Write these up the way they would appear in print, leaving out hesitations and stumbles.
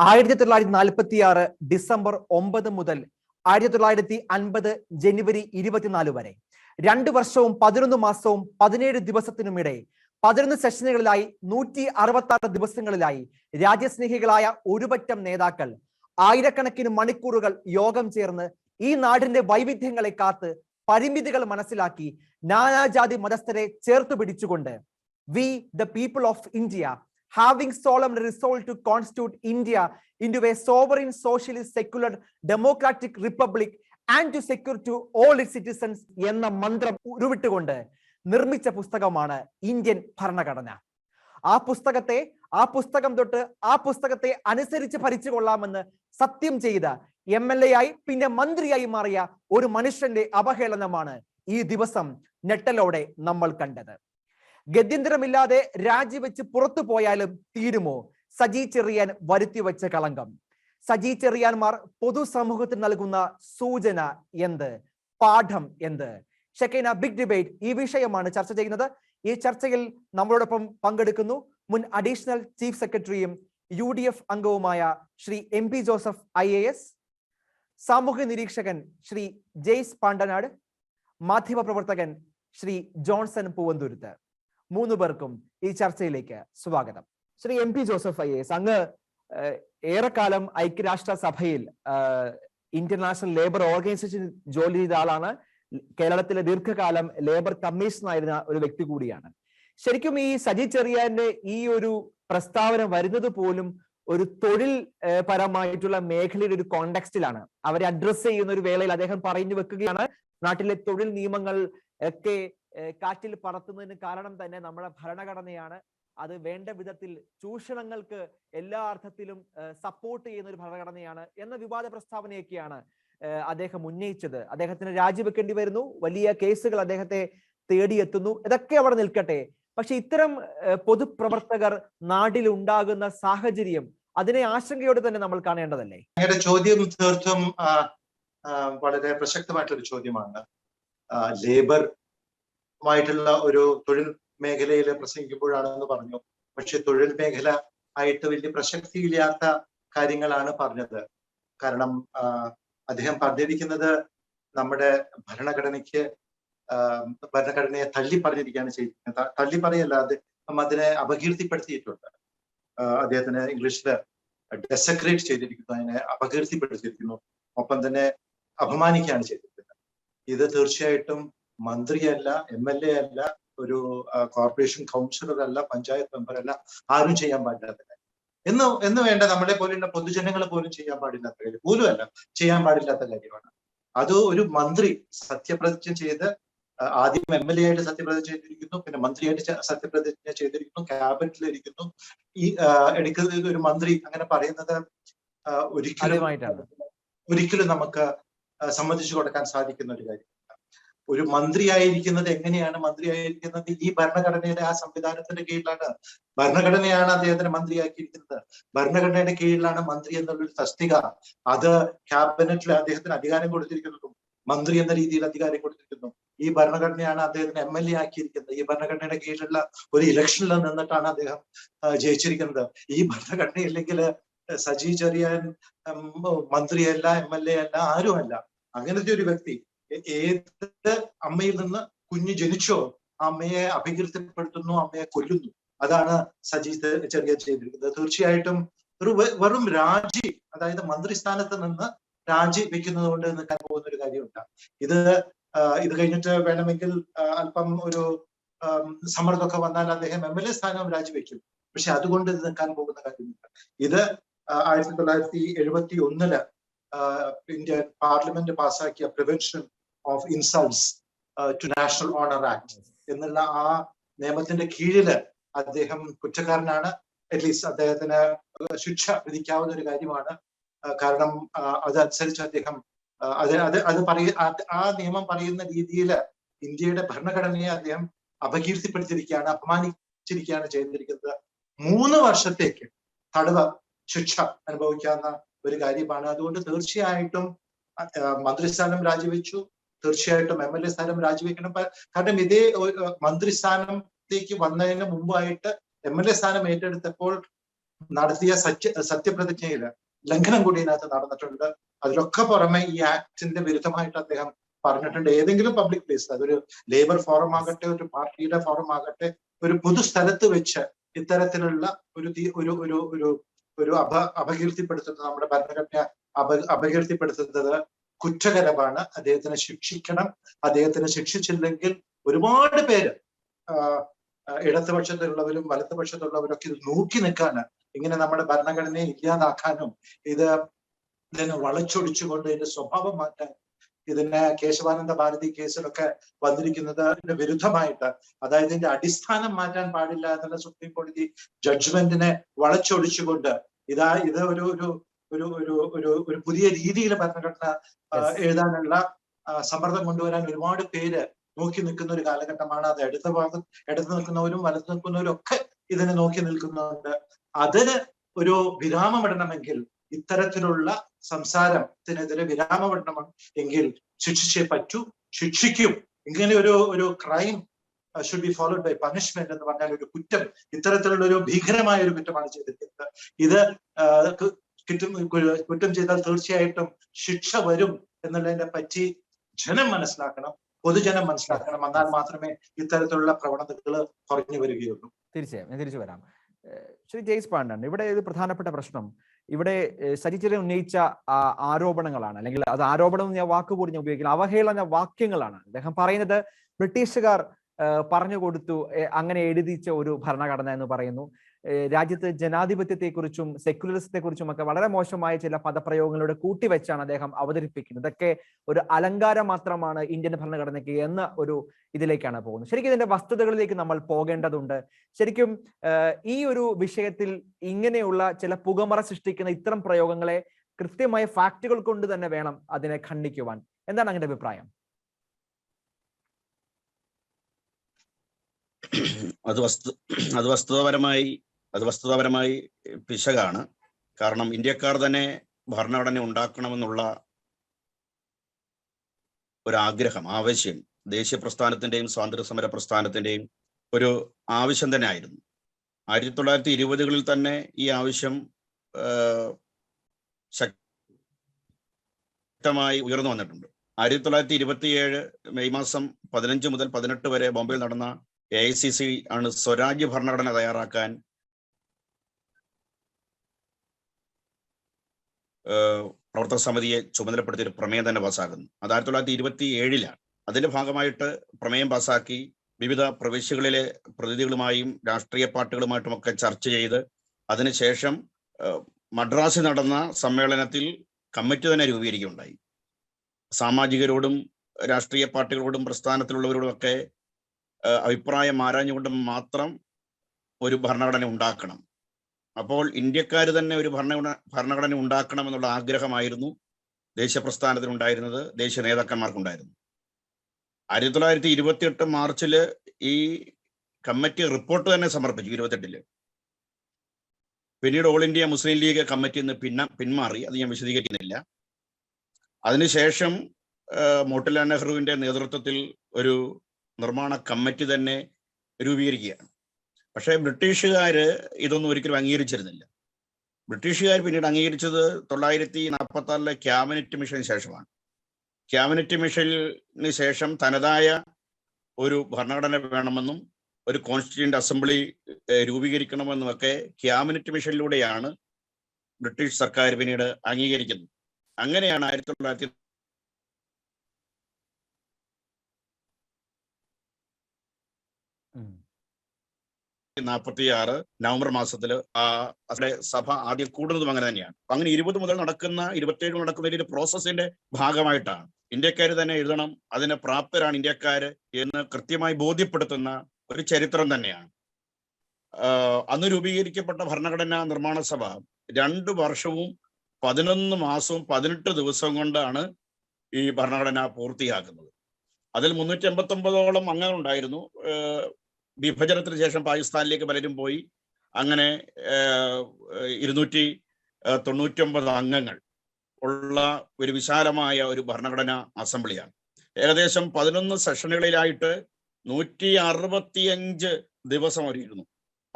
1946 December 9 മുതൽ 1950 ജനുവരി 24 വരെ 2 വർഷവും 11 മാസവും 17 ദിവസത്തിനുമിടെ 11 സെഷനുകളിലായി 166 ദിവസങ്ങളിലായി രാജ്യസ്നേഹികളായ ഒരുപറ്റം നേതാക്കൾ ആയിരക്കണക്കിന് മണിക്കൂറുകൾ യോഗം ചേർന്ന് ഈ നാടിന്റെ വൈവിധ്യങ്ങളെ കാത്ത് പരിമിതികൾ മനസ്സിലാക്കി നാനാജാതി മതസ്ഥരെ ചേർത്ത് പിടിച്ചുകൊണ്ട് we the people of India having solemnly resolved to constitute India into a sovereign, socialist, secular, democratic republic and to secure to all its citizens എന്ന മന്ത്രം ഉരുവിട്ടുകൊണ്ട് നിർമ്മിച്ച പുസ്തകമാണ് ഇന്ത്യൻ ഭരണഘടന. ആ പുസ്തകം തൊട്ട് ആ പുസ്തകത്തെ അനുസരിച്ച് ഭരിച്ചു കൊള്ളാമെന്ന് സത്യം ചെയ്ത MLA ആയി പിന്നെ മന്ത്രിയായി മാറിയ ഒരു മനുഷ്യന്റെ അവഹേളനമാണ് ഈ ദിവസം ഞെട്ടലോടെ നമ്മൾ കണ്ടത്. ഗത്യന്തരമില്ലാതെ രാജിവെച്ച് പുറത്തു പോയാലും തീരുമോ സജി ചെറിയാൻ വരുത്തിവെച്ച കളങ്കം? സജി ചെറിയാന്മാർ പൊതുസമൂഹത്തിന് നൽകുന്ന സൂചന എന്ത്, പാഠം എന്ത്? ഷെക്കൈന ബിഗ് ഡിബേറ്റ് ഈ വിഷയമാണ് ചർച്ച ചെയ്യുന്നത്. ഈ ചർച്ചയിൽ നമ്മളോടൊപ്പം പങ്കെടുക്കുന്നു മുൻ അഡീഷണൽ ചീഫ് സെക്രട്ടറിയും UDF അംഗവുമായ ശ്രീ MP ജോസഫ് IAS, സാമൂഹ്യ നിരീക്ഷകൻ ശ്രീ ജെയ്സ് പാണ്ടനാട്, മാധ്യമപ്രവർത്തകൻ ശ്രീ ജോൺസൺ പൂവന്തുരുത്ത്. 3 പേർക്കും ഈ ചർച്ചയിലേക്ക് സ്വാഗതം. ശ്രീ MP ജോസഫ് IAS, അങ്ങ് ഏറെക്കാലം ഐക്യരാഷ്ട്ര സഭയിൽ ഇന്റർനാഷണൽ ലേബർ ഓർഗനൈസേഷൻ ജോലി ചെയ്ത ആളാണ്. കേരളത്തിലെ ദീർഘകാലം ലേബർ കമ്മീഷണറായിരുന്ന ഒരു വ്യക്തി കൂടിയാണ്. ശരിക്കും ഈ സജി ചെറിയാന്റെ ഈ ഒരു പ്രസ്താവന വരുന്നത് പോലും ഒരു തൊഴിൽ പരമായിട്ടുള്ള മേഖലയുടെ ഒരു കോണ്ടെക്സ്റ്റിലാണ്. അവരെ അഡ്രസ് ചെയ്യുന്ന ഒരു വേളയിൽ അദ്ദേഹം പറഞ്ഞു വെക്കുകയാണ്, നാട്ടിലെ തൊഴിൽ നിയമങ്ങൾ ഒക്കെ കാറ്റിൽ പറത്തുന്നതിന് കാരണം തന്നെ നമ്മുടെ ഭരണഘടനയാണ്. അത് വേണ്ട വിധത്തിൽ ചൂഷണങ്ങൾക്ക് എല്ലാ അർത്ഥത്തിലും സപ്പോർട്ട് ചെയ്യുന്ന ഒരു ഭരണഘടനയാണ് എന്ന വിവാദ പ്രസ്താവനയൊക്കെയാണ് അദ്ദേഹം ഉന്നയിച്ചത്. അദ്ദേഹത്തിന് രാജിവെക്കേണ്ടി വരുന്നു, വലിയ കേസുകൾ അദ്ദേഹത്തെ തേടിയെത്തുന്നു. ഇതൊക്കെ അവിടെ നിൽക്കട്ടെ, പക്ഷെ ഇത്തരം പൊതുപ്രവർത്തകർ നാട്ടിൽ ഉണ്ടാകുന്ന സാഹചര്യം അതിനെ ആശങ്കയോടെ തന്നെ നമ്മൾ കാണേണ്ടതല്ലേ? ചോദ്യം തീർത്തും വളരെ പ്രസക്തമായിട്ടൊരു ചോദ്യമാണ്. ലേബർ മായിട്ടുള്ള ഒരു തൊഴിൽ മേഖലയിൽ പ്രസംഗിക്കുമ്പോഴാണെന്ന് പറഞ്ഞു. പക്ഷെ തൊഴിൽ മേഖല ആയിട്ട് വലിയ പ്രസക്തിയില്ലാത്ത കാര്യങ്ങളാണ് പറഞ്ഞത്. കാരണം അദ്ദേഹം പറഞ്ഞിരിക്കുന്നത് നമ്മുടെ ഭരണഘടനയെ തള്ളി പറഞ്ഞിരിക്കുകയാണ് ചെയ്തിരിക്കുന്നത്. തള്ളി പറയല്ല, അതിനെ അപകീർത്തിപ്പെടുത്തിയിട്ടുണ്ട്. അദ്ദേഹത്തിന് ഇംഗ്ലീഷില് ഡെസക്രേറ്റ് ചെയ്തിരിക്കുന്നു, അതിനെ അപകീർത്തിപ്പെടുത്തിയിരിക്കുന്നു, ഒപ്പം തന്നെ അപമാനിക്കുകയാണ് ചെയ്തിരിക്കുന്നത്. ഇത് തീർച്ചയായിട്ടും മന്ത്രിയല്ല, MLA അല്ല, ഒരു കോർപ്പറേഷൻ കൗൺസിലർ അല്ല, പഞ്ചായത്ത് മെമ്പർ അല്ല, ആരും ചെയ്യാൻ പാടില്ലാത്ത കാര്യം. എന്ന് വേണ്ട നമ്മളെ പോലെയുള്ള പൊതുജനങ്ങളെ പോലും ചെയ്യാൻ പാടില്ലാത്ത കാര്യം, പോലും അല്ല ചെയ്യാൻ പാടില്ലാത്ത കാര്യമാണ്. അത് ഒരു മന്ത്രി സത്യപ്രതിജ്ഞ ചെയ്ത് ആദ്യം MLA ആയിട്ട് സത്യപ്രതിജ്ഞ ചെയ്തിരിക്കുന്നു, പിന്നെ മന്ത്രിയായിട്ട് സത്യപ്രതിജ്ഞ ചെയ്തിരിക്കുന്നു, ക്യാബിനറ്റിൽ ഇരിക്കുന്നു. ഈ എടുക്കുന്ന ഒരു മന്ത്രി അങ്ങനെ പറയുന്നത് ഒരിക്കലും നമുക്ക് സമ്മതിച്ചു കൊടുക്കാൻ സാധിക്കുന്ന ഒരു കാര്യം. ഒരു മന്ത്രിയായിരിക്കുന്നത് എങ്ങനെയാണ് മന്ത്രിയായിരിക്കുന്നത്? ഈ ഭരണഘടനയുടെ ആ സംവിധാനത്തിന്റെ കീഴിലാണ്. ഭരണഘടനയാണ് അദ്ദേഹത്തിന് മന്ത്രിയാക്കിയിരിക്കുന്നത്. ഭരണഘടനയുടെ കീഴിലാണ് മന്ത്രി എന്നുള്ളൊരു തസ്തിക. അത് ക്യാബിനറ്റിൽ അദ്ദേഹത്തിന് അധികാരം കൊടുത്തിരിക്കുന്നതും മന്ത്രി എന്ന രീതിയിൽ അധികാരം കൊടുത്തിരിക്കുന്നു. ഈ ഭരണഘടനയാണ് അദ്ദേഹത്തിന് MLA ആക്കിയിരിക്കുന്നത്. ഈ ഭരണഘടനയുടെ കീഴിലുള്ള ഒരു ഇലക്ഷനിൽ നിന്നിട്ടാണ് അദ്ദേഹം ജയിച്ചിരിക്കുന്നത്. ഈ ഭരണഘടന ഇല്ലെങ്കിൽ സജി ചെറിയാൻ മന്ത്രിയല്ല, MLA അല്ല, ആരുമല്ല. അങ്ങനത്തെ ഒരു വ്യക്തി ഏത് അമ്മയിൽ നിന്ന് കുഞ്ഞ് ജനിച്ചോ ആ അമ്മയെ അപകീർത്തിപ്പെടുത്തുന്നു, അമ്മയെ കൊല്ലുന്നു. അതാണ് സജി ചെറിയാൻ ചെയ്തിരിക്കുന്നത്. തീർച്ചയായിട്ടും ഒരു വെറും രാജി, അതായത് മന്ത്രിസ്ഥാനത്ത് നിന്ന് രാജി വെക്കുന്നത് കൊണ്ട് നിൽക്കാൻ പോകുന്ന ഒരു കാര്യമുണ്ട്. ഇത് കഴിഞ്ഞിട്ട് വേണമെങ്കിൽ അല്പം ഒരു സമ്മർദ്ദമൊക്കെ വന്നാൽ അദ്ദേഹം MLA സ്ഥാനം രാജിവെക്കും. പക്ഷെ അതുകൊണ്ട് ഇത് നിൽക്കാൻ പോകുന്ന കാര്യമില്ല. ഇത് 1971 ഇന്ത്യൻ പാർലമെന്റ് പാസ്സാക്കിയ prevention of insults to national honour act എന്നുള്ള ആ നിയമത്തിന്റെ കീഴില് അദ്ദേഹം കുറ്റക്കാരനാണ്. അറ്റ്ലീസ്റ്റ് അദ്ദേഹത്തിന് ശിക്ഷ വിധിക്കാവുന്ന ഒരു കാര്യമാണ്. കാരണം അതനുസരിച്ച് അദ്ദേഹം ആ നിയമം പറയുന്ന രീതിയിൽ ഇന്ത്യയുടെ ഭരണഘടനയെ അദ്ദേഹം അപകീർത്തിപ്പെടുത്തിയിരിക്കുകയാണ്, അപമാനിച്ചിരിക്കുകയാണ് ചെയ്തിരിക്കുന്നത്. 3 വർഷത്തേക്ക് തടവ് ശിക്ഷ അനുഭവിക്കാവുന്ന ഒരു കാര്യമാണ്. അതുകൊണ്ട് തീർച്ചയായിട്ടും മന്ത്രിസ്ഥാനം രാജിവെച്ചു, തീർച്ചയായിട്ടും MLA സ്ഥാനം രാജിവെക്കണം. കാരണം ഇതേ മന്ത്രിസ്ഥാനത്തേക്ക് വന്നതിന് മുമ്പായിട്ട് MLA സ്ഥാനം ഏറ്റെടുത്തപ്പോൾ നടത്തിയ സത്യപ്രതിജ്ഞയിൽ ലംഘനം കൂടി ഇതിനകത്ത് നടന്നിട്ടുണ്ട്. അതിലൊക്കെ പുറമെ ഈ ആക്ടിന്റെ വിരുദ്ധമായിട്ട് അദ്ദേഹം പറഞ്ഞിട്ടുണ്ട്. ഏതെങ്കിലും പബ്ലിക് പ്ലേസ്, അതൊരു ലേബർ ഫോറം ആകട്ടെ, ഒരു പാർട്ടിയുടെ ഫോറം ആകട്ടെ, ഒരു പൊതുസ്ഥലത്ത് വെച്ച് ഇത്തരത്തിലുള്ള ഒരു അപകീർത്തിപ്പെടുത്തുന്നത്, നമ്മുടെ ഭരണഘടന അപകീർത്തിപ്പെടുത്തുന്നത് കുറ്റകരമാണ്. അദ്ദേഹത്തിനെ ശിക്ഷിക്കണം. അദ്ദേഹത്തിനെ ശിക്ഷിച്ചില്ലെങ്കിൽ ഒരുപാട് പേര് ഇടതുപക്ഷത്തുള്ളവരും വലതുപക്ഷത്തുള്ളവരൊക്കെ ഇത് നോക്കി നിൽക്കാന്, ഇങ്ങനെ നമ്മുടെ ഭരണഘടനയെ ഇല്ലാതാക്കാനും ഇതിനെ വളച്ചൊടിച്ചുകൊണ്ട് ഇതിന്റെ സ്വഭാവം മാറ്റാൻ, ഇതിനെ കേശവാനന്ദ ഭാരതി കേസിലൊക്കെ വന്നിരിക്കുന്നതിന് വിരുദ്ധമായിട്ട്, അതായത് ഇതിന്റെ അടിസ്ഥാനം മാറ്റാൻ പാടില്ല എന്നുള്ള സുപ്രീം കോടതി ജഡ്ജ്മെന്റിനെ വളച്ചൊടിച്ചുകൊണ്ട് ഇത് ഒരു പുതിയ രീതിയിൽ ഭരണഘടന എഴുതാനുള്ള സമ്മർദ്ദം കൊണ്ടുവരാൻ ഒരുപാട് പേര് നോക്കി നിൽക്കുന്ന ഒരു കാലഘട്ടമാണ്. അത് ഇടത്ത് നിൽക്കുന്നവരും വലത്ത് നിൽക്കുന്നവരും ഒക്കെ ഇതിനെ നോക്കി നിൽക്കുന്നുണ്ട്. അതിന് ഒരു വിരാമമിടണമെങ്കിൽ, ഇത്തരത്തിലുള്ള സംസാരത്തിനെതിരെ വിരാമമിടണം എങ്കിൽ ശിക്ഷിച്ചേ പറ്റൂ, ശിക്ഷിക്കും. ഇങ്ങനെ ഒരു crime should be followed by punishment എന്ന് പറഞ്ഞാൽ ഒരു കുറ്റം, ഇത്തരത്തിലുള്ള ഒരു ഭീകരമായ ഒരു കുറ്റമാണ് ചെയ്തിരിക്കുന്നത്. ഇത് കുറ്റം ചെയ്താൽ തീർച്ചയായിട്ടും ശിക്ഷ വരും എന്നുള്ളതിനെ പറ്റി ജനം മനസ്സിലാക്കണം, പൊതുജനം മനസ്സിലാക്കണം. എന്നാൽ മാത്രമേ ഇത്തരത്തിലുള്ള പ്രവണതകൾ കുറഞ്ഞു വരികയുള്ളൂ. തീർച്ചയായും ഞാൻ തിരിച്ചു വരാം. ശ്രീ ജെയ്സ് പാണ്ഡ്യൻ, ഇവിടെ ഒരു പ്രധാനപ്പെട്ട പ്രശ്നം, ഇവിടെ സജി ചെറിയാൻ ഉന്നയിച്ച ആരോപണങ്ങളാണ്, അല്ലെങ്കിൽ അത് ആരോപണം ഞാൻ വാക്കുകൂടി ഞാൻ ഉപയോഗിക്കില്ല, അവഹേളന വാക്യങ്ങളാണ്. അദ്ദേഹം പറയുന്നത് ബ്രിട്ടീഷുകാർ പറഞ്ഞു കൊടുത്തു, അങ്ങനെ എഴുതിച്ച ഒരു ഭരണഘടന എന്ന് പറയുന്നു. രാജ്യത്ത് ജനാധിപത്യത്തെക്കുറിച്ചും സെക്യുലറിസത്തെക്കുറിച്ചും ഒക്കെ വളരെ മോശമായ ചില പദപ്രയോഗങ്ങളോട് കൂട്ടിവെച്ചാണ് അദ്ദേഹം അവതരിപ്പിക്കുന്നത്. ഇതൊക്കെ ഒരു അലങ്കാരം മാത്രമാണ് ഇന്ത്യൻ ഭരണഘടനയ്ക്ക് എന്ന ഒരു ഇതിലേക്കാണ് പോകുന്നത്. ശരിക്കും ഇതിന്റെ വസ്തുതകളിലേക്ക് നമ്മൾ പോകേണ്ടതുണ്ട്. ശരിക്കും ഈ ഒരു വിഷയത്തിൽ ഇങ്ങനെയുള്ള ചില പുകമറ സൃഷ്ടിക്കുന്ന ഇത്തരം പ്രയോഗങ്ങളെ കൃത്യമായ ഫാക്റ്റുകൾ കൊണ്ട് തന്നെ വേണം അതിനെ ഖണ്ഡിക്കുവാൻ. എന്താണ് അങ്ങയുടെ അഭിപ്രായം? അത് വസ്തുതാപരമായി പിശകാണ്. കാരണം ഇന്ത്യക്കാർ തന്നെ ഭരണഘടന ഉണ്ടാക്കണമെന്നുള്ള ഒരാഗ്രഹം, ആവശ്യം ദേശീയ പ്രസ്ഥാനത്തിന്റെയും സ്വാതന്ത്ര്യ സമര പ്രസ്ഥാനത്തിന്റെയും ഒരു ആവശ്യം തന്നെ ആയിരുന്നു. 1920-കളിൽ തന്നെ ഈ ആവശ്യം ശക്തമായി ഉയർന്നു വന്നിട്ടുണ്ട്. 1927 മെയ് മാസം 15 മുതൽ 18 വരെ ബോംബെയിൽ നടന്ന AICC ആണ് സ്വരാജ്യ ഭരണഘടന തയ്യാറാക്കാൻ പ്രവർത്തക സമിതിയെ ചുമതലപ്പെടുത്തിയ ഒരു പ്രമേയം തന്നെ പാസ്സാക്കുന്നു. അത് 1927-ലാണ്. അതിന്റെ ഭാഗമായിട്ട് പ്രമേയം പാസ്സാക്കി വിവിധ പ്രവിശ്യകളിലെ പ്രതിനിധികളുമായും രാഷ്ട്രീയ പാർട്ടികളുമായിട്ടുമൊക്കെ ചർച്ച ചെയ്ത് അതിനുശേഷം മദ്രാസിൽ നടന്ന സമ്മേളനത്തിൽ കമ്മിറ്റി തന്നെ രൂപീകരിക്കുകയുണ്ടായി. സാമാജികരോടും രാഷ്ട്രീയ പാർട്ടികളോടും പ്രസ്ഥാനത്തിലുള്ളവരോടും ഒക്കെ അഭിപ്രായം ആരാഞ്ഞുകൊണ്ട് മാത്രം ഒരു ഭരണഘടന ഉണ്ടാക്കണം. അപ്പോൾ ഇന്ത്യക്കാർ തന്നെ ഒരു ഭരണഘടന ഉണ്ടാക്കണം എന്നുള്ള ആഗ്രഹമായിരുന്നു ദേശീയ പ്രസ്ഥാനത്തിനുണ്ടായിരുന്നത്, ദേശീയ നേതാക്കന്മാർക്കുണ്ടായിരുന്നു. 1928 മാർച്ചില് ഈ കമ്മിറ്റി റിപ്പോർട്ട് തന്നെ സമർപ്പിച്ചു. 28-ല് പിന്നീട് all India Muslim league committee നിന്ന് പിന്മാറി. അത് ഞാൻ വിശദീകരിക്കുന്നില്ല. അതിനുശേഷം മോട്ടിലാൽ നെഹ്റുവിന്റെ നേതൃത്വത്തിൽ ഒരു നിർമ്മാണ കമ്മിറ്റി തന്നെ രൂപീകരിക്കുകയാണ്. പക്ഷേ ബ്രിട്ടീഷുകാർ ഇതൊന്നും ഒരിക്കലും അംഗീകരിച്ചിരുന്നില്ല. ബ്രിട്ടീഷുകാർ പിന്നീട് അംഗീകരിച്ചത് 1946-ലെ ക്യാബിനറ്റ് മിഷന് ശേഷമാണ്. ക്യാബിനറ്റ് മിഷന് ശേഷം തനതായ ഒരു ഭരണഘടന വേണമെന്നും ഒരു കോൺസ്റ്റിറ്റ്യൂന്റ് അസംബ്ലി രൂപീകരിക്കണമെന്നും ഒക്കെ ക്യാബിനറ്റ് മിഷനിലൂടെയാണ് ബ്രിട്ടീഷ് സർക്കാർ പിന്നീട് അംഗീകരിക്കുന്നത്. അങ്ങനെയാണ് 1946 നവംബർ മാസത്തിൽ അവിടെ സഭ ആദ്യം കൂടുന്നതും അങ്ങനെ തന്നെയാണ്. അങ്ങനെ 20 മുതൽ നടക്കുന്ന 27 നടക്കുന്ന ഒരു പ്രോസസ്സിന്റെ ഭാഗമായിട്ടാണ് ഇന്ത്യക്കാർ തന്നെ എഴുതണം, അതിന് പ്രാപ്തരാണ് ഇന്ത്യക്കാര് എന്ന് കൃത്യമായി ബോധ്യപ്പെടുത്തുന്ന ഒരു ചരിത്രം തന്നെയാണ്. അന്ന് രൂപീകരിക്കപ്പെട്ട ഭരണഘടനാ നിർമ്മാണ സഭ 2 വർഷവും 11 മാസവും 18 ദിവസവും കൊണ്ടാണ് ഈ ഭരണഘടന പൂർത്തിയാക്കുന്നത്. അതിൽ 389ഓളം അംഗങ്ങളുണ്ടായിരുന്നു. വിഭജനത്തിന് ശേഷം പാകിസ്ഥാനിലേക്ക് പലരും പോയി. അങ്ങനെ 299 അംഗങ്ങൾ ഉള്ള ഒരു വിശാലമായ ഒരു ഭരണഘടനാ അസംബ്ലിയാണ്. ഏകദേശം 11 സെഷനുകളിലായിട്ട് 165 ദിവസം അവർ ഇരുന്നു.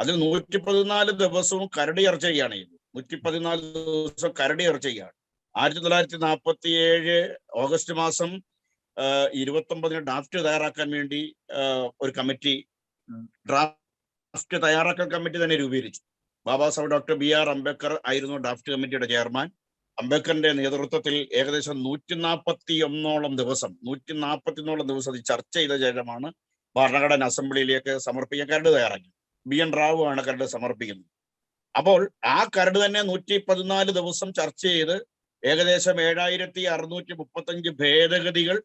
അതിൽ 114 ദിവസവും കരട് ചർച്ച ചെയ്യുകയാണ് ചെയ്തത്. 114 ദിവസം കരട് ചർച്ച ചെയ്യുകയാണ്. 1947 ഓഗസ്റ്റ് മാസം 29 ഡ്രാഫ്റ്റ് തയ്യാറാക്കാൻ വേണ്ടി ഒരു കമ്മിറ്റി, ഡ്രാഫ്റ്റ് തയ്യാറാക്കൽ കമ്മിറ്റി തന്നെ രൂപീകരിച്ചു. ബാബാ സാഹേബ് ഡോക്ടർ BR അംബേദ്കർ ആയിരുന്നു ഡ്രാഫ്റ്റ് കമ്മിറ്റിയുടെ ചെയർമാൻ. അംബേദ്കറിന്റെ നേതൃത്വത്തിൽ ഏകദേശം 141 ദിവസം ചർച്ച ചെയ്ത ശേഷമാണ് ഭരണഘടന അസംബ്ലിയിലേക്ക് സമർപ്പിക്കാൻ കരട് തയ്യാറാക്കി. BN റാവു ആണ് കരട് സമർപ്പിക്കുന്നത്. അപ്പോൾ ആ കരട് തന്നെ 114 ദിവസം ചർച്ച ചെയ്ത് ഏകദേശം 7635 ഭേദഗതികൾ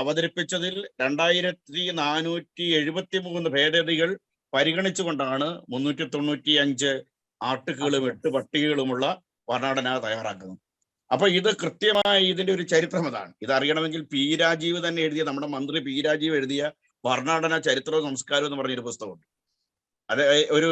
അവതരിപ്പിച്ചതിൽ 2473 ഭേദഗതികൾ പരിഗണിച്ചുകൊണ്ടാണ് 395 ആർട്ടിക്കിളും 8 പട്ടികകളുമുള്ള ഭരണഘടന തയ്യാറാക്കുന്നത്. അപ്പൊ ഇത് കൃത്യമായി ഇതിന്റെ ഒരു ചരിത്രം അതാണ്. ഇതറിയണമെങ്കിൽ P. രാജീവ് തന്നെ എഴുതിയ, നമ്മുടെ മന്ത്രി P. രാജീവ് എഴുതിയ ഭരണഘടന ചരിത്രവും സംസ്കാരവും എന്ന് പറഞ്ഞൊരു പുസ്തകമുണ്ട്. അത് ഒരു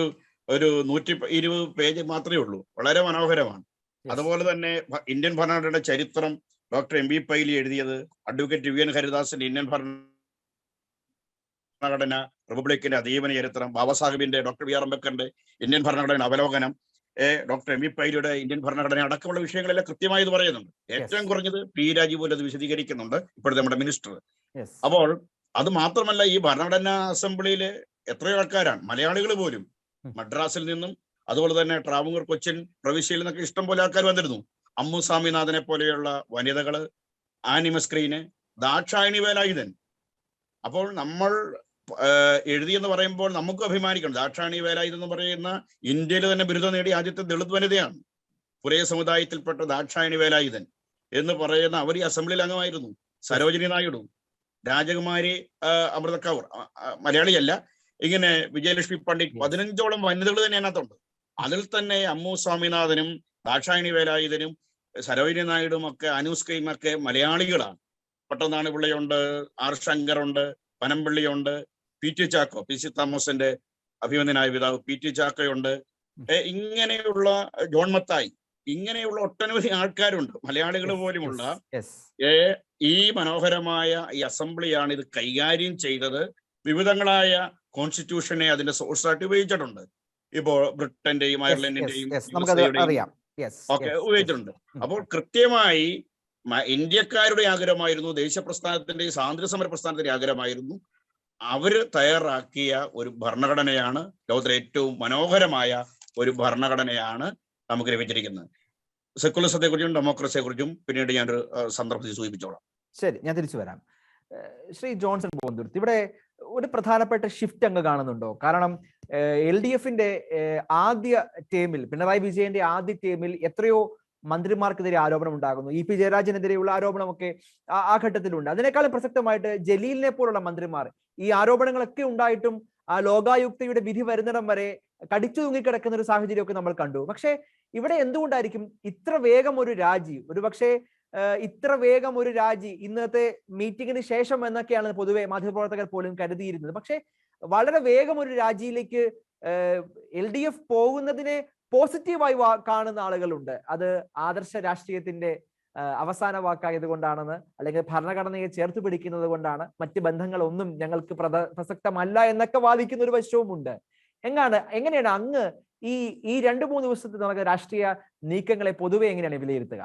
120 പേജ് മാത്രമേ ഉള്ളൂ. വളരെ മനോഹരമാണ്. അതുപോലെ തന്നെ ഇന്ത്യൻ ഭരണഘടനയുടെ ചരിത്രം ഡോക്ടർ MB പൈലി എഴുതിയത്, അഡ്വക്കേറ്റ് VN ഹരിദാസിന്റെ ഇന്ത്യൻ ഭരണഘടന റിപ്പബ്ലിക്കിന്റെ അതീവന ചരിത്രം, ബാബാസാഹിബിന്റെ ഡോക്ടർ BR അംബേദ്കറിന്റെ ഇന്ത്യൻ ഭരണഘടന അവലോകനം, ഡോക്ടർ MB പൈലിയുടെ ഇന്ത്യൻ ഭരണഘടന അടക്കമുള്ള വിഷയങ്ങളെല്ലാം കൃത്യമായി ഇത് പറയുന്നുണ്ട്. ഏറ്റവും കുറഞ്ഞത് P. രാജീവ് പോലും അത് വിശദീകരിക്കുന്നുണ്ട്, ഇപ്പോഴത്തെ നമ്മുടെ മിനിസ്റ്റർ. അപ്പോൾ അത് മാത്രമല്ല, ഈ ഭരണഘടനാ അസംബ്ലിയിലെ എത്രയോ ആൾക്കാരാണ്, മലയാളികൾ പോലും മദ്രാസിൽ നിന്നും അതുപോലെ തന്നെ ട്രാവൂർ കൊച്ചിൻ പ്രവിശ്യയിൽ നിന്നൊക്കെ ഇഷ്ടം പോലെ ആൾക്കാർ വന്നിരുന്നു. അമ്മു സ്വാമിനാഥനെ പോലെയുള്ള വനിതകള്, ആനിമസ്ക്രീന്, ദാക്ഷായണി വേലായുധൻ. അപ്പോൾ നമ്മൾ എഴുതിയെന്ന് പറയുമ്പോൾ നമുക്ക് അഭിമാനിക്കണം. ദാക്ഷായണി വേലായുധൻ എന്ന് പറയുന്ന ഇന്ത്യയിൽ തന്നെ ബിരുദം നേടിയ ആദ്യത്തെ ദളിത് വനിതയാണ്. പുരയ സമുദായത്തിൽപ്പെട്ട ദാക്ഷായണി വേലായുധൻ എന്ന് പറയുന്ന അവർ ഈ അസംബ്ലിയിൽ അംഗമായിരുന്നു. സരോജിനി നായിഡു, രാജകുമാരി അമൃത കൗർ, മലയാളിയല്ല, ഇങ്ങനെ വിജയലക്ഷ്മി പണ്ഡിറ്റ്, 15ഓളം വനിതകൾ തന്നെ അതിനകത്തുണ്ട്. അതിൽ തന്നെ അമ്മു സ്വാമിനാഥനും ദാക്ഷായണി വേലായുധനും സരോജിനി നായിഡും ഒക്കെ അനുസ്കയും ഒക്കെ മലയാളികളാണ്. പട്ടനാണ് പിള്ളയുണ്ട്, R. ശങ്കറുണ്ട്, പനമ്പിള്ളിയുണ്ട്, PT ചാക്കോ, PC തോമസിന്റെ അഭിമന്യനായ പിതാവ് PT ചാക്കോയുണ്ട്, ഇങ്ങനെയുള്ള ജോൺ മത്തായി, ഇങ്ങനെയുള്ള ഒട്ടനവധി ആൾക്കാരുണ്ട്, മലയാളികൾ പോലുമുള്ള. ഈ മനോഹരമായ ഈ അസംബ്ലിയാണ് ഇത് കൈകാര്യം ചെയ്തത്. വിവിധങ്ങളായ കോൺസ്റ്റിറ്റ്യൂഷനെ അതിന്റെ സോഴ്സായിട്ട് ഉപയോഗിച്ചിട്ടുണ്ട്. ഇപ്പോ ബ്രിട്ടന്റെയും അയർലൻഡിന്റെയും ഒക്കെ ഉപയോഗിച്ചിട്ടുണ്ട്. അപ്പോൾ കൃത്യമായി ഇന്ത്യക്കാരുടെ ആഗ്രഹമായിരുന്നു, ദേശപ്രസ്ഥാനത്തിന്റെയും സ്വാതന്ത്ര്യ സമര പ്രസ്ഥാനത്തിന്റെ ആഗ്രഹമായിരുന്നു. അവര് തയ്യാറാക്കിയ ഒരു ഭരണഘടനയാണ്, ലോകത്തിലെ ഏറ്റവും മനോഹരമായ ഒരു ഭരണഘടനയാണ് നമുക്ക് ലഭിച്ചിരിക്കുന്നത്. സെക്കുലറിസത്തെ കുറിച്ചും ഡെമോക്രസിയെ കുറിച്ചും പിന്നീട് ഞാനൊരു സന്ദർഭത്തിൽ സൂചിപ്പിച്ചോളാം. ശരി, ഞാൻ തിരിച്ചു വരാം. ശ്രീ ജോൺസൺ പൂന്തുരുത്തി, ഇവിടെ ഒരു പ്രധാനപ്പെട്ട ഷിഫ്റ്റ് അങ്ങ് കാണുന്നുണ്ടോ? കാരണം LDFന്റെ ആദ്യ ടേമിൽ, പിണറായി വിജയന്റെ ആദ്യ ടേമിൽ എത്രയോ മന്ത്രിമാർക്കെതിരെ ആരോപണം ഉണ്ടാകുന്നു. EP ജയരാജനെതിരെയുള്ള ആരോപണമൊക്കെ ആ ഘട്ടത്തിലുണ്ട്. അതിനേക്കാളും പ്രസക്തമായിട്ട് ജലീലിനെ പോലുള്ള മന്ത്രിമാർ, ഈ ആരോപണങ്ങളൊക്കെ ഉണ്ടായിട്ടും ആ ലോകായുക്തയുടെ വിധി വരുന്നിടം വരെ കടിച്ചു തൂങ്ങിക്കിടക്കുന്ന ഒരു സാഹചര്യമൊക്കെ നമ്മൾ കണ്ടു. പക്ഷെ ഇവിടെ എന്തുകൊണ്ടായിരിക്കും ഇത്ര വേഗം ഒരു രാജി, ഇത്ര വേഗം ഒരു രാജി ഇന്നത്തെ മീറ്റിംഗിന് ശേഷം എന്നൊക്കെയാണ് പൊതുവെ മാധ്യമപ്രവർത്തകർ പോലും കരുതിയിരുന്നത്. പക്ഷെ വളരെ വേഗം ഒരു രാജിയിലേക്ക് LDF പോകുന്നതിനെ പോസിറ്റീവായി കാണുന്ന ആളുകളുണ്ട്. അത് ആദർശ രാഷ്ട്രീയത്തിന്റെ അവസാന വാക്കായത് കൊണ്ടാണെന്ന്, അല്ലെങ്കിൽ ഭരണഘടനയെ ചേർത്ത് പിടിക്കുന്നത് കൊണ്ടാണ്, മറ്റ് ബന്ധങ്ങളൊന്നും ഞങ്ങൾക്ക് പ്രസക്തമല്ല എന്നൊക്കെ വാദിക്കുന്ന ഒരു വശവുമുണ്ട്. എങ്ങനെയാണ് അങ്ങ് ഈ 2-3 ദിവസത്തിൽ നടക്കുന്ന രാഷ്ട്രീയ നീക്കങ്ങളെ പൊതുവെ എങ്ങനെയാണ് വിലയിരുത്തുക?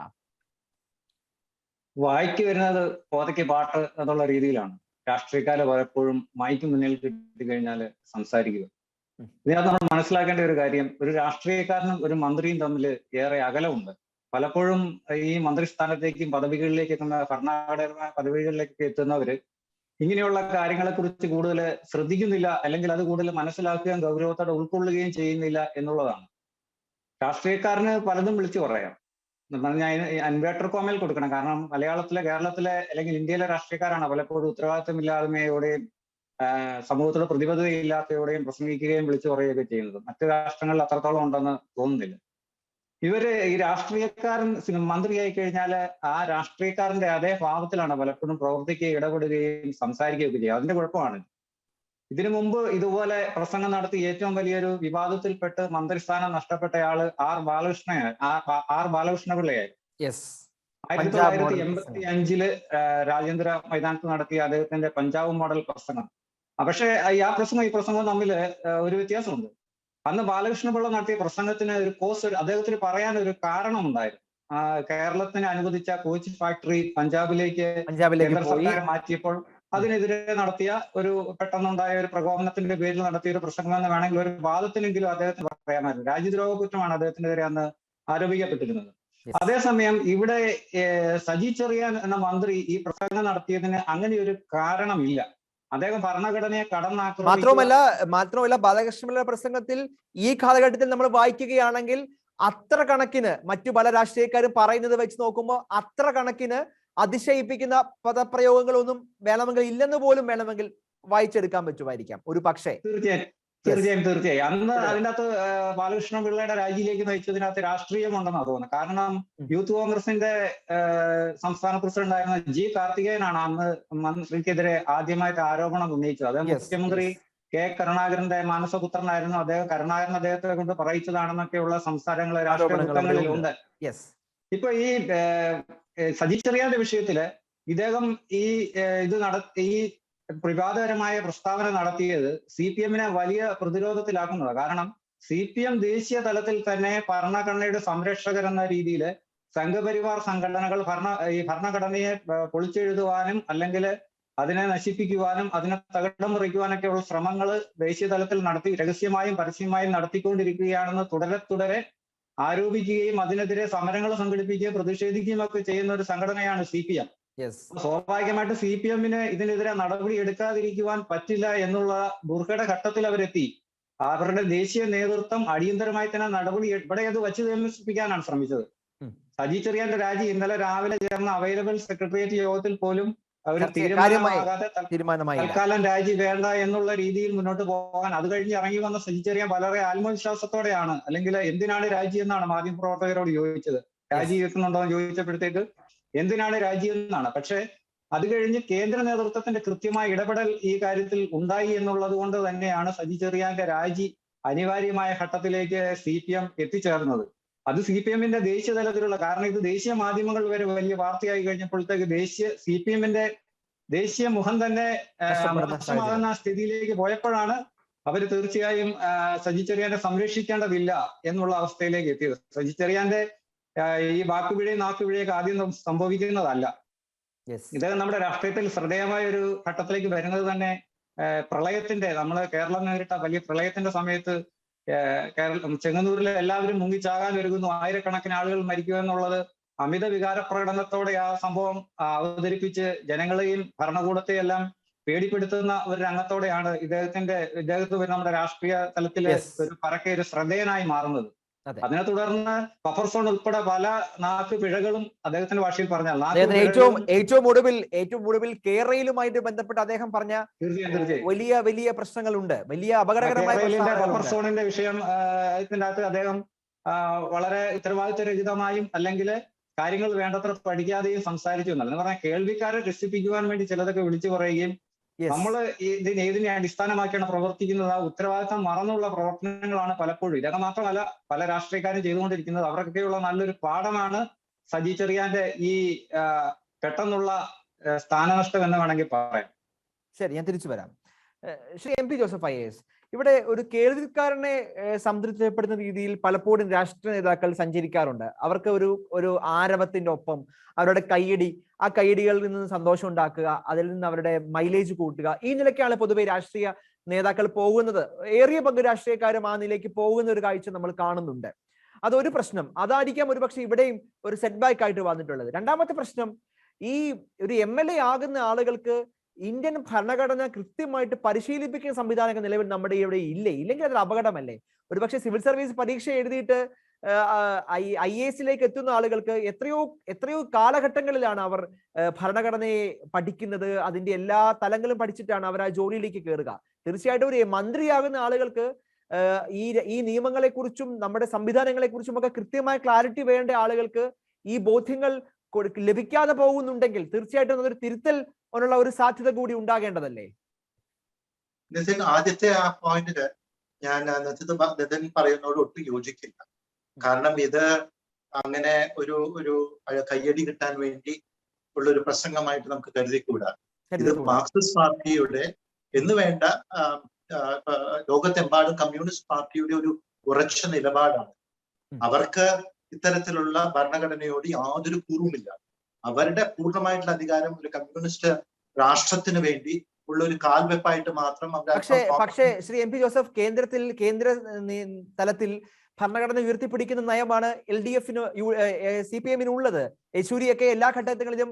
വായിക്ക് വരുന്നത് പോതയ്ക്ക് പാട്ട് എന്നുള്ള രീതിയിലാണ് രാഷ്ട്രീയക്കാരെ പലപ്പോഴും മൈക്ക് മുന്നിൽ കിട്ടിക്കഴിഞ്ഞാൽ സംസാരിക്കുക. ഇതിനകത്ത് നമ്മൾ മനസ്സിലാക്കേണ്ട ഒരു കാര്യം, ഒരു രാഷ്ട്രീയക്കാരനും ഒരു മന്ത്രിയും തമ്മിൽ ഏറെ അകലമുണ്ട്. പലപ്പോഴും ഈ മന്ത്രിസ്ഥാനത്തേക്കും പദവികളിലേക്കൊക്കെ, ഭരണഘടനാ പദവികളിലേക്കൊക്കെ എത്തുന്നവര് ഇങ്ങനെയുള്ള കാര്യങ്ങളെക്കുറിച്ച് കൂടുതൽ ശ്രദ്ധിക്കുന്നില്ല, അല്ലെങ്കിൽ അത് കൂടുതൽ മനസ്സിലാക്കുകയും ഗൗരവത്തോടെ ഉൾക്കൊള്ളുകയും ചെയ്യുന്നില്ല എന്നുള്ളതാണ്. രാഷ്ട്രീയക്കാരന് പലതും വിളിച്ചു പറയാം, ഞാൻ ഇൻവേർട്ടർ കോമയിൽ കൊടുക്കണം. കാരണം കേരളത്തിലെ അല്ലെങ്കിൽ ഇന്ത്യയിലെ രാഷ്ട്രീയക്കാരാണ് പലപ്പോഴും ഉത്തരവാദിത്തമില്ലായ്മയോടെയും സമൂഹത്തോട് പ്രതിബദ്ധതയില്ലാത്തയോടെയും പ്രസംഗിക്കുകയും വിളിച്ചു പറയുകയൊക്കെ ചെയ്യുന്നത്. മറ്റു രാഷ്ട്രങ്ങളിൽ അത്രത്തോളം ഉണ്ടെന്ന് തോന്നുന്നില്ല. ഇവര് ഈ രാഷ്ട്രീയക്കാരൻ മന്ത്രിയായി കഴിഞ്ഞാൽ ആ രാഷ്ട്രീയക്കാരന്റെ അതേ ഭാവത്തിലാണ് പലപ്പോഴും പ്രവർത്തിക്കുകയും ഇടപെടുകയും സംസാരിക്കുകയൊക്കെ ചെയ്യുക. അതിന്റെ കുഴപ്പമാണ്. ഇതിനു മുമ്പ് ഇതുപോലെ പ്രസംഗം നടത്തി ഏറ്റവും വലിയൊരു വിവാദത്തിൽപ്പെട്ട് മന്ത്രിസ്ഥാനം നഷ്ടപ്പെട്ടയാള് ആർ ബാലകൃഷ്ണപിള്ളയായി. 1985 രാജേന്ദ്ര മൈതാനത്ത് നടത്തിയ അദ്ദേഹത്തിന്റെ പഞ്ചാബ് മോഡൽ പ്രസംഗം. പക്ഷേ ഈ പ്രസംഗവും തമ്മിൽ ഒരു വ്യത്യാസമുണ്ട്. അന്ന് ബാലകൃഷ്ണപിള്ള നടത്തിയ പ്രസംഗത്തിന് ഒരു അദ്ദേഹത്തിന് പറയാൻ ഒരു കാരണം ഉണ്ടായിരുന്നു. കേരളത്തിന് അനുവദിച്ച കോച്ച് ഫാക്ടറി പഞ്ചാബിലേക്ക് കേന്ദ്ര സർക്കാർ മാറ്റിയപ്പോൾ അതിനെതിരെ നടത്തിയ ഒരു പെട്ടെന്നുണ്ടായ ഒരു പ്രകോപനത്തിന്റെ പേരിൽ നടത്തിയ ഒരു പ്രസംഗം എന്ന് വേണമെങ്കിൽ ഒരു വാദത്തിനെങ്കിലും അദ്ദേഹത്തിന് പറയാമായിരുന്നു. രാജ്യദ്രോഹ കുറ്റമാണ് അദ്ദേഹത്തിനെതിരെ അന്ന് ആരോപിക്കപ്പെട്ടിരുന്നത്. അതേസമയം ഇവിടെ സജി ചെറിയാൻ എന്ന മന്ത്രി ഈ പ്രസംഗം നടത്തിയതിന് അങ്ങനെ ഒരു കാരണമില്ല. അദ്ദേഹം ഭരണഘടനയെ മാത്രമല്ല ബാലകൃഷ്ണപിള്ള പ്രസംഗത്തിൽ ഈ കാലഘട്ടത്തിൽ നമ്മൾ വായിക്കുകയാണെങ്കിൽ അത്ര കണക്കിന് മറ്റു പല രാഷ്ട്രീയക്കാരും പറയുന്നത് വെച്ച് നോക്കുമ്പോൾ അത്ര കണക്കിന് അതിശയിപ്പിക്കുന്ന പദപ്രയോഗങ്ങളൊന്നും വേണമെങ്കിൽ ഇല്ലെന്ന് പോലും വേണമെങ്കിൽ വായിച്ചെടുക്കാൻ പറ്റുമായിരിക്കാം ഒരു പക്ഷേ. തീർച്ചയായും അന്ന് അതിനകത്ത് ബാലകൃഷ്ണ പിള്ളയുടെ രാജിയിലേക്ക് നയിച്ചതിനകത്ത് രാഷ്ട്രീയമുണ്ടെന്നാണ് തോന്നുന്നത്. കാരണം യൂത്ത് കോൺഗ്രസിന്റെ സംസ്ഥാന പ്രസിഡന്റായിരുന്ന ജി കാർത്തികേയനാണ് അന്ന് മന്ത്രിക്കെതിരെ ആദ്യമായിട്ട് ആരോപണം ഉന്നയിച്ചത്. അദ്ദേഹം മുഖ്യമന്ത്രി കെ കരുണാകരന്റെ മാനസപുത്രനായിരുന്നു. കരുണാകരൻ അദ്ദേഹത്തെ കൊണ്ട് പറയിച്ചതാണെന്നൊക്കെയുള്ള സംസാരങ്ങൾ രാഷ്ട്രീയങ്ങളിലുണ്ട്. ഇപ്പൊ ഈ സജി ചെറിയാന്റെ വിഷയത്തില് ഇദ്ദേഹം ഈ വിവാദകരമായ പ്രസ്താവന നടത്തിയത് CPM-നെ വലിയ പ്രതിരോധത്തിലാക്കുന്നതാണ്. കാരണം CPM ദേശീയ തലത്തിൽ തന്നെ ഭരണഘടനയുടെ സംരക്ഷകർ എന്ന രീതിയിൽ സംഘപരിവാർ സംഘടനകൾ ഭരണഘടനയെ പൊളിച്ചെഴുതുവാനും അല്ലെങ്കിൽ അതിനെ നശിപ്പിക്കുവാനും അതിനെ തകിടം മറിക്കുവാനൊക്കെയുള്ള ശ്രമങ്ങൾ ദേശീയ തലത്തിൽ രഹസ്യമായും പരസ്യമായും നടത്തിക്കൊണ്ടിരിക്കുകയാണെന്ന് തുടരെ ആരോപിക്കുകയും അതിനെതിരെ സമരങ്ങൾ സംഘടിപ്പിക്കുകയും പ്രതിഷേധിക്കുകയും ഒക്കെ ചെയ്യുന്ന ഒരു സംഘടനയാണ് CPM. സ്വാഭാവികമായിട്ട് CPM-ന് ഇതിനെതിരെ നടപടി എടുക്കാതിരിക്കുവാൻ പറ്റില്ല എന്നുള്ള ദുർഘട ഘട്ടത്തിൽ അവരെത്തി. അവരുടെ ദേശീയ നേതൃത്വം അടിയന്തരമായി തന്നെ നടപടി ഇവിടെ അത് വച്ചു താമസിപ്പിക്കാനാണ് ശ്രമിച്ചത്. സജി ചെറിയാന്റെ രാജി ഇന്നലെ രാവിലെ ചേർന്ന അവൈലബിൾ സെക്രട്ടേറിയറ്റ് യോഗത്തിൽ പോലും അവർ തീരുമാനമാകാതെ തൽക്കാലം രാജി വേണ്ട എന്നുള്ള രീതിയിൽ മുന്നോട്ട് പോകാൻ അത് കഴിഞ്ഞ് ഇറങ്ങി വന്ന സജി ചെറിയാൻ വളരെ ആത്മവിശ്വാസത്തോടെയാണ്, അല്ലെങ്കിൽ എന്തിനാണ് രാജി എന്നാണ് മാധ്യമപ്രവർത്തകരോട് ചോദിച്ചത്. രാജി വെക്കുന്നുണ്ടോ എന്ന് ചോദിച്ചപ്പോഴത്തേക്ക് എന്തിനാണ് രാജി എന്നാണ്. പക്ഷെ അത് കഴിഞ്ഞ് കേന്ദ്ര നേതൃത്വത്തിന്റെ കൃത്യമായ ഇടപെടൽ ഈ കാര്യത്തിൽ ഉണ്ടായി എന്നുള്ളത് കൊണ്ട് തന്നെയാണ് സജി ചെറിയാന്റെ രാജി അനിവാര്യമായ ഘട്ടത്തിലേക്ക് CPM എത്തിച്ചേർന്നത്. അത് CPM-ന്റെ ദേശീയ തലത്തിലുള്ള, കാരണം ഇത് ദേശീയ മാധ്യമങ്ങൾ വരെ വലിയ വാർത്തയായി കഴിഞ്ഞപ്പോഴത്തേക്ക് CPM-ന്റെ ദേശീയ മുഖം തന്നെ മോശമാകുന്ന സ്ഥിതിയിലേക്ക് പോയപ്പോഴാണ് അവർ തീർച്ചയായും സജി ചെറിയാനെ സംരക്ഷിക്കേണ്ടതില്ല എന്നുള്ള അവസ്ഥയിലേക്ക് എത്തിയത്. സജി ചെറിയാന്റെ ഈ വാക്കുപിഴയും നാക്കുപിഴയൊക്കെ ആദ്യം സംഭവിക്കുന്നതല്ല. ഇദ്ദേഹം നമ്മുടെ രാഷ്ട്രീയത്തിൽ ശ്രദ്ധേയമായ ഒരു ഘട്ടത്തിലേക്ക് വരുന്നത് തന്നെ പ്രളയത്തിന്റെ, നമ്മള് കേരളം നേരിട്ട വലിയ പ്രളയത്തിന്റെ സമയത്ത് ചെങ്ങന്നൂരിലെ എല്ലാവരും മുങ്ങിച്ചാകാൻ ഒരുങ്ങുന്നു, ആയിരക്കണക്കിന് ആളുകൾ മരിക്കുക എന്നുള്ളത് അമിത വികാര പ്രകടനത്തോടെ ആ സംഭവം അവതരിപ്പിച്ച് ജനങ്ങളെയും ഭരണകൂടത്തെയും എല്ലാം പേടിപ്പെടുത്തുന്ന ഒരു രംഗത്തോടെയാണ് ഇദ്ദേഹത്ത് നമ്മുടെ രാഷ്ട്രീയ തലത്തില് ഒരു പരക്കെ ഒരു ശ്രദ്ധേയനായി മാറുന്നത്. അതിനെ തുടർന്ന് ബഫർ സോൺ ഉൾപ്പെടെ പല നാക്ക് പിഴകളും അദ്ദേഹത്തിന്റെ ഭാഷയിൽ പറഞ്ഞാൽ ഏറ്റവും ഒടുവിൽ കേരളയിലുമായിട്ട് ബന്ധപ്പെട്ട് അദ്ദേഹം പറഞ്ഞ വലിയ പ്രശ്നങ്ങളുണ്ട്, വലിയ അപകടകരമായ ബഫർ സോണിന്റെ വിഷയം. ഇതിന്റെ അകത്ത് അദ്ദേഹം വളരെ ഉത്തരവാദിത്വരഹിതമായും അല്ലെങ്കിൽ കാര്യങ്ങൾ വേണ്ടത്ര പഠിക്കാതെയും സംസാരിച്ചു എന്നല്ല പറഞ്ഞാൽ കേൾവിക്കാരെ രസിപ്പിക്കുവാൻ വേണ്ടി ചിലതൊക്കെ വിളിച്ചു പറയുകയും നമ്മള് ഇതിനെ അടിസ്ഥാനമാക്കിയാണ് പ്രവർത്തിക്കുന്നത്. ആ ഉത്തരവാദിത്തം മറന്നുള്ള പ്രവർത്തനങ്ങളാണ് പലപ്പോഴും, ഇതൊക്കെ മാത്രമല്ല പല രാഷ്ട്രീയക്കാരും ചെയ്തുകൊണ്ടിരിക്കുന്നത്. അവർക്കൊക്കെയുള്ള നല്ലൊരു പാഠമാണ് സജി ചെറിയാന്റെ ഈ പെട്ടെന്നുള്ള സ്ഥാനനഷ്ടം എന്ന് വേണമെങ്കിൽ പറയാം. ശരി, ഞാൻ തിരിച്ചു വരാം. ശ്രീ MP ജോസഫ് IAS, ഇവിടെ ഒരു കേൾവിക്കാരനെ സംതൃപ്തിപ്പെടുന്ന രീതിയിൽ പലപ്പോഴും രാഷ്ട്രീയ നേതാക്കൾ സഞ്ചരിക്കാറുണ്ട്. അവർക്ക് ഒരു ആരവത്തിന്റെ ഒപ്പം അവരുടെ ആ കയ്യടികളിൽ നിന്ന് സന്തോഷം ഉണ്ടാക്കുക, അതിൽ നിന്ന് അവരുടെ മൈലേജ് കൂട്ടുക, ഈ നിലയ്ക്കാണ് പൊതുവെ രാഷ്ട്രീയ നേതാക്കൾ പോകുന്നത്. ഏറിയ പങ്ക് രാഷ്ട്രീയക്കാരും ആ നിലയ്ക്ക് പോകുന്ന ഒരു കാഴ്ച നമ്മൾ കാണുന്നുണ്ട്. അതൊരു പ്രശ്നം, അതായിരിക്കാം ഒരുപക്ഷെ ഇവിടെയും ഒരു സെറ്റ് ബാക്ക് ആയിട്ട് വന്നിട്ടുള്ളത്. രണ്ടാമത്തെ പ്രശ്നം, ഈ ഒരു MLA ആകുന്ന ആളുകൾക്ക് ഇന്ത്യൻ ഭരണഘടന കൃത്യമായിട്ട് പരിശീലിപ്പിക്കുന്ന സംവിധാനങ്ങൾ നിലവിൽ നമ്മുടെ ഇവിടെ ഇല്ലെങ്കിൽ അതൊരു അപകടമല്ലേ? ഒരുപക്ഷെ സിവിൽ സർവീസ് പരീക്ഷ എഴുതിയിട്ട് IAS-ലേക്ക് എത്തുന്ന ആളുകൾക്ക് എത്രയോ കാലഘട്ടങ്ങളിലാണ് അവർ ഭരണഘടനയെ പഠിക്കുന്നത്. അതിന്റെ എല്ലാ തലങ്ങളും പഠിച്ചിട്ടാണ് അവർ ആ ജോലിയിലേക്ക് കയറുക. തീർച്ചയായിട്ടും ഒരു മന്ത്രിയാകുന്ന ആളുകൾക്ക് ഈ നിയമങ്ങളെ കുറിച്ചും നമ്മുടെ സംവിധാനങ്ങളെ കുറിച്ചും ഒക്കെ കൃത്യമായ ക്ലാരിറ്റി വേണ്ട ആളുകൾക്ക് ഈ ബോധ്യങ്ങൾ ലഭിക്കാതെ പോകുന്നുണ്ടെങ്കിൽ തീർച്ചയായിട്ടും അതൊരു തിരുത്തൽ അതിനുള്ള ഒരു സാധ്യത കൂടി ഉണ്ടാകേണ്ടതല്ലേ? ആദ്യത്തെ ആ പോയിന്റില് ഞാൻ നിതിൻ പറയുന്നതോട് ഒട്ടും യോജിക്കില്ല. കാരണം ഇത് അങ്ങനെ ഒരു കയ്യടി കിട്ടാൻ വേണ്ടി ഉള്ള ഒരു പ്രസംഗമായിട്ട് നമുക്ക് കരുതിക്കൂടാ. ഇത് മാർക്സിസ്റ്റ് പാർട്ടിയുടെ എന്ന് വേണ്ട ലോകത്തെമ്പാടും കമ്മ്യൂണിസ്റ്റ് പാർട്ടിയുടെ ഒരു ഉറച്ച നിലപാടാണ്. അവർക്ക് ഇത്തരത്തിലുള്ള ഭരണഘടനയോട് യാതൊരു കൂറുമില്ല. അവരുടെ പൂർണ്ണമായിട്ടുള്ള അധികാരം ഒരു കമ്മ്യൂണിസ്റ്റ് രാഷ്ട്രത്തിന് വേണ്ടി ഉള്ള ഒരു കാൽവെപ്പായിട്ട് മാത്രം പക്ഷേ ശ്രീ എം പി ജോസഫ്, കേന്ദ്ര തലത്തിൽ ഭരണഘടന ഉയർത്തിപ്പിടിക്കുന്ന നയമാണ് LDF-ന് CPM-ന് ഉള്ളത്. യെച്ചൂരിയൊക്കെ എല്ലാ ഘട്ടങ്ങളിലും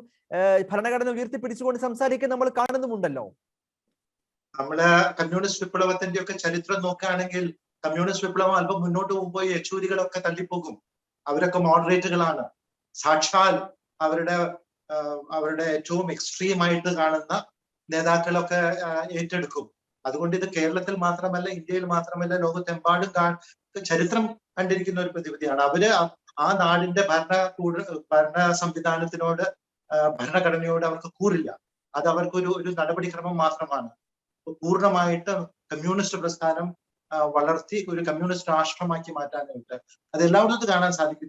ഭരണഘടന ഉയർത്തിപ്പിടിച്ചുകൊണ്ട് സംസാരിക്കാൻ നമ്മൾ കാണുന്നുമുണ്ടല്ലോ. നമ്മള് കമ്മ്യൂണിസ്റ്റ് വിപ്ലവത്തിന്റെ ഒക്കെ ചരിത്രം നോക്കുകയാണെങ്കിൽ കമ്മ്യൂണിസ്റ്റ് വിപ്ലവം അല്പം മുന്നോട്ട് പോകുമ്പോൾ യെച്ചൂരികളൊക്കെ തള്ളിപ്പോകും. അവരൊക്കെ മോഡറേറ്റുകളാണ്. സാക്ഷാൽ അവരുടെ ഏറ്റവും എക്സ്ട്രീം ആയിട്ട് കാണുന്ന നേതാക്കളൊക്കെ ഏറ്റെടുക്കും. അതുകൊണ്ട് ഇത് കേരളത്തിൽ മാത്രമല്ല, ഇന്ത്യയിൽ മാത്രമല്ല, ലോകത്തെമ്പാടും ചരിത്രം കണ്ടിരിക്കുന്ന ഒരു പ്രതിവിധിയാണ്. അവര് ആ നാടിന്റെ ഭരണ സംവിധാനത്തിനോട്, ഭരണഘടനയോട് അവർക്ക് കൂറില്ല. അത് അവർക്കൊരു നടപടിക്രമം മാത്രമാണ്. പൂർണ്ണമായിട്ട് കമ്മ്യൂണിസ്റ്റ് പ്രസ്ഥാനം വളർത്തി ഒരു കമ്മ്യൂണിസ്റ്റ് രാഷ്ട്രമാക്കി മാറ്റാനായിട്ട് അത് എല്ലായിടത്തും കാണാൻ സാധിക്കും.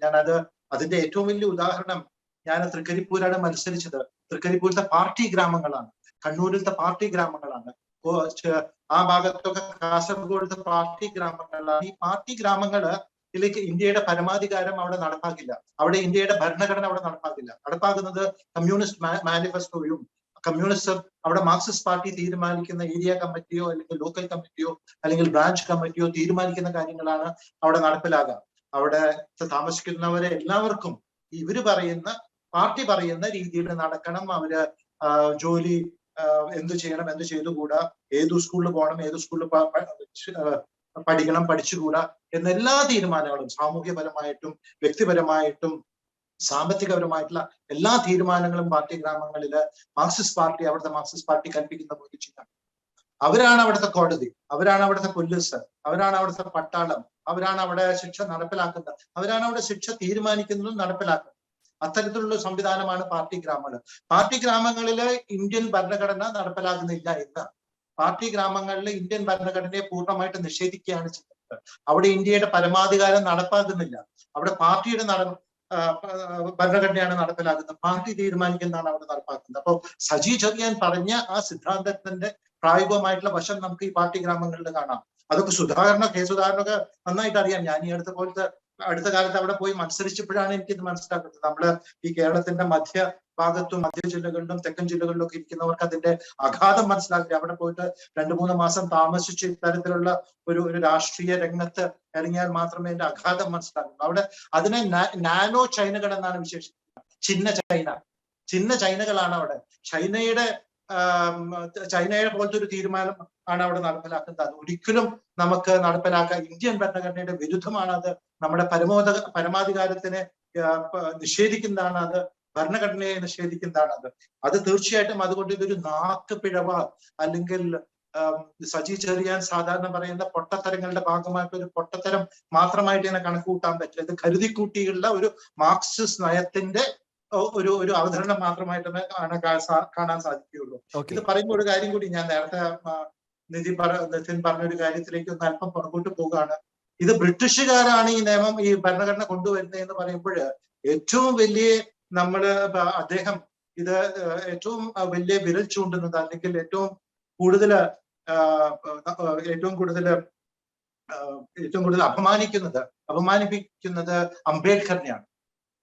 അതിന്റെ ഏറ്റവും വലിയ ഉദാഹരണം, ഞാൻ തൃക്കരിപ്പൂരാണ് മത്സരിച്ചത്. തൃക്കരിപ്പൂരിലത്തെ പാർട്ടി ഗ്രാമങ്ങളാണ്, കണ്ണൂരിലത്തെ പാർട്ടി ഗ്രാമങ്ങളാണ്, ആ ഭാഗത്തൊക്കെ കാസർഗോഡത്തെ പാർട്ടി ഗ്രാമങ്ങളാണ്. ഈ പാർട്ടി ഗ്രാമങ്ങളിലേക്ക് ഇന്ത്യയുടെ പരമാധികാരം അവിടെ നടപ്പാക്കില്ല. അവിടെ ഇന്ത്യയുടെ ഭരണഘടന അവിടെ നടപ്പാക്കില്ല. നടപ്പാക്കുന്നത് കമ്മ്യൂണിസ്റ്റ് മാനിഫെസ്റ്റോയും കമ്മ്യൂണിസ്റ്റ് അവിടെ മാർക്സിസ്റ്റ് പാർട്ടി തീരുമാനിക്കുന്ന ഏരിയ കമ്മിറ്റിയോ അല്ലെങ്കിൽ ലോക്കൽ കമ്മിറ്റിയോ അല്ലെങ്കിൽ ബ്രാഞ്ച് കമ്മിറ്റിയോ തീരുമാനിക്കുന്ന കാര്യങ്ങളാണ് അവിടെ നടപ്പിലാകുക. അവിടെ താമസിക്കുന്നവരെ എല്ലാവർക്കും ഇവര് പറയുന്ന, പാർട്ടി പറയുന്ന രീതിയിൽ നടക്കണം. അവര് ജോലി എന്ത് ചെയ്യണം, എന്ത് ചെയ്തുകൂടാ, ഏതു സ്കൂളിൽ പോകണം, ഏതു സ്കൂളിൽ പഠിക്കണം, പഠിച്ചുകൂടാ എന്ന എല്ലാ തീരുമാനങ്ങളും സാമൂഹ്യപരമായിട്ടും വ്യക്തിപരമായിട്ടും സാമ്പത്തികപരമായിട്ടുള്ള എല്ലാ തീരുമാനങ്ങളും പാർട്ടി ഗ്രാമങ്ങളില് അവിടുത്തെ മാർക്സിസ്റ്റ് പാർട്ടി കൽപ്പിക്കുന്ന പോലെ ചെയ്യണം. അവരാണ് അവിടുത്തെ കോടതി, അവരാണ് അവിടുത്തെ പോലീസ്, അവരാണ് അവിടുത്തെ പട്ടാളം, അവരാണ് അവിടെ ശിക്ഷ നടപ്പിലാക്കുന്നത്, അവരാണ് അവിടെ ശിക്ഷ തീരുമാനിക്കുന്നതും നടപ്പിലാക്കുന്നത്. അത്തരത്തിലുള്ള സംവിധാനമാണ് പാർട്ടി ഗ്രാമങ്ങൾ. പാർട്ടി ഗ്രാമങ്ങളില് ഇന്ത്യൻ ഭരണഘടന നടപ്പിലാകുന്നില്ല എന്ന്, പാർട്ടി ഗ്രാമങ്ങളിൽ ഇന്ത്യൻ ഭരണഘടനയെ പൂർണ്ണമായിട്ട് നിഷേധിക്കുകയാണ് ചെയ്യുന്നത്. അവിടെ ഇന്ത്യയുടെ പരമാധികാരം നടപ്പാക്കുന്നില്ല. അവിടെ പാർട്ടിയുടെ ഭരണഘടനയാണ് നടപ്പിലാക്കുന്നത്. പാർട്ടി തീരുമാനിക്കുന്നതാണ് അവിടെ നടപ്പാക്കുന്നത്. അപ്പോൾ സജി ചെറിയാൻ പറഞ്ഞ ആ സിദ്ധാന്തത്തിന്റെ പ്രായോഗികമായിട്ടുള്ള വശം നമുക്ക് ഈ പാർട്ടി ഗ്രാമങ്ങളിൽ കാണാം. അതൊക്കെ കെ സുധാകരനൊക്കെ നന്നായിട്ട് അറിയാം. ഞാൻ ഈ അടുത്ത കാലത്ത് അവിടെ പോയി മത്സരിച്ചപ്പോഴാണ് എനിക്കിത് മനസ്സിലാക്കുന്നത്. നമ്മള് ഈ കേരളത്തിന്റെ മധ്യ ജില്ലകളിലും തെക്കൻ ജില്ലകളിലും ഒക്കെ ഇരിക്കുന്നവർക്ക് അതിന്റെ അഗാധം മനസ്സിലാക്കില്ല. അവിടെ പോയിട്ട് 2-3 മാസം താമസിച്ച് ഇത്തരത്തിലുള്ള ഒരു രാഷ്ട്രീയ രംഗത്ത് ഇറങ്ങിയാൽ മാത്രമേ അതിന്റെ അഗാധം മനസ്സിലാക്കുള്ളൂ. അവിടെ അതിനെ നാനോ ചൈനകൾ എന്നാണ് വിശേഷിപ്പിക്കുന്നത്. ചിന്ന ചൈനകളാണ് അവിടെ. ചൈനയുടെ പോലത്തെ ഒരു തീരുമാനം ആണ് അവിടെ നടപ്പിലാക്കുന്നത്. അത് ഒരിക്കലും നമുക്ക് നടപ്പിലാക്കാൻ, ഇന്ത്യൻ ഭരണഘടനയുടെ വിരുദ്ധമാണ്. അത് നമ്മുടെ പരമാധികാരത്തിനെ നിഷേധിക്കുന്നതാണ്. അത് ഭരണഘടനയെ നിഷേധിക്കുന്നതാണ്. അത് തീർച്ചയായിട്ടും അതുകൊണ്ട് ഇതൊരു നാക്കുപിഴവ അല്ലെങ്കിൽ സജി ചെറിയാൻ സാധാരണ പറയുന്ന പൊട്ടത്തരങ്ങളുടെ ഭാഗമായിട്ട് ഒരു പൊട്ടത്തരം മാത്രമായിട്ട് ഇതിനെ കണക്കുകൂട്ടാൻ പറ്റില്ല. ഇത് കരുതിക്കൂട്ടിയുള്ള ഒരു മാർക്സിസ്റ്റ് നയത്തിന്റെ ഒരു അവതരണം മാത്രമായിട്ടേ കാണാൻ സാധിക്കുകയുള്ളൂ. ഇത് പറയുമ്പോൾ ഒരു കാര്യം കൂടി, ഞാൻ നേരത്തെ നിതിൻ പറഞ്ഞൊരു കാര്യത്തിലേക്ക് ഒന്ന് അല്പം പുറകോട്ട് പോവുകയാണ്. ഇത് ബ്രിട്ടീഷുകാരാണ് ഈ നിയമം, ഈ ഭരണഘടന കൊണ്ടുവരുന്നത് എന്ന് പറയുമ്പോൾ ഏറ്റവും വലിയ അദ്ദേഹം ഇത് ഏറ്റവും വലിയ വിരൽ ചൂണ്ടുന്നത് അല്ലെങ്കിൽ ഏറ്റവും കൂടുതൽ അപമാനിപ്പിക്കുന്നത് അംബേദ്കറിനെയാണ്.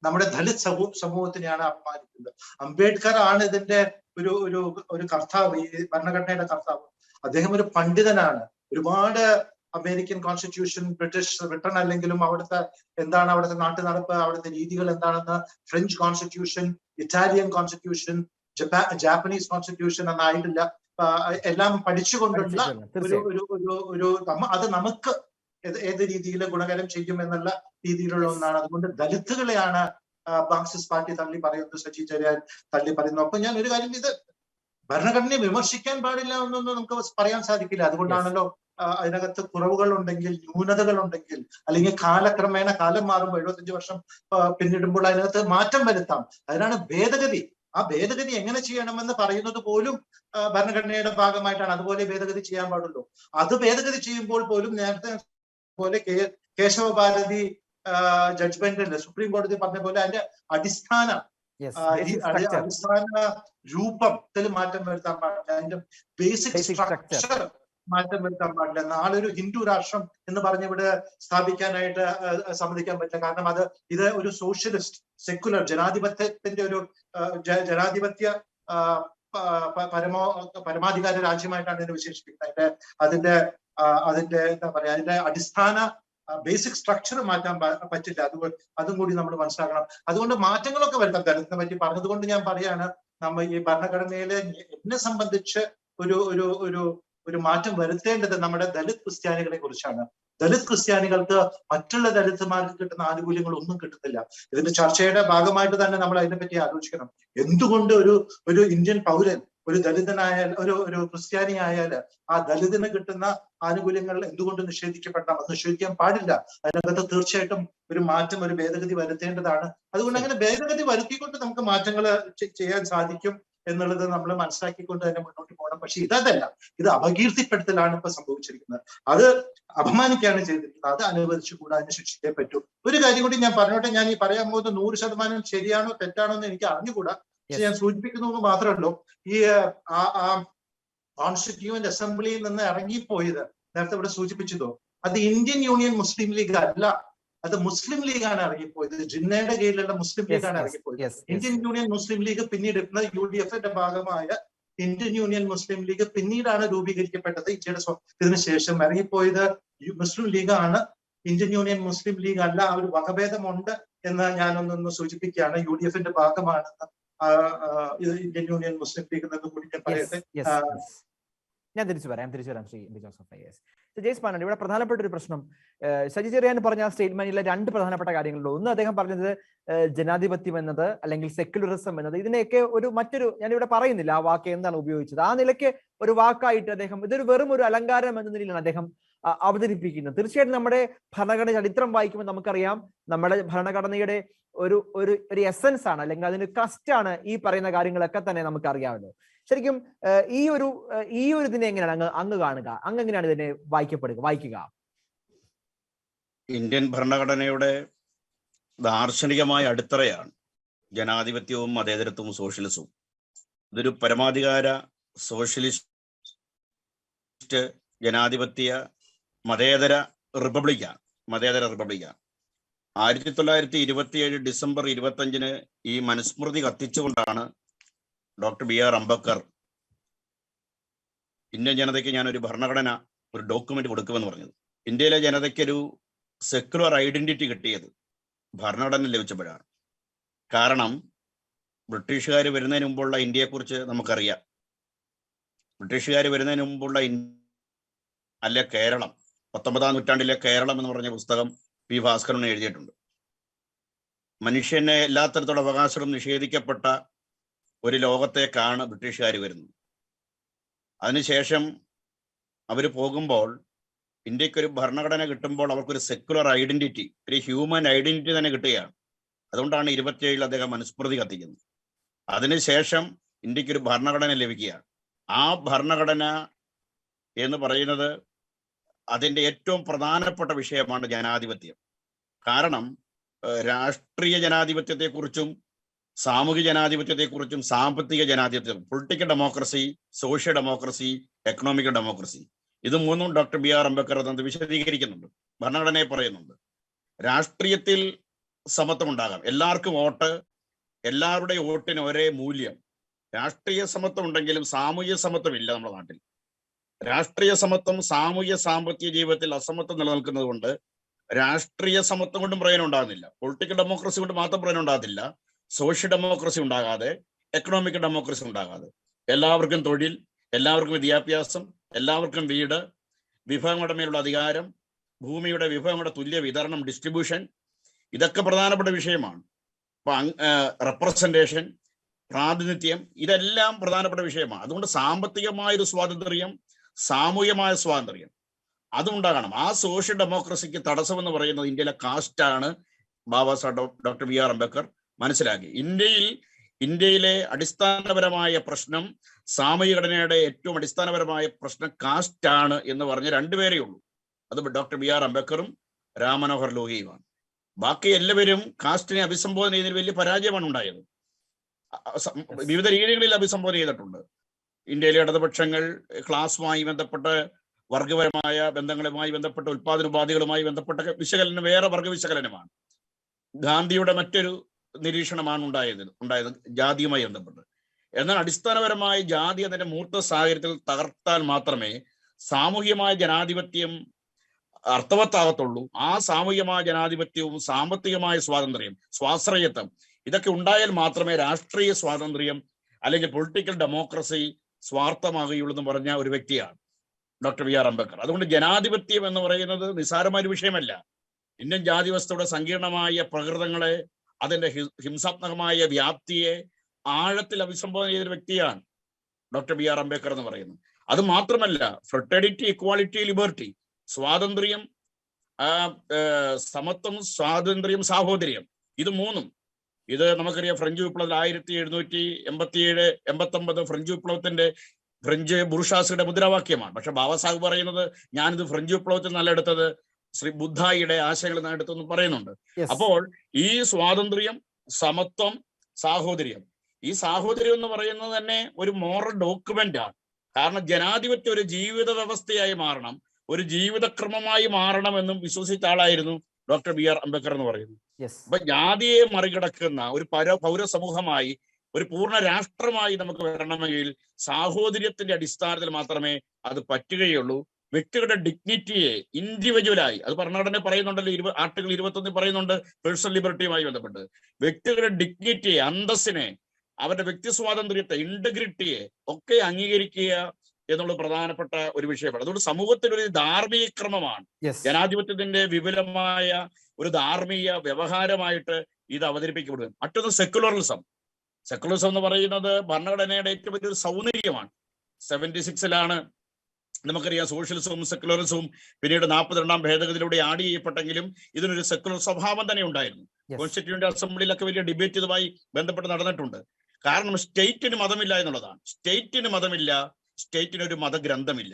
നമ്മുടെ ദളിത് സമൂഹത്തിനെയാണ് അപമാനിക്കുന്നത്. അംബേദ്കർ ആണ് ഇതിന്റെ ഒരു കർത്താവ്, ഈ ഭരണഘടനയുടെ കർത്താവ്. അദ്ദേഹം ഒരു പണ്ഡിതനാണ്. ഒരുപാട് അമേരിക്കൻ കോൺസ്റ്റിറ്റ്യൂഷൻ, ബ്രിട്ടൻ അല്ലെങ്കിലും അവിടുത്തെ എന്താണ് അവിടുത്തെ നാട്ടു നടപ്പ്, അവിടുത്തെ രീതികൾ എന്താണെന്ന് French constitution, Italian constitution, Japanese constitution എന്നായിട്ടില്ല, എല്ലാം പഠിച്ചുകൊണ്ടുള്ള അത് നമുക്ക് ഏത് രീതിയിൽ ഗുണകരം ചെയ്യും എന്നുള്ള രീതിയിലുള്ള ഒന്നാണ്. അതുകൊണ്ട് ദലിത്തുകളെയാണ് മാർക്സിസ്റ്റ് പാർട്ടി തള്ളി പറയുന്നത്, സജി ചെറിയാൻ തള്ളി പറയുന്നു. അപ്പൊ ഞാൻ ഒരു കാര്യം, ഇത് ഭരണഘടനയെ വിമർശിക്കാൻ പാടില്ല എന്നൊന്നും നമുക്ക് പറയാൻ സാധിക്കില്ല. അതുകൊണ്ടാണല്ലോ അതിനകത്ത് കുറവുകൾ ഉണ്ടെങ്കിൽ, ന്യൂനതകൾ ഉണ്ടെങ്കിൽ, അല്ലെങ്കിൽ കാലക്രമേണ കാലം മാറുമ്പോൾ 75 വർഷം പിന്നിടുമ്പോൾ അതിനകത്ത് മാറ്റം വരുത്താം. അതിനാണ് ഭേദഗതി. ആ ഭേദഗതി എങ്ങനെ ചെയ്യണമെന്ന് പറയുന്നത് പോലും ഭരണഘടനയുടെ ഭാഗമായിട്ടാണ്. അതുപോലെ ഭേദഗതി ചെയ്യാൻ പാടുള്ളൂ. അത് ഭേദഗതി ചെയ്യുമ്പോൾ പോലും നേരത്തെ പോലെ കേശവഭാരതി ജഡ്ജ്മെന്റിൽ സുപ്രീം കോടതി പറഞ്ഞ പോലെ അതിന്റെ അടിസ്ഥാന രൂപത്തിൽ മാറ്റം വരുത്താൻ പാടില്ല. അതിന്റെ ബേസിക് സ്ട്രക്ചർ മാറ്റം വരുത്താൻ പാടില്ല. നാളെ ഒരു ഹിന്ദു രാഷ്ട്രം എന്ന് പറഞ്ഞ് ഇവിടെ സ്ഥാപിക്കാനായിട്ട് സമ്മതിക്കാൻ പറ്റില്ല. കാരണം ഇത് ഒരു സോഷ്യലിസ്റ്റ് സെക്കുലർ ജനാധിപത്യത്തിന്റെ ഒരു ജനാധിപത്യ പരമാധികാര രാജ്യമായിട്ടാണ് ഇതിനെ വിശേഷിപ്പിക്കുന്നത്. അതിന്റെ എന്താ പറയാ, അതിന്റെ അടിസ്ഥാന ബേസിക് സ്ട്രക്ചർ മാറ്റാൻ പറ്റില്ല. അതും കൂടി നമ്മൾ മനസ്സിലാക്കണം. അതുകൊണ്ട് മാറ്റങ്ങളൊക്കെ വരുത്താം. ദളിതിനെ പറ്റി പറഞ്ഞതുകൊണ്ട് ഞാൻ പറയാണ്, നമ്മൾ ഈ ഭരണഘടനയിലെ എന്നെ സംബന്ധിച്ച് ഒരു മാറ്റം വരുത്തേണ്ടത് നമ്മുടെ ദളിത് ക്രിസ്ത്യാനികളെ കുറിച്ചാണ്. ദളിത് ക്രിസ്ത്യാനികൾക്ക് മറ്റുള്ള ദളിതന്മാർക്ക് കിട്ടുന്ന ആനുകൂല്യങ്ങൾ ഒന്നും കിട്ടുന്നില്ല. ഇതിന്റെ ചർച്ചയുടെ ഭാഗമായിട്ട് തന്നെ നമ്മൾ അതിനെപ്പറ്റി ആലോചിക്കണം. എന്തുകൊണ്ട് ഒരു ഇന്ത്യൻ പൗരൻ, ഒരു ദളിതനായാൽ, ഒരു ക്രിസ്ത്യാനി ആയാൽ ആ ദളിതിന് കിട്ടുന്ന ആനുകൂല്യങ്ങൾ എന്തുകൊണ്ട് നിഷേധിക്കപ്പെടണം? അത് നിഷേധിക്കാൻ പാടില്ല. അതിനകത്ത് തീർച്ചയായിട്ടും ഒരു മാറ്റം, ഒരു ഭേദഗതി വരുത്തേണ്ടതാണ്. അതുകൊണ്ട് അങ്ങനെ ഭേദഗതി വരുത്തിക്കൊണ്ട് നമുക്ക് മാറ്റങ്ങൾ ചെയ്യാൻ സാധിക്കും എന്നുള്ളത് നമ്മൾ മനസ്സിലാക്കിക്കൊണ്ട് തന്നെ മുന്നോട്ട് പോകണം. പക്ഷെ ഇതല്ല, ഇത് അപകീർത്തിപ്പെടുത്തലാണ് ഇപ്പൊ സംഭവിച്ചിരിക്കുന്നത്. അത് അപമാനിക്കുകയാണ് ചെയ്തിരിക്കുന്നത്. അത് അനുവദിച്ചുകൂടാ, അതിനെ ശിക്ഷിച്ചേ പറ്റൂ. ഒരു കാര്യം കൂടി ഞാൻ പറഞ്ഞോട്ടെ. ഞാൻ ഈ പറയാൻ പോകുന്നത് 100% ശരിയാണോ തെറ്റാണോ എന്ന് എനിക്ക് അറിഞ്ഞുകൂടാ. പക്ഷെ ഞാൻ സൂചിപ്പിക്കുന്നു മാത്രമല്ലോ, ഈ കോൺസ്റ്റിറ്റ്യൂവന്റ് അസംബ്ലിയിൽ നിന്ന് ഇറങ്ങിപ്പോയത് നേരത്തെ ഇവിടെ സൂചിപ്പിച്ചതോ, അത് ഇന്ത്യൻ യൂണിയൻ മുസ്ലിം ലീഗ് അല്ല, അത് മുസ്ലിം ലീഗാണ് ഇറങ്ങിപ്പോയത്. ജിന്നയുടെ കീഴിലുള്ള മുസ്ലിം ലീഗാണ് ഇറങ്ങിപ്പോയത്. ഇന്ത്യൻ യൂണിയൻ മുസ്ലിം ലീഗ് പിന്നീട് UDF-ന്റെ ഭാഗമായ ഇന്ത്യൻ യൂണിയൻ മുസ്ലിം ലീഗ് പിന്നീടാണ് രൂപീകരിക്കപ്പെട്ടത്. ഇന്ത്യയുടെ ഇതിനു ശേഷം ഇറങ്ങിപ്പോയത് മുസ്ലിം ലീഗാണ്, ഇന്ത്യൻ യൂണിയൻ മുസ്ലിം ലീഗ് അല്ല. ആ ഒരു വകഭേദമുണ്ട് എന്ന് ഞാനൊന്ന് സൂചിപ്പിക്കുകയാണ്. UDF-ന്റെ ഭാഗമാണെന്ന് ഇന്ത്യൻ യൂണിയൻ മുസ്ലിം ലീഗ് എന്നത് കൂടി ഞാൻ പറയട്ടെ. ഞാൻ തിരിച്ചു വരാം ശ്രീ ജോസഫ്. ജയ്സ് പാനണ്ട്, ഇവിടെ പ്രധാനപ്പെട്ട ഒരു പ്രശ്നം സജി ചെറിയാൻ പറഞ്ഞ സ്റ്റേറ്റ്മെന്റിലെ രണ്ട് പ്രധാനപ്പെട്ട കാര്യങ്ങളുണ്ട്. ഒന്ന്, അദ്ദേഹം പറഞ്ഞത് ജനാധിപത്യം എന്നത് അല്ലെങ്കിൽ സെക്യുലറിസം എന്നത്, ഇതിനെയൊക്കെ മറ്റൊരു, ഞാനിവിടെ പറയുന്നില്ല ആ വാക്ക് എന്താണ് ഉപയോഗിച്ചത്, ആ നിലയ്ക്ക് ഒരു വാക്കായിട്ട് അദ്ദേഹം ഇതൊരു വെറും ഒരു അലങ്കാരം എന്ന നിലയിലാണ് അദ്ദേഹം അവതരിപ്പിക്കുന്നത്. തീർച്ചയായിട്ടും നമ്മുടെ ഭരണഘടന ചരിത്രം വായിക്കുമ്പോൾ നമുക്കറിയാം, നമ്മുടെ ഭരണഘടനയുടെ ഒരു എസൻസ് ആണ്, അല്ലെങ്കിൽ അതിന് കസ്റ്റാണ് ഈ പറയുന്ന കാര്യങ്ങളൊക്കെ തന്നെ നമുക്കറിയാമല്ലോ. ശരിക്കും ഈ ഒരു ഇതിനെ എങ്ങനെയാണ് അങ്ങ് കാണുക? അങ്ങ് എങ്ങനെയാണ് ഇതിനെ വായിക്കുക? ഇന്ത്യൻ ഭരണഘടനയുടെ ദാർശനികമായ അടിത്തറയാണ് ജനാധിപത്യവും മതേതരത്വവും സോഷ്യലിസവും. ഇതൊരു പരമാധികാര സോഷ്യലിസ്റ്റ് ജനാധിപത്യ മതേതര റിപ്പബ്ലിക്കാണ്. 1927 ഡിസംബർ 25 ഈ മനുസ്മൃതി കത്തിച്ചുകൊണ്ടാണ് ഡോക്ടർ BR അംബേദ്കർ ഇന്ത്യൻ ജനതയ്ക്ക് ഞാനൊരു ഭരണഘടന, ഒരു ഡോക്യുമെന്റ് കൊടുക്കുമെന്ന് പറഞ്ഞത്. ഇന്ത്യയിലെ ജനതയ്ക്കൊരു സെക്യുലർ ഐഡന്റിറ്റി കിട്ടിയത് ഭരണഘടന ലഭിച്ചപ്പോഴാണ്. കാരണം ബ്രിട്ടീഷുകാർ വരുന്നതിന് മുമ്പുള്ള ഇന്ത്യയെക്കുറിച്ച് നമുക്കറിയാം. ബ്രിട്ടീഷുകാർ വരുന്നതിന് മുമ്പുള്ള അല്ലെ കേരളം, 19-ാം നൂറ്റാണ്ടിലെ കേരളം എന്ന് പറഞ്ഞ പുസ്തകം P. ഭാസ്കരൻ എഴുതിയിട്ടുണ്ട്. മനുഷ്യനെ എല്ലാ തരത്തിലുള്ള അവകാശങ്ങളും നിഷേധിക്കപ്പെട്ട ഒരു ലോകത്തേക്കാണ് ബ്രിട്ടീഷുകാർ വരുന്നത്. അതിനുശേഷം അവർ പോകുമ്പോൾ ഇന്ത്യക്കൊരു ഭരണഘടന കിട്ടുമ്പോൾ അവർക്കൊരു സെക്യുലർ ഐഡന്റിറ്റി, ഒരു ഹ്യൂമൻ ഐഡന്റിറ്റി തന്നെ കിട്ടുകയാണ്. അതുകൊണ്ടാണ് 27 അദ്ദേഹം മനുസ്മൃതി കത്തിക്കുന്നത്. അതിനുശേഷം ഇന്ത്യക്കൊരു ഭരണഘടന ലഭിക്കുകയാണ്. ആ ഭരണഘടന എന്ന് പറയുന്നത് അതിൻ്റെ ഏറ്റവും പ്രധാനപ്പെട്ട വിഷയമാണ് ജനാധിപത്യം. കാരണം രാഷ്ട്രീയ ജനാധിപത്യത്തെക്കുറിച്ചും സാമൂഹിക ജനാധിപത്യത്തെക്കുറിച്ചും സാമ്പത്തിക ജനാധിപത്യം, political democracy, social democracy, economical democracy, ഇത് മൂന്നും ഡോക്ടർ BR അംബേദ്കർ അത് വിശദീകരിക്കുന്നുണ്ട്, ഭരണഘടനയെ പറയുന്നുണ്ട്. രാഷ്ട്രീയത്തിൽ സമത്വം ഉണ്ടാകാം, എല്ലാവർക്കും വോട്ട്, എല്ലാവരുടെയും വോട്ടിന് ഒരേ മൂല്യം. രാഷ്ട്രീയ സമത്വം ഉണ്ടെങ്കിലും സാമൂഹിക സമത്വം ഇല്ല നമ്മുടെ നാട്ടിൽ. രാഷ്ട്രീയ സമത്വം സാമൂഹിക സാമ്പത്തിക ജീവിതത്തിൽ അസമത്വം നിലനിൽക്കുന്നത് കൊണ്ട് രാഷ്ട്രീയ സമത്വം കൊണ്ടും പ്രയോജനം ഉണ്ടാകുന്നില്ല, പൊളിറ്റിക്കൽ ഡെമോക്രസി കൊണ്ട് മാത്രം പ്രയോജനം ഉണ്ടാകത്തില്ല, സോഷ്യൽ ഡെമോക്രസി ഉണ്ടാകാതെ, എക്കണോമിക് ഡെമോക്രസി ഉണ്ടാകാതെ. എല്ലാവർക്കും തൊഴിൽ, എല്ലാവർക്കും വിദ്യാഭ്യാസം, എല്ലാവർക്കും വീട്, വിഭവങ്ങളുടെ മേലുള്ള അധികാരം, ഭൂമിയുടെ വിഭവങ്ങളുടെ തുല്യ വിതരണം, ഡിസ്ട്രിബ്യൂഷൻ, ഇതൊക്കെ പ്രധാനപ്പെട്ട വിഷയമാണ്. അപ്പൊ റെപ്രസെന്റേഷൻ, പ്രാതിനിധ്യം, ഇതെല്ലാം പ്രധാനപ്പെട്ട വിഷയമാണ്. അതുകൊണ്ട് സാമ്പത്തികമായൊരു സ്വാതന്ത്ര്യം, സാമൂഹികമായ സ്വാതന്ത്ര്യം അതുണ്ടാകണം. ആ സോഷ്യൽ ഡെമോക്രസിക്ക് തടസ്സമെന്ന് പറയുന്നത് ഇന്ത്യയിലെ കാസ്റ്റാണ്. ബാബാ സാഹേബ് ഡോക്ടർ BR അംബേദ്കർ മനസ്സിലാക്കി. ഇന്ത്യയിലെ അടിസ്ഥാനപരമായ പ്രശ്നം, സാമൂഹിക ഘടനയുടെ ഏറ്റവും അടിസ്ഥാനപരമായ പ്രശ്നം കാസ്റ്റാണ് എന്ന് പറഞ്ഞ് രണ്ടുപേരേ ഉള്ളൂ. അത് ഡോക്ടർ BR അംബേദ്കറും രാം മനോഹർ ലോഹിയുമാണ്. ബാക്കി എല്ലാവരും കാസ്റ്റിനെ അഭിസംബോധന ചെയ്യുന്നതിൽ വലിയ പരാജയമാണ് ഉണ്ടായത്. വിവിധ രീതികളിൽ അഭിസംബോധന ചെയ്തിട്ടുണ്ട്. ഇന്ത്യയിലെ ഇടതുപക്ഷങ്ങൾ ക്ലാസുമായി ബന്ധപ്പെട്ട് വർഗപരമായ ബന്ധങ്ങളുമായി ബന്ധപ്പെട്ട ഉൽപാദനോപാധികളുമായി ബന്ധപ്പെട്ട വിശകലനം വേറെ വർഗ വിശകലനമാണ്. ഗാന്ധിയുടെ മറ്റൊരു നിരീക്ഷണമാണ് ഉണ്ടായത് ജാതിയുമായി ബന്ധപ്പെട്ട്. എന്നാൽ അടിസ്ഥാനപരമായി ജാതി അതിന്റെ മൂർത്ത സാഹചര്യത്തിൽ തകർത്താൽ മാത്രമേ സാമൂഹ്യമായ ജനാധിപത്യം അർത്ഥവത്താകത്തുള്ളൂ. ആ സാമൂഹികമായ ജനാധിപത്യവും സാമ്പത്തികമായ സ്വാതന്ത്ര്യം, സ്വാശ്രയത്വം ഇതൊക്കെ ഉണ്ടായാൽ മാത്രമേ രാഷ്ട്രീയ സ്വാതന്ത്ര്യം അല്ലെങ്കിൽ പൊളിറ്റിക്കൽ ഡെമോക്രസി സ്വാർത്ഥമാകുകയുള്ളൂ എന്ന് പറഞ്ഞ ഒരു വ്യക്തിയാണ് ഡോക്ടർ ബി ആർ അംബേദ്കർ. അതുകൊണ്ട് ജനാധിപത്യം എന്ന് പറയുന്നത് നിസ്സാരമായ ഒരു വിഷയമല്ല. ഇന്ത്യൻ ജാതി വ്യവസ്ഥയുടെ സങ്കീർണമായ പ്രകൃതങ്ങളെ, അതിന്റെ ഹിംസാത്മകമായ വ്യാപ്തിയെ ആഴത്തിൽ അഭിസംബോധന ചെയ്തൊരു വ്യക്തിയാണ് ഡോക്ടർ ബി ആർ അംബേദ്കർ എന്ന് പറയുന്നത്. അത് മാത്രമല്ല, ഫ്രട്ടേണിറ്റി, ഇക്വാളിറ്റി, ലിബർട്ടി, സ്വാതന്ത്ര്യം, സമത്വം, സ്വാതന്ത്ര്യം, സാഹോദര്യം, ഇത് മൂന്നും. ഇത് നമുക്കറിയാം ഫ്രഞ്ച് വിപ്ലവത്തിൽ 1787-89 ഫ്രഞ്ച് വിപ്ലവത്തിന്റെ ഫ്രഞ്ച് ബുർഷാസിയുടെ മുദ്രാവാക്യമാണ്. പക്ഷെ ബാബാ സാഹിബ് പറയുന്നത് ഞാനിത് ഫ്രഞ്ച് വിപ്ലവത്തിൽ നല്ല എടുത്തത് ശ്രീ ബുദ്ധായിയുടെ ആശയങ്ങൾ നിന്ന് എടുത്തെന്ന് പറയുന്നുണ്ട്. അപ്പോൾ ഈ സ്വാതന്ത്ര്യം, സമത്വം, സാഹോദര്യം, ഈ സാഹോദര്യം എന്ന് പറയുന്നത് തന്നെ ഒരു മോറൽ ഡോക്യുമെന്റ് ആണ്. കാരണം ജനാധിപത്യം ഒരു ജീവിത വ്യവസ്ഥയായി മാറണം, ഒരു ജീവിതക്രമമായി മാറണമെന്നും വിശ്വസിച്ച ആളായിരുന്നു ഡോക്ടർ ബി ആർ അംബേദ്കർ എന്ന് പറയുന്നത്. അപ്പൊ ജാതിയെ മറികടക്കുന്ന ഒരു പൗരസമൂഹമായി, ഒരു പൂർണ്ണ രാഷ്ട്രമായി നമുക്ക് വരണമെങ്കിൽ സാഹോദര്യത്തിന്റെ അടിസ്ഥാനത്തിൽ മാത്രമേ അത് പറ്റുകയുള്ളൂ. വ്യക്തികളുടെ ഡിഗ്നിറ്റിയെ ഇൻഡിവിജ്വലായി, അത് ഭരണഘടന പറയുന്നുണ്ടല്ലോ, ആർട്ടിക്കിൾ 21 പറയുന്നുണ്ട് പേഴ്സണൽ ലിബർട്ടിയുമായി ബന്ധപ്പെട്ട്. വ്യക്തികളുടെ ഡിഗ്നിറ്റിയെ, അന്തസ്സിനെ, അവരുടെ വ്യക്തി സ്വാതന്ത്ര്യത്തെ, ഇന്റഗ്രിറ്റിയെ ഒക്കെ അംഗീകരിക്കുക എന്നുള്ള പ്രധാനപ്പെട്ട ഒരു വിഷയമാണ്. അതുകൊണ്ട് സമൂഹത്തിൽ ഒരു ധാർമ്മിക ക്രമമാണ്, ജനാധിപത്യത്തിന്റെ വിപുലമായ ഒരു ധാർമ്മിക വ്യവഹാരമായിട്ട് ഇത് അവതരിപ്പിക്കപ്പെടുന്നത്. മറ്റൊന്ന് സെക്കുലറിസം. സെക്കുലറിസം എന്ന് പറയുന്നത് ഭരണഘടനയുടെ ഏറ്റവും വലിയൊരു സൗന്ദര്യമാണ്. 76-ലാണ് നമുക്കറിയാം സോഷ്യലിസവും സെക്കുലറിസവും പിന്നീട് 42-ാം ഭേദഗതിയിലൂടെ ആഡ് ചെയ്യപ്പെട്ടെങ്കിലും ഇതിനൊരു സെക്കുലർ സ്വഭാവം തന്നെ ഉണ്ടായിരുന്നു. കോൺസ്റ്റിറ്റ്യൂന്റ് അസംബ്ലിയിലൊക്കെ വലിയ ഡിബേറ്റ് ഇതുമായി ബന്ധപ്പെട്ട് നടന്നിട്ടുണ്ട്. കാരണം സ്റ്റേറ്റിന് മതമില്ല എന്നുള്ളതാണ്. സ്റ്റേറ്റിന് മതമില്ല, സ്റ്റേറ്റിന് ഒരു മതഗ്രന്ഥമില്ല.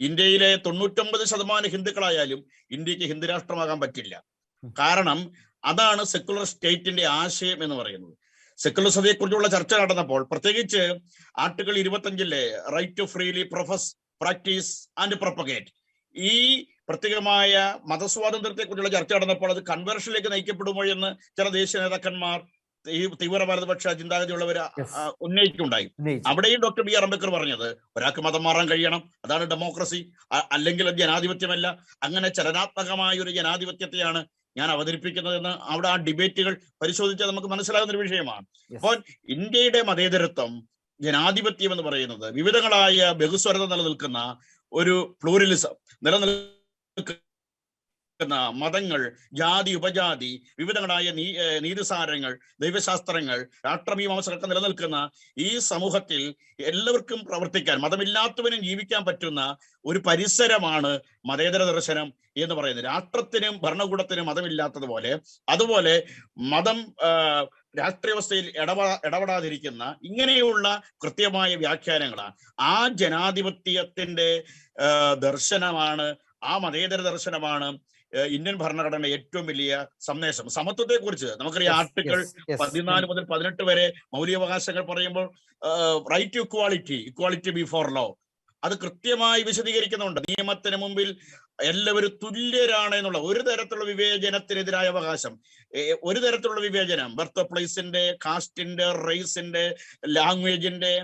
ഇന്ത്യയിലെ 99% ഹിന്ദുക്കളായാലും ഇന്ത്യക്ക് ഹിന്ദു രാഷ്ട്രമാകാൻ പറ്റില്ല. കാരണം അതാണ് സെക്കുലർ സ്റ്റേറ്റിന്റെ ആശയം എന്ന് പറയുന്നത്. സെക്കുലറിസത്തെ കുറിച്ചുള്ള ചർച്ച നടന്നപ്പോൾ പ്രത്യേകിച്ച് ആർട്ടിക്കിൾ 25-ലെ right to freely profess, practice and propagate, ഈ പ്രത്യേകമായ മതസ്വാതന്ത്ര്യത്തെ കുറിച്ചുള്ള ചർച്ച നടന്നപ്പോൾ അത് കൺവേർഷനിലേക്ക് നയിക്കപ്പെടുമോ എന്ന് ചില ദേശീയ നേതാക്കന്മാർ, ഈ തീവ്ര വലതുപക്ഷ ചിന്താഗതിയുള്ളവർ ഉന്നയിക്കുണ്ടായി. അവിടെയും ഡോക്ടർ ബി ആർ അംബേദ്കർ പറഞ്ഞത് ഒരാൾക്ക് മതം മാറാൻ കഴിയണം, അതാണ് ഡെമോക്രസി, അല്ലെങ്കിൽ അത് ജനാധിപത്യമല്ല. അങ്ങനെ ചലനാത്മകമായ ഒരു ജനാധിപത്യത്തെയാണ് ഞാൻ അവതരിപ്പിക്കുന്നതെന്ന് അവിടെ ആ ഡിബേറ്റുകൾ പരിശോധിച്ചാൽ നമുക്ക് മനസ്സിലാകുന്ന ഒരു വിഷയമാണ്. അപ്പോൾ ഇന്ത്യയുടെ മതേതരത്വം, ജനാധിപത്യം എന്ന് പറയുന്നത് വിവിധങ്ങളായ ബഹുസ്വരത നിലനിൽക്കുന്ന ഒരു പ്ലൂറലിസം, നിലനിൽക്കുന്ന മതങ്ങൾ, ജാതി, ഉപജാതി, വിവിധങ്ങളായ നീതിസാരങ്ങൾ, ദൈവശാസ്ത്രങ്ങൾ, രാഷ്ട്രമീമാംസകളൊക്കെ നിലനിൽക്കുന്ന ഈ സമൂഹത്തിൽ എല്ലാവർക്കും പ്രവർത്തിക്കാൻ, മതമില്ലാത്തവനും ജീവിക്കാൻ പറ്റുന്ന ഒരു പരിസരമാണ് മതേതര ദർശനം എന്ന് പറയുന്നത്. രാഷ്ട്രത്തിനും ഭരണകൂടത്തിനും മതമില്ലാത്തതുപോലെ, അതുപോലെ മതം രാഷ്ട്രീയ വ്യവസ്ഥയിൽ ഇടപെടാതിരിക്കുന്ന ഇങ്ങനെയുള്ള കൃത്യമായ വ്യാഖ്യാനങ്ങളാണ്. ആ ജനാധിപത്യത്തിന്റെ ദർശനമാണ്, ആ മതേതര ദർശനമാണ് ഇന്ത്യൻ ഭരണഘടന ഏറ്റവും വലിയ സന്ദേശം. സമത്വത്തെ കുറിച്ച് നമുക്കറിയാം ആർട്ടിക്കിൾ 14 മുതൽ 18 വരെ മൗലികാവകാശങ്ങൾ പറയുമ്പോൾ right to equality, equality before law, അത് കൃത്യമായി വിശദീകരിക്കുന്നുണ്ട്. നിയമത്തിന് മുമ്പിൽ എല്ലാവരും തുല്യരാണ് എന്നുള്ള ഒരു തരത്തിലുള്ള വിവേചനത്തിനെതിരായ അവകാശം, ഒരു തരത്തിലുള്ള വിവേചനം, ബർത്ത് പ്ലേസിന്റെ, കാസ്റ്റിന്റെ, റേസിന്റെ, ലാംഗ്വേജിന്റെ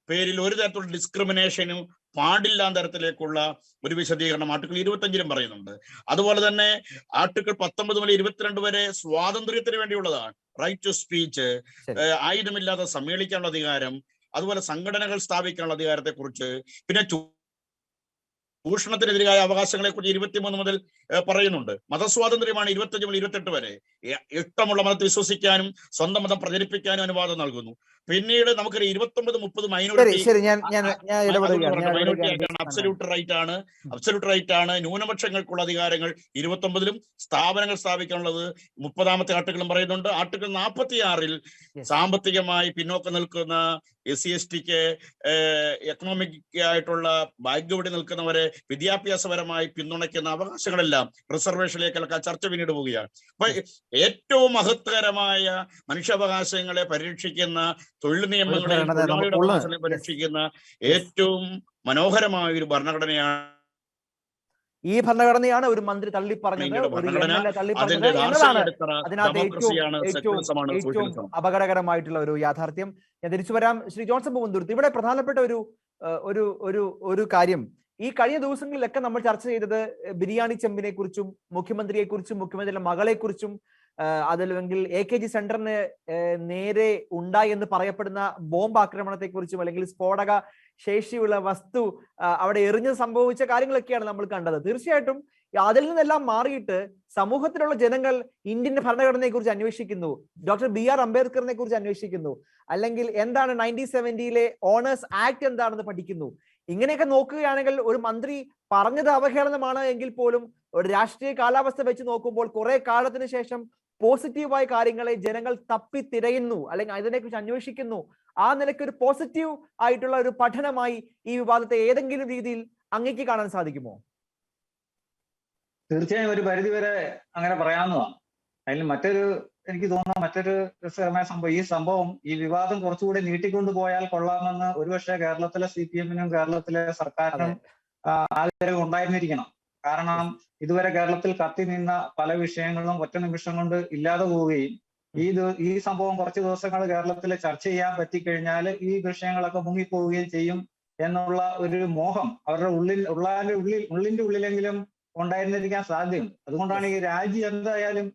പേരിൽ ഒരു തരത്തിലുള്ള ഡിസ്ക്രിമിനേഷനും പാടില്ല തരത്തിലേക്കുള്ള ഒരു വിശദീകരണം ആർട്ടിക്കിൾ 25-ലും പറയുന്നുണ്ട്. അതുപോലെ തന്നെ ആർട്ടിക്കിൾ 19 മുതൽ 22 വരെ സ്വാതന്ത്ര്യത്തിന് വേണ്ടിയുള്ളതാണ്. റൈറ്റ് ടു സ്പീച്ച്, ആയുധമില്ലാതെ സമ്മേളിക്കാനുള്ള അധികാരം, അതുപോലെ സംഘടനകൾ സ്ഥാപിക്കാനുള്ള അധികാരത്തെ കുറിച്ച്, പിന്നെ ചൂഷണത്തിനെതിരായ അവകാശങ്ങളെ കുറിച്ച് 23 മുതൽ പറയുന്നുണ്ട്. മതസ്വാതന്ത്ര്യമാണ് 25 മുതൽ 28 വരെ. ഇഷ്ടമുള്ള മതത്തിൽ വിശ്വസിക്കാനും സ്വന്തം മതം പ്രചരിപ്പിക്കാനും അനുവാദം നൽകുന്നു. പിന്നീട് നമുക്കൊരു 29-30 മൈനോറിറ്റി അബ്സല്യൂട്ട് റൈറ്റ് ആണ്. ന്യൂനപക്ഷങ്ങൾക്കുള്ള അധികാരങ്ങൾ 29-ലും, സ്ഥാപനങ്ങൾ സ്ഥാപിക്കാനുള്ളത് 30-ാമത്തെ ആർട്ടിക്കിളും പറയുന്നുണ്ട്. ആർട്ടിക്കിൾ 46-ൽ സാമ്പത്തികമായി പിന്നോക്കം നിൽക്കുന്ന SC/STക്ക് എക്കണോമിക് ആയിട്ടുള്ള ബാക്ക്വേർഡ് നിൽക്കുന്നവരെ വിദ്യാഭ്യാസപരമായി പിന്തുണയ്ക്കുന്ന അവകാശങ്ങളെല്ലാം റിസർവേഷനിലേക്കൊക്കെ ചർച്ച പിന്നീട് പോവുകയാണ്. അപ്പൊ ഏറ്റവും മഹത്തരമായ മനുഷ്യാവകാശങ്ങളെ പരിരക്ഷിക്കുന്ന, തൊഴിൽ നിയമങ്ങളെ, തൊഴിലാളിയുടെ അവകാശങ്ങളെ പരിരക്ഷിക്കുന്ന ഏറ്റവും മനോഹരമായ ഒരു ഭരണഘടനയാണ് ഈ ഭരണഘടനയാണ് ഒരു മന്ത്രി തള്ളിപ്പറഞ്ഞത്, ഒരു MLA തള്ളിപ്പറഞ്ഞത് എന്നതാണ് അതിനകത്ത് ഏറ്റവും അപകടകരമായിട്ടുള്ള ഒരു യാഥാർത്ഥ്യം. ഞാൻ തിരിച്ചു വരാം ശ്രീ ജോൺസൺ പൂവന്തുരുത്ത്. ഇവിടെ പ്രധാനപ്പെട്ട ഒരു കാര്യം, ഈ കഴിഞ്ഞ ദിവസങ്ങളിലൊക്കെ നമ്മൾ ചർച്ച ചെയ്തത് ബിരിയാണി ചെമ്പിനെ കുറിച്ചും മുഖ്യമന്ത്രിയെ കുറിച്ചും മുഖ്യമന്ത്രിയുടെ മകളെ കുറിച്ചും അതല്ലെങ്കിൽ AKG സെന്ററിന് നേരെ ഉണ്ടായി എന്ന് പറയപ്പെടുന്ന ബോംബ് ആക്രമണത്തെ കുറിച്ചും അല്ലെങ്കിൽ സ്ഫോടക ശേഷിയുള്ള വസ്തു അവിടെ എറിഞ്ഞ് സംഭവിച്ച കാര്യങ്ങളൊക്കെയാണ് നമ്മൾ കണ്ടത്. തീർച്ചയായിട്ടും അതിൽ നിന്നെല്ലാം മാറിയിട്ട് സമൂഹത്തിലുള്ള ജനങ്ങൾ ഇന്ത്യൻ ഭരണഘടനയെ കുറിച്ച് അന്വേഷിക്കുന്നു, ഡോക്ടർ BR അംബേദ്കറിനെ കുറിച്ച് അന്വേഷിക്കുന്നു, അല്ലെങ്കിൽ എന്താണ് 1970 ഓണേഴ്സ് ആക്ട് എന്താണെന്ന് പഠിക്കുന്നു. ഇങ്ങനെയൊക്കെ നോക്കുകയാണെങ്കിൽ ഒരു മന്ത്രി പറഞ്ഞത് അവഹേളനമാണ് എങ്കിൽ പോലും ഒരു രാഷ്ട്രീയ കാലാവസ്ഥ വെച്ച് നോക്കുമ്പോൾ കുറെ കാലത്തിന് ശേഷം പോസിറ്റീവായ കാര്യങ്ങളെ ജനങ്ങൾ തപ്പി തിരയുന്നു, അല്ലെങ്കിൽ അതിനെക്കുറിച്ച് അന്വേഷിക്കുന്നു. ആ നിലയ്ക്ക് ഒരു പോസിറ്റീവ് ആയിട്ടുള്ള ഒരു പഠനമായി ഈ വിവാദത്തെ ഏതെങ്കിലും രീതിയിൽ അങ്ങേക്ക് കാണാൻ സാധിക്കുമോ? തീർച്ചയായും ഒരു പരിധിവരെ അങ്ങനെ പറയാവുന്നതാണ്. അതിൽ എനിക്ക് തോന്നുന്ന മറ്റൊരു രസകരമായ സംഭവം, ഈ വിവാദം കുറച്ചുകൂടി നീട്ടിക്കൊണ്ടുപോയാൽ കൊള്ളാമെന്ന് ഒരുപക്ഷെ കേരളത്തിലെ CPM-നും കേരളത്തിലെ സർക്കാരിനും ആഗ്രഹം ഉണ്ടായിരുന്നിരിക്കണം. കാരണം ഇതുവരെ കേരളത്തിൽ കത്തി നിന്ന പല വിഷയങ്ങളും ഒറ്റ നിമിഷം കൊണ്ട് ഇല്ലാതെ പോവുകയും ഈ സംഭവം കുറച്ച് ദിവസങ്ങൾ കേരളത്തിൽ ചർച്ച ചെയ്യാൻ പറ്റിക്കഴിഞ്ഞാൽ ഈ വിഷയങ്ങളൊക്കെ മുങ്ങിപ്പോവുകയും ചെയ്യും എന്നുള്ള ഒരു മോഹം അവരുടെ ഉള്ളിന്റെ ഉള്ളിലെങ്കിലും ഉണ്ടായിരുന്നിരിക്കാൻ സാധ്യതയുണ്ട്. അതുകൊണ്ടാണ് ഈ രാജി എന്തായാലും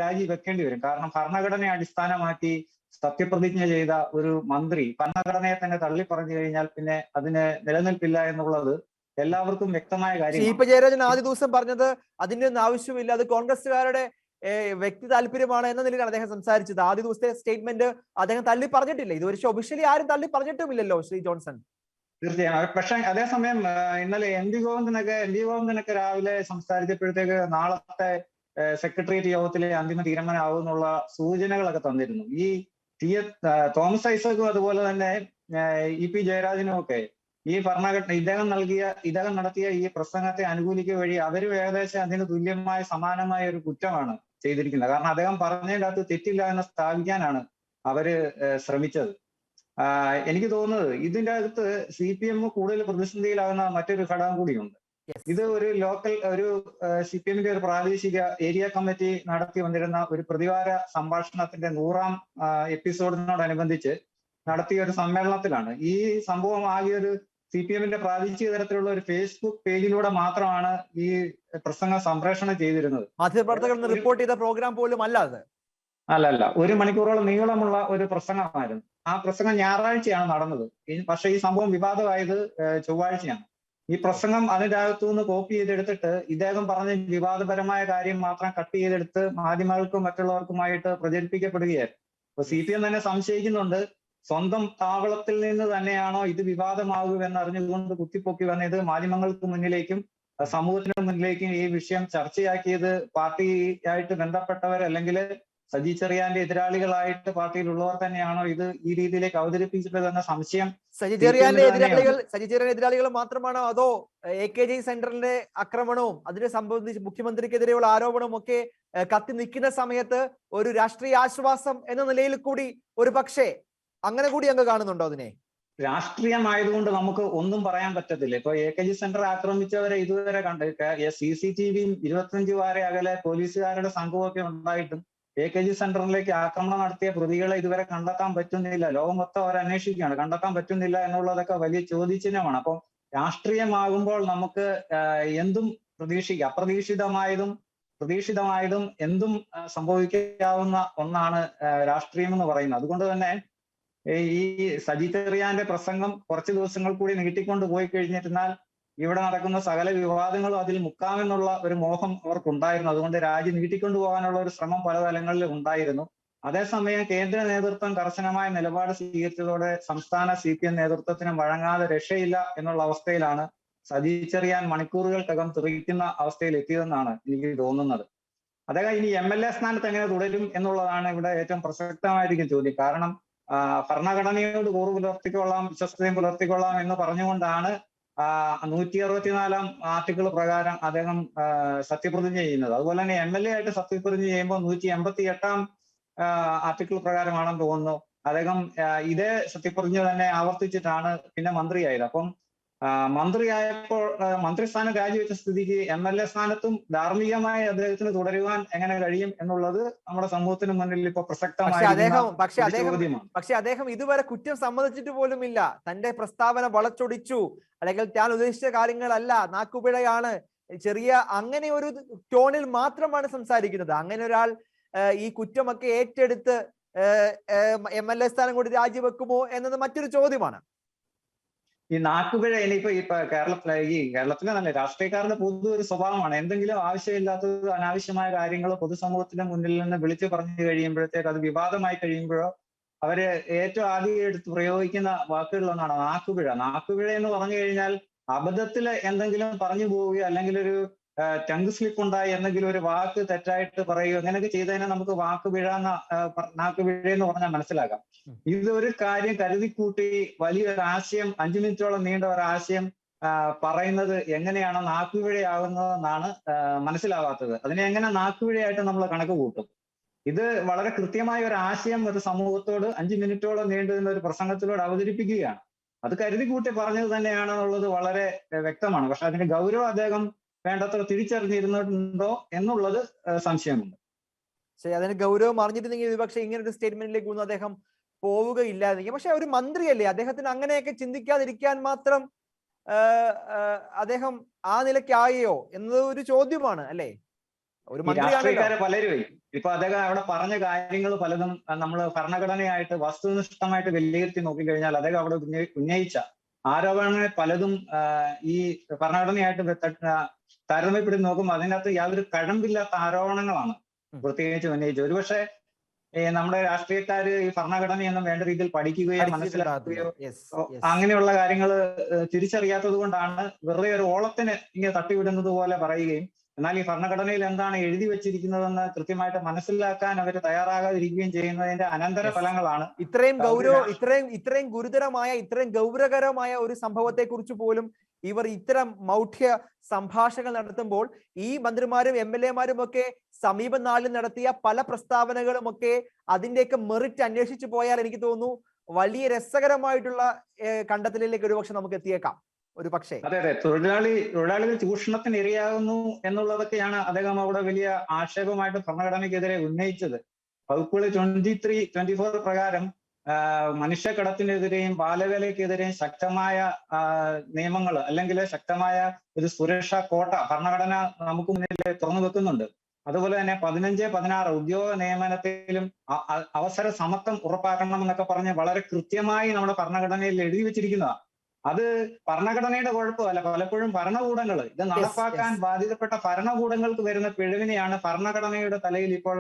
രാജി വെക്കേണ്ടി വരും. കാരണം ഭരണഘടനയെ അടിസ്ഥാനമാക്കി സത്യപ്രതിജ്ഞ ചെയ്ത ഒരു മന്ത്രി ഭരണഘടനയെ തന്നെ തള്ളി പറഞ്ഞു കഴിഞ്ഞാൽ പിന്നെ അതിന് നിലനിൽപ്പില്ല എന്നുള്ളത് എല്ലാവർക്കും വ്യക്തമായ കാര്യം. ജയരാജൻ ആദ്യ ദിവസം പറഞ്ഞത് അതിന്റെ ഒന്നും ആവശ്യമില്ല, അത് കോൺഗ്രസുകാരുടെ വ്യക്തി താല്പര്യമാണ് എന്ന നിലയിലാണ് അദ്ദേഹം സംസാരിച്ചത്. ആദ്യ ദിവസത്തെ സ്റ്റേറ്റ്മെന്റ് അദ്ദേഹം തള്ളി പറഞ്ഞിട്ടില്ല. ഇതുവരെ ഒഫീഷ്യലി ആരും തള്ളി പറഞ്ഞിട്ടുമില്ലല്ലോ ശ്രീ ജോൺസൺ. തീർച്ചയായും. പക്ഷെ അതേസമയം ഇന്നലെ എം വി ഗോവിന്ദനൊക്കെ രാവിലെ സംസാരിച്ചപ്പോഴത്തേക്ക് നാളത്തെ സെക്രട്ടേറിയറ്റ് യോഗത്തിലെ അന്തിമ തീരുമാനമാവും എന്നുള്ള സൂചനകളൊക്കെ തന്നിരുന്നു. ഈ തോമസ് ഐസക്കും അതുപോലെ തന്നെ EP ജയരാജനും ഒക്കെ ഈ ഭരണഘടന ഇദ്ദേഹം നടത്തിയ ഈ പ്രസംഗത്തെ അനുകൂലിക്കുക വഴി അവരും ഏകദേശം അതിന് തുല്യമായ സമാനമായ ഒരു കുറ്റമാണ് ചെയ്തിരിക്കുന്നത്. കാരണം അദ്ദേഹം പറഞ്ഞതിൻ്റെ അകത്ത് തെറ്റില്ല എന്ന് സ്ഥാപിക്കാനാണ് അവര് ശ്രമിച്ചത്. എനിക്ക് തോന്നുന്നത് ഇതിന്റെ അകത്ത് CPM കൂടുതൽ പ്രതിസന്ധിയിലാകുന്ന മറ്റൊരു ഘടകം കൂടിയുണ്ട്. ഇത് ഒരു CPM-ന്റെ ഒരു പ്രാദേശിക ഏരിയ കമ്മിറ്റി നടത്തി വന്നിരുന്ന ഒരു പ്രതിവാര സംഭാഷണത്തിന്റെ 100ാം എപ്പിസോഡിനോടനുബന്ധിച്ച് നടത്തിയ ഒരു സമ്മേളനത്തിലാണ് ഈ സംഭവം ആകെ ഒരു CPM-ന്റെ പ്രാദേശിക തരത്തിലുള്ള ഒരു ഫേസ്ബുക്ക് പേജിലൂടെ മാത്രമാണ് ഈ പ്രസംഗം സംപ്രേഷണം ചെയ്തിരുന്നത്. മാധ്യമപ്രവർത്തകർ റിപ്പോർട്ട് ചെയ്ത പ്രോഗ്രാം പോലും അല്ല. 1 മണിക്കൂറോളം നീളമുള്ള ഒരു പ്രസംഗമായിരുന്നു. ആ പ്രസംഗം ഞായറാഴ്ചയാണ് നടന്നത്. പക്ഷേ ഈ സംഭവം വിവാദമായത് ചൊവ്വാഴ്ചയാണ്. ഈ പ്രസംഗം അതിന്റെ അകത്തുനിന്ന് കോപ്പി ചെയ്തെടുത്തിട്ട് ഇദ്ദേഹം പറഞ്ഞ വിവാദപരമായ കാര്യം മാത്രം കട്ട് ചെയ്തെടുത്ത് മാധ്യമങ്ങൾക്കും മറ്റുള്ളവർക്കുമായിട്ട് പ്രചരിപ്പിക്കപ്പെടുകയായിരുന്നു. അപ്പൊ CPM തന്നെ സംശയിക്കുന്നുണ്ട്, സ്വന്തം താവളത്തിൽ നിന്ന് തന്നെയാണോ ഇത് വിവാദമാകുമെന്ന് അറിഞ്ഞുകൊണ്ട് കുത്തിപ്പൊക്കി വന്നത് മാധ്യമങ്ങൾക്ക് മുന്നിലേക്കും സമൂഹത്തിന് മുന്നിലേക്കും ഈ വിഷയം ചർച്ചയാക്കിയത് പാർട്ടിയായിട്ട് ബന്ധപ്പെട്ടവർ അല്ലെങ്കിൽ സജി ചെറിയാന്റെ എതിരാളികളായിട്ട് പാർട്ടിയിലുള്ളവർ തന്നെയാണോ ഇത് ഈ രീതിയിലേക്ക് അവതരിപ്പിച്ചിട്ടതെന്ന സംശയം. സജി ചെറിയാന്റെ എതിരാളികൾ മാത്രമാണോ, അതോ AKG സെന്ററിന്റെ ആക്രമണവും അതിനെ സംബന്ധിച്ച് മുഖ്യമന്ത്രിക്കെതിരെയുള്ള ആരോപണവും ഒക്കെ കത്തി നിൽക്കുന്ന സമയത്ത് ഒരു രാഷ്ട്രീയ ആശ്വാസം എന്ന നിലയിൽ കൂടി ഒരു പക്ഷേ അങ്ങനെ കൂടി അങ്ങ് കാണുന്നുണ്ടോ അതിനെ? രാഷ്ട്രീയമായതുകൊണ്ട് നമുക്ക് ഒന്നും പറയാൻ പറ്റത്തില്ല. ഇപ്പൊ AKG സെന്റർ ആക്രമിച്ചവരെ ഇതുവരെ CCTV-യും 25 വാര അകലെ പോലീസുകാരുടെ സംഘമൊക്കെ ഉണ്ടായിട്ടും AKG സെന്ററിലേക്ക് ആക്രമണം നടത്തിയ പ്രതികളെ ഇതുവരെ കണ്ടെത്താൻ പറ്റുന്നില്ല. ലോകം മൊത്തം അവർ അന്വേഷിക്കുകയാണ്, കണ്ടെത്താൻ പറ്റുന്നില്ല എന്നുള്ളതൊക്കെ വലിയ ചോദ്യചിഹ്നമാണ്. അപ്പം രാഷ്ട്രീയമാകുമ്പോൾ നമുക്ക് എന്തും പ്രതീക്ഷിക്കാം. പ്രതീക്ഷിതമായതും എന്തും സംഭവിക്കാവുന്ന ഒന്നാണ് രാഷ്ട്രീയം എന്ന് പറയുന്നത്. അതുകൊണ്ട് തന്നെ ഈ സജി ചെറിയാന്റെ പ്രസംഗം കുറച്ച് ദിവസങ്ങൾ കൂടി നീട്ടിക്കൊണ്ട് പോയി കഴിഞ്ഞിരുന്നാൽ ഇവിടെ നടക്കുന്ന സകല വിവാദങ്ങളും അതിൽ മുക്കാമെന്നുള്ള ഒരു മോഹം അവർക്കുണ്ടായിരുന്നു. അതുകൊണ്ട് രാജി നീട്ടിക്കൊണ്ടു പോകാനുള്ള ഒരു ശ്രമം പല തലങ്ങളിലും ഉണ്ടായിരുന്നു. അതേസമയം കേന്ദ്ര നേതൃത്വം കർശനമായ നിലപാട് സ്വീകരിച്ചതോടെ സംസ്ഥാന CPM നേതൃത്വത്തിന് വഴങ്ങാതെ രക്ഷയില്ല എന്നുള്ള അവസ്ഥയിലാണ് സജി ചെറിയാൻ മണിക്കൂറുകൾക്കകം തെറിയിക്കുന്ന അവസ്ഥയിൽ എത്തിയതെന്നാണ് എനിക്ക് തോന്നുന്നത്. അദ്ദേഹം ഇനി MLA സ്ഥാനത്ത് എങ്ങനെ തുടരും എന്നുള്ളതാണ് ഇവിടെ ഏറ്റവും പ്രസക്തമായിരിക്കും ചോദ്യം. കാരണം ഭരണഘടനയോട് കൂറ് പുലർത്തിക്കൊള്ളാം, വിശ്വസ്തയും പുലർത്തിക്കൊള്ളാം എന്ന് പറഞ്ഞുകൊണ്ടാണ് 164-ാം ആർട്ടിക്കിൾ പ്രകാരം അദ്ദേഹം സത്യപ്രതിജ്ഞ ചെയ്യുന്നത്. അതുപോലെ തന്നെ MLA ആയിട്ട് സത്യപ്രതിജ്ഞ ചെയ്യുമ്പോൾ 188-ാം ആർട്ടിക്കിൾ പ്രകാരമാണെന്ന് തോന്നുന്നു അദ്ദേഹം ഇതേ സത്യപ്രതിജ്ഞ തന്നെ ആവർത്തിച്ചിട്ടാണ് പിന്നെ മന്ത്രിയായത്. അപ്പം മന്ത്രിയായപ്പോൾ മന്ത്രിസ്ഥാനം രാജിവെച്ച സ്ഥിതിക്ക് MLA സ്ഥാനത്തും ധാർമ്മികമായി അദ്ദേഹത്തിന് തുടരുവാൻ എങ്ങനെ കഴിയും എന്നുള്ളത് നമ്മുടെ സമൂഹത്തിന് മുന്നിൽ ഇപ്പൊ പ്രസക്തമായ ചോദ്യമാണ്. പക്ഷെ അദ്ദേഹം ഇതുവരെ കുറ്റം സമ്മതിച്ചിട്ട് പോലുമില്ല. തന്റെ പ്രസ്താവന വളച്ചൊടിച്ചു, അല്ലെങ്കിൽ താൻ ഉദ്ദേശിച്ച കാര്യങ്ങളല്ല, നാക്കുപിഴയാണ്, ചെറിയ അങ്ങനെ ഒരു ടോണിൽ മാത്രമാണ് സംസാരിക്കുന്നത്. അങ്ങനെ ഒരാൾ ഈ കുറ്റമൊക്കെ ഏറ്റെടുത്ത് MLA സ്ഥാനം കൂടി രാജിവെക്കുമോ എന്നത് മറ്റൊരു ചോദ്യമാണ്. ഈ നാക്കുപിഴ ഇനിയിപ്പോ കേരളത്തിലെ നല്ല രാഷ്ട്രീയക്കാരുടെ പൊതു ഒരു സ്വഭാവമാണ്. എന്തെങ്കിലും ആവശ്യമില്ലാത്തത് അനാവശ്യമായ കാര്യങ്ങൾ പൊതുസമൂഹത്തിന്റെ മുന്നിൽ നിന്ന് വിളിച്ചു പറഞ്ഞു കഴിയുമ്പോഴത്തേക്ക് അത് വിവാദമായി കഴിയുമ്പോഴോ അവര് ഏറ്റവും ആദ്യം എടുത്ത് പ്രയോഗിക്കുന്ന വാക്കുകളിലൊന്നാണ് നാക്കുപിഴ. നാക്കുപിഴ എന്ന് പറഞ്ഞു കഴിഞ്ഞാൽ അബദ്ധത്തിൽ എന്തെങ്കിലും പറഞ്ഞു പോവുകയോ അല്ലെങ്കിൽ ഒരു ടങ് സ്ലിപ്പ് ഉണ്ടായി എന്തെങ്കിലും ഒരു വാക്ക് തെറ്റായിട്ട് പറയുകയോ അങ്ങനെയൊക്കെ ചെയ്തതിനെ നമുക്ക് നാക്കുപിഴ എന്ന് പറഞ്ഞാൽ മനസ്സിലാക്കാം. ഇതൊരു കാര്യം കരുതിക്കൂട്ടി വലിയൊരു ആശയം 5 മിനിറ്റോളം നീണ്ട ഒരാശയം പറയുന്നത് എങ്ങനെയാണ് നാക്കുപിഴയാകുന്നതെന്നാണ് മനസ്സിലാവാത്തത്. അതിനെ എങ്ങനെ നാക്കുപിഴയായിട്ട് നമ്മൾ കണക്ക് കൂട്ടും? ഇത് വളരെ കൃത്യമായ ഒരു ആശയം ഒരു സമൂഹത്തോട് 5 മിനിറ്റോളം നീണ്ടുനിന്ന ഒരു പ്രസംഗത്തിലൂടെ അവതരിപ്പിക്കുകയാണ്. അത് കരുതി കൂട്ടി പറഞ്ഞത് തന്നെയാണെന്നുള്ളത് വളരെ വ്യക്തമാണ്. പക്ഷെ അതിന്റെ ഗൗരവം അദ്ദേഹം വേണ്ടത്ര തിരിച്ചറിഞ്ഞിരുന്നുണ്ടോ എന്നുള്ളത് സംശയമുണ്ട്. ശരി, അതിന് ഗൗരവം അറിഞ്ഞിരുന്നെങ്കിൽ പക്ഷെ ഇങ്ങനെ ഒരു സ്റ്റേറ്റ്മെന്റിലേക്ക് ഒന്നും അദ്ദേഹം പോവുകയില്ലായിരിക്കും. പക്ഷെ ഒരു മന്ത്രിയല്ലേ, അദ്ദേഹത്തിന് അങ്ങനെയൊക്കെ ചിന്തിക്കാതിരിക്കാൻ മാത്രം അദ്ദേഹം ആ നിലയ്ക്കായോ എന്നത് ഒരു ചോദ്യമാണ് അല്ലേ? ഒരു രാഷ്ട്രീയക്കാരെ പലരും ഇപ്പൊ അദ്ദേഹം അവിടെ പറഞ്ഞ കാര്യങ്ങൾ പലതും നമ്മൾ ഭരണഘടനയായിട്ട് വസ്തുനിഷ്ഠമായിട്ട് വിലയിരുത്തി നോക്കിക്കഴിഞ്ഞാൽ അദ്ദേഹം അവിടെ ഉന്നയിച്ച ആരോപണങ്ങൾ പലതും ഈ ഭരണഘടനയായിട്ട് താരതമ്യപ്പെടുത്തി നോക്കുമ്പോൾ അതിനകത്ത് യാതൊരു കഴമ്പില്ലാത്ത ആരോപണങ്ങളാണ് പ്രത്യേകിച്ച് ഉന്നയിച്ചത്. ഒരുപക്ഷെ നമ്മുടെ രാഷ്ട്രീയക്കാര് ഈ ഭരണഘടനയൊന്നും വേണ്ട രീതിയിൽ പഠിക്കുകയോ മനസ്സിലാക്കുകയോ അങ്ങനെയുള്ള കാര്യങ്ങൾ തിരിച്ചറിയാത്തത് കൊണ്ടാണ് വെറുതെ ഒരു ഓളത്തിന് ഇങ്ങനെ തട്ടിവിടുന്നത് പോലെ പറയുകയും എന്നാൽ ഈ ഭരണഘടനയിൽ എന്താണ് എഴുതി വെച്ചിരിക്കുന്നതെന്ന് കൃത്യമായിട്ട് മനസ്സിലാക്കാൻ അവർ തയ്യാറാകാതിരിക്കുകയും ചെയ്യുന്നതിന്റെ അനന്തര ഫലങ്ങളാണ് ഇത്രയും ഗുരുതരമായ ഇത്രയും ഗൗരവകരമായ ഒരു സംഭവത്തെ കുറിച്ച് പോലും ഇവർ ഇത്തരം മൗഢ്യ സംഭാഷണങ്ങൾ നടത്തുമ്പോൾ ഈ മന്ത്രിമാരും MLA മാരും ഒക്കെ സമീപനാളിൽ നടത്തിയ പല പ്രസ്താവനകളും ഒക്കെ അതിന്റെയൊക്കെ മെറിറ്റ് അന്വേഷിച്ചു പോയാൽ എനിക്ക് തോന്നുന്നു വലിയ രസകരമായിട്ടുള്ള കണ്ടെത്തലിലേക്ക് ഒരുപക്ഷെ നമുക്ക് എത്തിയേക്കാം. ഒരു പക്ഷേ അതെ തൊഴിലാളികൾ ചൂഷണത്തിന് ഇരയാകുന്നു എന്നുള്ളതൊക്കെയാണ് അദ്ദേഹം അവിടെ വലിയ ആക്ഷേപമായിട്ട് ഭരണഘടനയ്ക്കെതിരെ ഉന്നയിച്ചത്. വകുപ്പുകൾ 23-24 പ്രകാരം മനുഷ്യക്കടത്തിനെതിരെയും ബാലവേലയ്ക്കെതിരെയും ശക്തമായ നിയമങ്ങൾ അല്ലെങ്കിൽ ശക്തമായ ഒരു സുരക്ഷാ കോട്ട ഭരണഘടന നമുക്ക് മുന്നിൽ തുറന്നു വെക്കുന്നുണ്ട്. അതുപോലെ തന്നെ 15-16 ഉദ്യോഗ നിയമനത്തിലും അവസര സമത്വം ഉറപ്പാക്കണം എന്നൊക്കെ പറഞ്ഞ് വളരെ കൃത്യമായി നമ്മുടെ ഭരണഘടനയിൽ എഴുതി വെച്ചിരിക്കുന്നതാണ്. അത് ഭരണഘടനയുടെ കുഴപ്പമല്ല, പലപ്പോഴും ഭരണകൂടങ്ങൾ ഇത് നടപ്പാക്കാൻ ബാധ്യതപ്പെട്ട ഭരണകൂടങ്ങൾക്ക് വരുന്ന പിഴവിനെയാണ് ഭരണഘടനയുടെ തലയിൽ ഇപ്പോൾ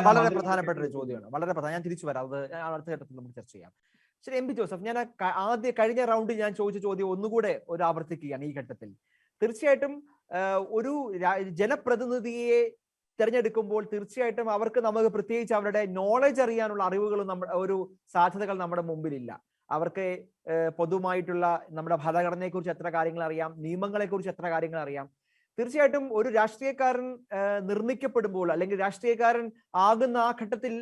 വളരെ പ്രധാനപ്പെട്ട ഒരു ചോദ്യമാണ്. വളരെ പ്രധാനം. ഞാൻ തിരിച്ചു വരാം, അത് അടുത്ത ഘട്ടത്തിൽ നമുക്ക് ചർച്ച ചെയ്യാം. ശരി, MP ജോസഫ്, ഞാൻ കഴിഞ്ഞ റൗണ്ടിൽ ഞാൻ ചോദിച്ച ചോദ്യം ഒന്നുകൂടെ ആവർത്തിക്കുകയാണ് ഈ ഘട്ടത്തിൽ. തീർച്ചയായിട്ടും ഒരു ജനപ്രതിനിധിയെ തിരഞ്ഞെടുക്കുമ്പോൾ തീർച്ചയായിട്ടും നമുക്ക് പ്രത്യേകിച്ച് അവരുടെ നോളജ് അറിയാനുള്ള അറിവുകളും ഒരു സാധ്യതകൾ നമ്മുടെ മുമ്പിലില്ല. അവർക്ക് പൊതുവായിട്ടുള്ള നമ്മുടെ ഭരണഘടനയെ കുറിച്ച് എത്ര കാര്യങ്ങൾ അറിയാം, നിയമങ്ങളെ കുറിച്ച് എത്ര കാര്യങ്ങൾ അറിയാം. തീർച്ചയായിട്ടും ഒരു രാഷ്ട്രീയക്കാരൻ നിർമ്മിക്കപ്പെടുമ്പോൾ അല്ലെങ്കിൽ രാഷ്ട്രീയക്കാരൻ ആകുന്ന ആ ഘട്ടത്തിൽ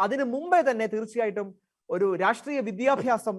അതിനു മുമ്പേ തന്നെ തീർച്ചയായിട്ടും ഒരു രാഷ്ട്രീയ വിദ്യാഭ്യാസം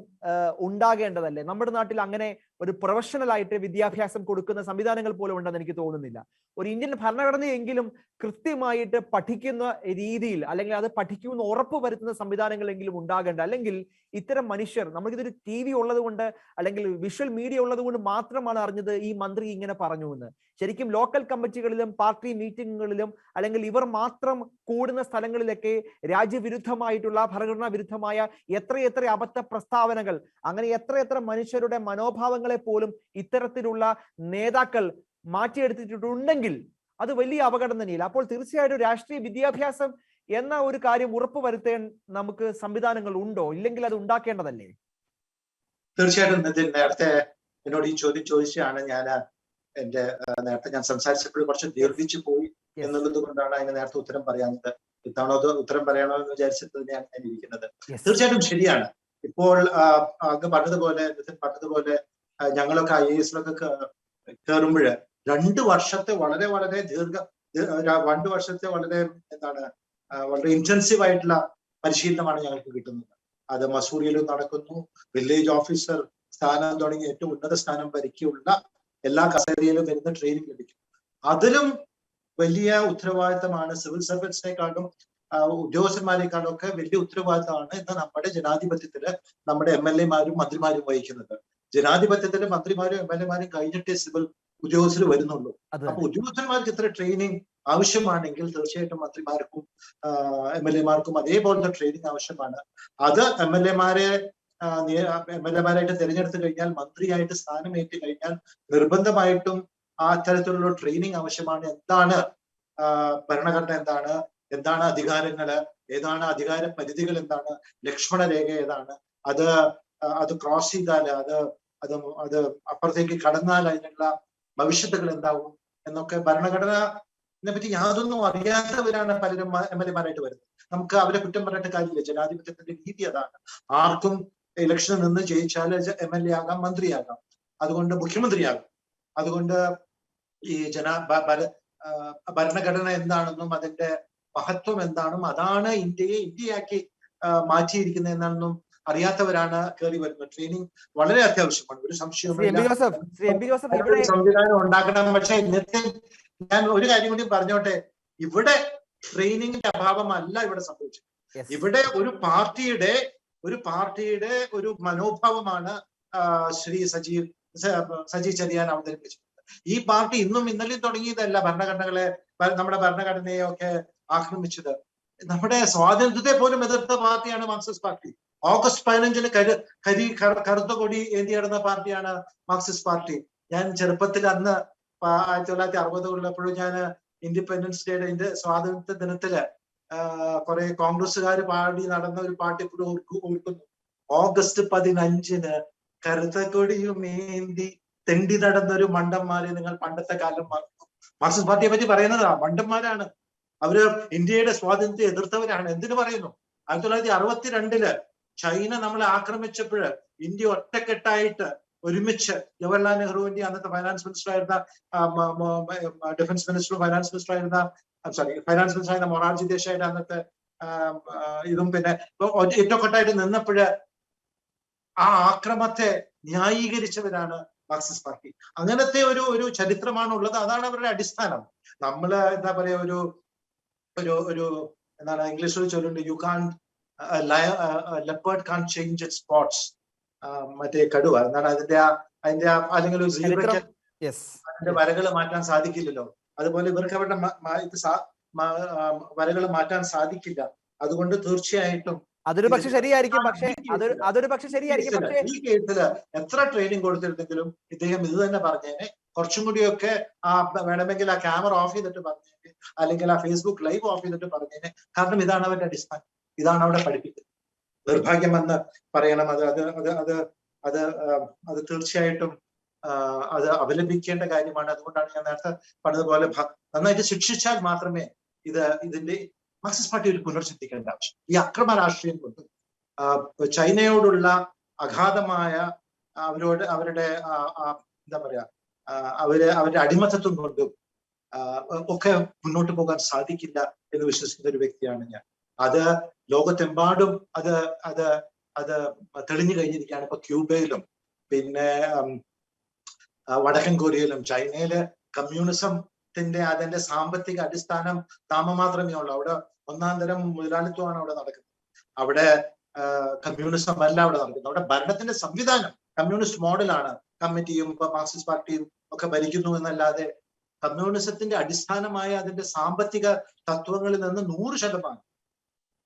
ഉണ്ടാകേണ്ടതല്ലേ? നമ്മുടെ നാട്ടിൽ അങ്ങനെ ഒരു പ്രൊഫഷണൽ ആയിട്ട് വിദ്യാഭ്യാസം കൊടുക്കുന്ന സംവിധാനങ്ങൾ പോലും ഉണ്ടെന്ന് എനിക്ക് തോന്നുന്നില്ല. ഒരു ഇന്ത്യൻ ഭരണഘടനയെങ്കിലും കൃത്യമായിട്ട് പഠിക്കുന്ന രീതിയിൽ അല്ലെങ്കിൽ അത് പഠിക്കുമെന്ന് ഉറപ്പ് വരുത്തുന്ന സംവിധാനങ്ങളെങ്കിലും ഉണ്ടാകേണ്ട. അല്ലെങ്കിൽ ഇത്തരം മനുഷ്യർ, നമുക്കിതൊരു TV ഉള്ളത് കൊണ്ട് അല്ലെങ്കിൽ വിഷ്വൽ മീഡിയ ഉള്ളത് കൊണ്ട് മാത്രമാണ് അറിഞ്ഞത് ഈ മന്ത്രി ഇങ്ങനെ പറഞ്ഞു എന്ന്. ശരിക്കും ലോക്കൽ കമ്മിറ്റികളിലും പാർട്ടി മീറ്റിങ്ങുകളിലും അല്ലെങ്കിൽ ഇവർ മാത്രം കൂടുന്ന സ്ഥലങ്ങളിലൊക്കെ രാജ്യവിരുദ്ധമായിട്ടുള്ള ഭരണഘടനാ വിരുദ്ധമായ എത്രയെത്ര അബദ്ധ പ്രസ്താവനകൾ, അങ്ങനെ എത്രയെത്ര മനുഷ്യരുടെ മനോഭാവങ്ങളെ പോലും ഇത്തരത്തിലുള്ള നേതാക്കൾ മാറ്റിയെടുത്തിട്ടുണ്ടെങ്കിൽ അത് വലിയ അപകടം തന്നെയില്ല. അപ്പോൾ തീർച്ചയായിട്ടും രാഷ്ട്രീയ വിദ്യാഭ്യാസം എന്ന ഒരു കാര്യം ഉറപ്പുവരുത്താൻ നമുക്ക് സംവിധാനങ്ങൾ ഉണ്ടോ? ഇല്ലെങ്കിൽ അത് ഉണ്ടാക്കേണ്ടതല്ലേ? തീർച്ചയായിട്ടും നേരത്തെ എന്നോട് ഈ ചോദ്യം ചോദിച്ചാണ് നേരത്തെ ഞാൻ സംസാരിച്ചപ്പോൾ കുറച്ച് ദീർഘിച്ചു പോയി എന്നുള്ളത് കൊണ്ടാണ് അതിന് നേരത്തെ ഉത്തരം പറയാഞ്ഞത്. ഇത്തവണ ഉത്തരം പറയണോ എന്ന് വിചാരിച്ചിട്ട് തന്നെയാണ് ഞാൻ ഇരിക്കുന്നത്. തീർച്ചയായിട്ടും ശരിയാണ്. ഇപ്പോൾ അങ്ങ് പറഞ്ഞതുപോലെ ഞങ്ങളൊക്കെ IAS-ലൊക്കെ കയറുമ്പോൾ 2 വർഷത്തെ വളരെ 2 വർഷത്തെ വളരെ ഇന്റൻസീവ് ആയിട്ടുള്ള പരിശീലനമാണ് ഞങ്ങൾക്ക് കിട്ടുന്നത്. അത് മസൂറിയിലും നടക്കുന്നു, വില്ലേജ് ഓഫീസർ സ്ഥാനം തുടങ്ങി ഏറ്റവും ഉന്നത സ്ഥാനം വരയ്ക്കുള്ള എല്ലാ കസേരയിലും വരുന്ന ട്രെയിനിങ് ലഭിക്കും. അതിലും വലിയ ഉത്തരവാദിത്തമാണ് സിവിൽ സർവീസിനെക്കാളും ഉദ്യോഗസ്ഥന്മാരെക്കാളും ഒക്കെ വലിയ ഉത്തരവാദിത്തമാണ് ഇന്ന് നമ്മുടെ ജനാധിപത്യത്തില് നമ്മുടെ MLA-മാരും മന്ത്രിമാരും വഹിക്കുന്നത്. ജനാധിപത്യത്തില് മന്ത്രിമാരും MLA-മാരും കഴിഞ്ഞിട്ടേ സിവിൽ ഉദ്യോഗസ്ഥർ വരുന്നുള്ളൂ. അപ്പൊ ഉദ്യോഗസ്ഥന്മാർക്ക് ഇത്ര ട്രെയിനിങ് ആവശ്യമാണെങ്കിൽ തീർച്ചയായിട്ടും മന്ത്രിമാർക്കും MLA-മാർക്കും അതേപോലത്തെ ട്രെയിനിങ് ആവശ്യമാണ്. അത് MLA-മാരായിട്ട് തിരഞ്ഞെടുത്തു കഴിഞ്ഞാൽ, മന്ത്രിയായിട്ട് സ്ഥാനമേറ്റ് കഴിഞ്ഞാൽ നിർബന്ധമായിട്ടും ആ തരത്തിലുള്ള ട്രെയിനിങ് ആവശ്യമാണ്. എന്താണ് ഭരണഘടന, എന്താണ് അധികാരങ്ങള്, ഏതാണ് അധികാര പരിധികൾ, എന്താണ് ലക്ഷ്മണ രേഖ, ഏതാണ് അത് ക്രോസ് ചെയ്താല് അത് അപ്പുറത്തേക്ക് കടന്നാൽ അതിനുള്ള ഭവിഷ്യത്തുകൾ എന്താവും എന്നൊക്കെ ഭരണഘടനയെ പറ്റി യാതൊന്നും അറിയാത്തവരാണ് പലരും MLA-മാരായിട്ട് വരുന്നത്. നമുക്ക് അവരെ കുറ്റം പറഞ്ഞിട്ട് കാര്യമില്ല. ജനാധിപത്യത്തിന്റെ രീതി അതാണ്. ആർക്കും ഇലക്ഷനിൽ നിന്ന് ജയിച്ചാൽ MLA ആകാം, മന്ത്രിയാകാം, അതുകൊണ്ട് മുഖ്യമന്ത്രിയാകാം. അതുകൊണ്ട് ഈ ഭരണഘടന എന്താണെന്നും അതിന്റെ മഹത്വം എന്താണെന്നും അതാണ് ഇന്ത്യയാക്കി മാറ്റിയിരിക്കുന്നത് എന്നാണെന്നും അറിയാത്തവരാണ് കയറി വരുന്നത്. ട്രെയിനിങ് വളരെ അത്യാവശ്യമാണ്, ഒരു സംശയവുമില്ല. സംവിധാനം ഉണ്ടാക്കണം. പക്ഷെ ഇന്നത്തെ ഞാൻ ഒരു കാര്യം കൂടി പറഞ്ഞോട്ടെ, ഇവിടെ ട്രെയിനിങ്ങിന്റെ അഭാവമല്ല ഇവിടെ സംഭവിച്ചത്. ഇവിടെ ഒരു പാർട്ടിയുടെ ഒരു മനോഭാവമാണ് ശ്രീ സജി ചെറിയാൻ അവതരിപ്പിച്ചത്. ഈ പാർട്ടി ഇന്നും ഇന്നലെയും തുടങ്ങിയതല്ല നമ്മുടെ ഭരണഘടനയെ ഒക്കെ ആക്രമിച്ചത്. നമ്മുടെ സ്വാതന്ത്ര്യത്തെ പോലും എതിർത്ത പാർട്ടിയാണ് മാർക്സിസ്റ്റ് പാർട്ടി. ഓഗസ്റ്റ് 15-ന് കറുത്ത കൊടി ഏന്തി നടന്ന പാർട്ടിയാണ് മാർക്സിസ്റ്റ് പാർട്ടി. ഞാൻ ചെറുപ്പത്തിൽ അന്ന് 1960 ഞാൻ ഇൻഡിപെൻഡൻസ് ഡേയുടെ സ്വാതന്ത്ര്യ ദിനത്തില് കുറെ കോൺഗ്രസ്സുകാർ പാടി നടന്ന ഒരു പാട്ട് ഇപ്പോഴും ഓർക്കുന്നു. ഓഗസ്റ്റ് 15-ന് കറുത്ത കൊടിയുമേന്തി തെണ്ടി നടന്നൊരു മണ്ടന്മാരെ നിങ്ങൾ പണ്ടത്തെ കാലം മറന്നു. മാർക്സിസ്റ്റ് പാർട്ടിയെ പറ്റി പറയുന്നതാ, മണ്ടന്മാരാണ് അവര്. ഇന്ത്യയുടെ സ്വാതന്ത്ര്യം എതിർത്തവരാണ്. എന്തിനു പറയുന്നു? 1962-ല് ചൈന നമ്മളെ ആക്രമിച്ചപ്പോൾ ഇന്ത്യ ഒറ്റക്കെട്ടായിട്ട് ഒരുമിച്ച് ജവഹർലാൽ നെഹ്റുവിന്റെ അന്നത്തെ ഫൈനാൻസ് മിനിസ്റ്റർ ആയിരുന്ന ഡിഫൻസ് മിനിസ്റ്ററും ഫൈനാൻസ് മിനിസ്റ്റർ ആയിരുന്ന മൊറാർജി ദേശായിയുടെ അന്നത്തെ ഇതും പിന്നെ ഒറ്റക്കെട്ടായിട്ട് നിന്നപ്പോഴ് ആ ആക്രമത്തെ ന്യായീകരിച്ചവരാണ് മാർക്സിസ്റ്റ് പാർട്ടി. അങ്ങനത്തെ ഒരു ചരിത്രമാണ് ഉള്ളത്. അതാണ് അവരുടെ അടിസ്ഥാനം. നമ്മള് എന്താ പറയാ, ഒരു എന്താണ് ഇംഗ്ലീഷിൽ ചൊല്ലുണ്ട്, you can leopard can change its spots. മറ്റേ കടുവ എന്താണ് അതിന്റെ അല്ലെങ്കിൽ ഒരു സീബ്രയ്ക്ക് അതിന്റെ വരകൾ മാറ്റാൻ സാധിക്കില്ലല്ലോ. അതുപോലെ ഇവർക്ക് അവരുടെ വരകൾ മാറ്റാൻ സാധിക്കില്ല. അതുകൊണ്ട് തീർച്ചയായിട്ടും അതൊരു പക്ഷെ ശരിയായിരിക്കും. ഈ കേസില് എത്ര ട്രെയിനിങ് കൊടുത്തിരുന്നെങ്കിലും ഇദ്ദേഹം ഇത് തന്നെ പറഞ്ഞേനെ. കുറച്ചും കൂടിയൊക്കെ വേണമെങ്കിൽ ആ ക്യാമറ ഓഫ് ചെയ്തിട്ട് പറഞ്ഞേനെ, അല്ലെങ്കിൽ ആ ഫേസ്ബുക്ക് ലൈവ് ഓഫ് ചെയ്തിട്ട് പറഞ്ഞേനെ. കാരണം ഇതാണ് അവരുടെ അടിസ്ഥാനം, ഇതാണ് അവിടെ പഠിപ്പിക്കുന്നത്. നിർഭാഗ്യമെന്ന് പറയണം. അത് തീർച്ചയായിട്ടും അത് അപലപിക്കേണ്ട കാര്യമാണ്. അതുകൊണ്ടാണ് ഞാൻ നേരത്തെ പറഞ്ഞതുപോലെ നന്നായിട്ട് ശിക്ഷിച്ചാൽ മാത്രമേ ഇതിന്റെ മാർക്സിസ്റ്റ് പാർട്ടി ഒരു പുനർചിന്തിക്കേണ്ട ആവശ്യം. ഈ അക്രമ രാഷ്ട്രീയം കൊണ്ടും ചൈനയോടുള്ള അഗാധമായ അവരുടെ എന്താ പറയാ അവരുടെ അടിമത്തത്വം കൊണ്ടും ഒക്കെ മുന്നോട്ട് പോകാൻ സാധിക്കില്ല എന്ന് വിശ്വസിക്കുന്ന ഒരു വ്യക്തിയാണ് ഞാൻ. അത് ലോകത്തെമ്പാടും അത് തെളിഞ്ഞു കഴിഞ്ഞിരിക്കുകയാണ്. ഇപ്പൊ ക്യൂബയിലും പിന്നെ വടക്കൻ കൊറിയയിലും ചൈനയില് കമ്മ്യൂണിസത്തിന്റെ അതിന്റെ സാമ്പത്തിക അടിസ്ഥാനം നാമമാത്രമേ ഉള്ളൂ. അവിടെ ഒന്നാം തരം മുതലാളിത്വമാണ് അവിടെ നടക്കുന്നത്. അവിടെ കമ്മ്യൂണിസം അല്ല അവിടെ നടക്കുന്നത്. അവിടെ ഭരണത്തിന്റെ സംവിധാനം കമ്മ്യൂണിസ്റ്റ് മോഡലാണ്. കമ്മിറ്റിയും ഇപ്പൊ മാർക്സിസ്റ്റ് പാർട്ടിയും ഒക്കെ ഭരിക്കുന്നു എന്നല്ലാതെ കമ്മ്യൂണിസത്തിന്റെ അടിസ്ഥാനമായ അതിന്റെ സാമ്പത്തിക തത്വങ്ങളിൽ നിന്ന് 100%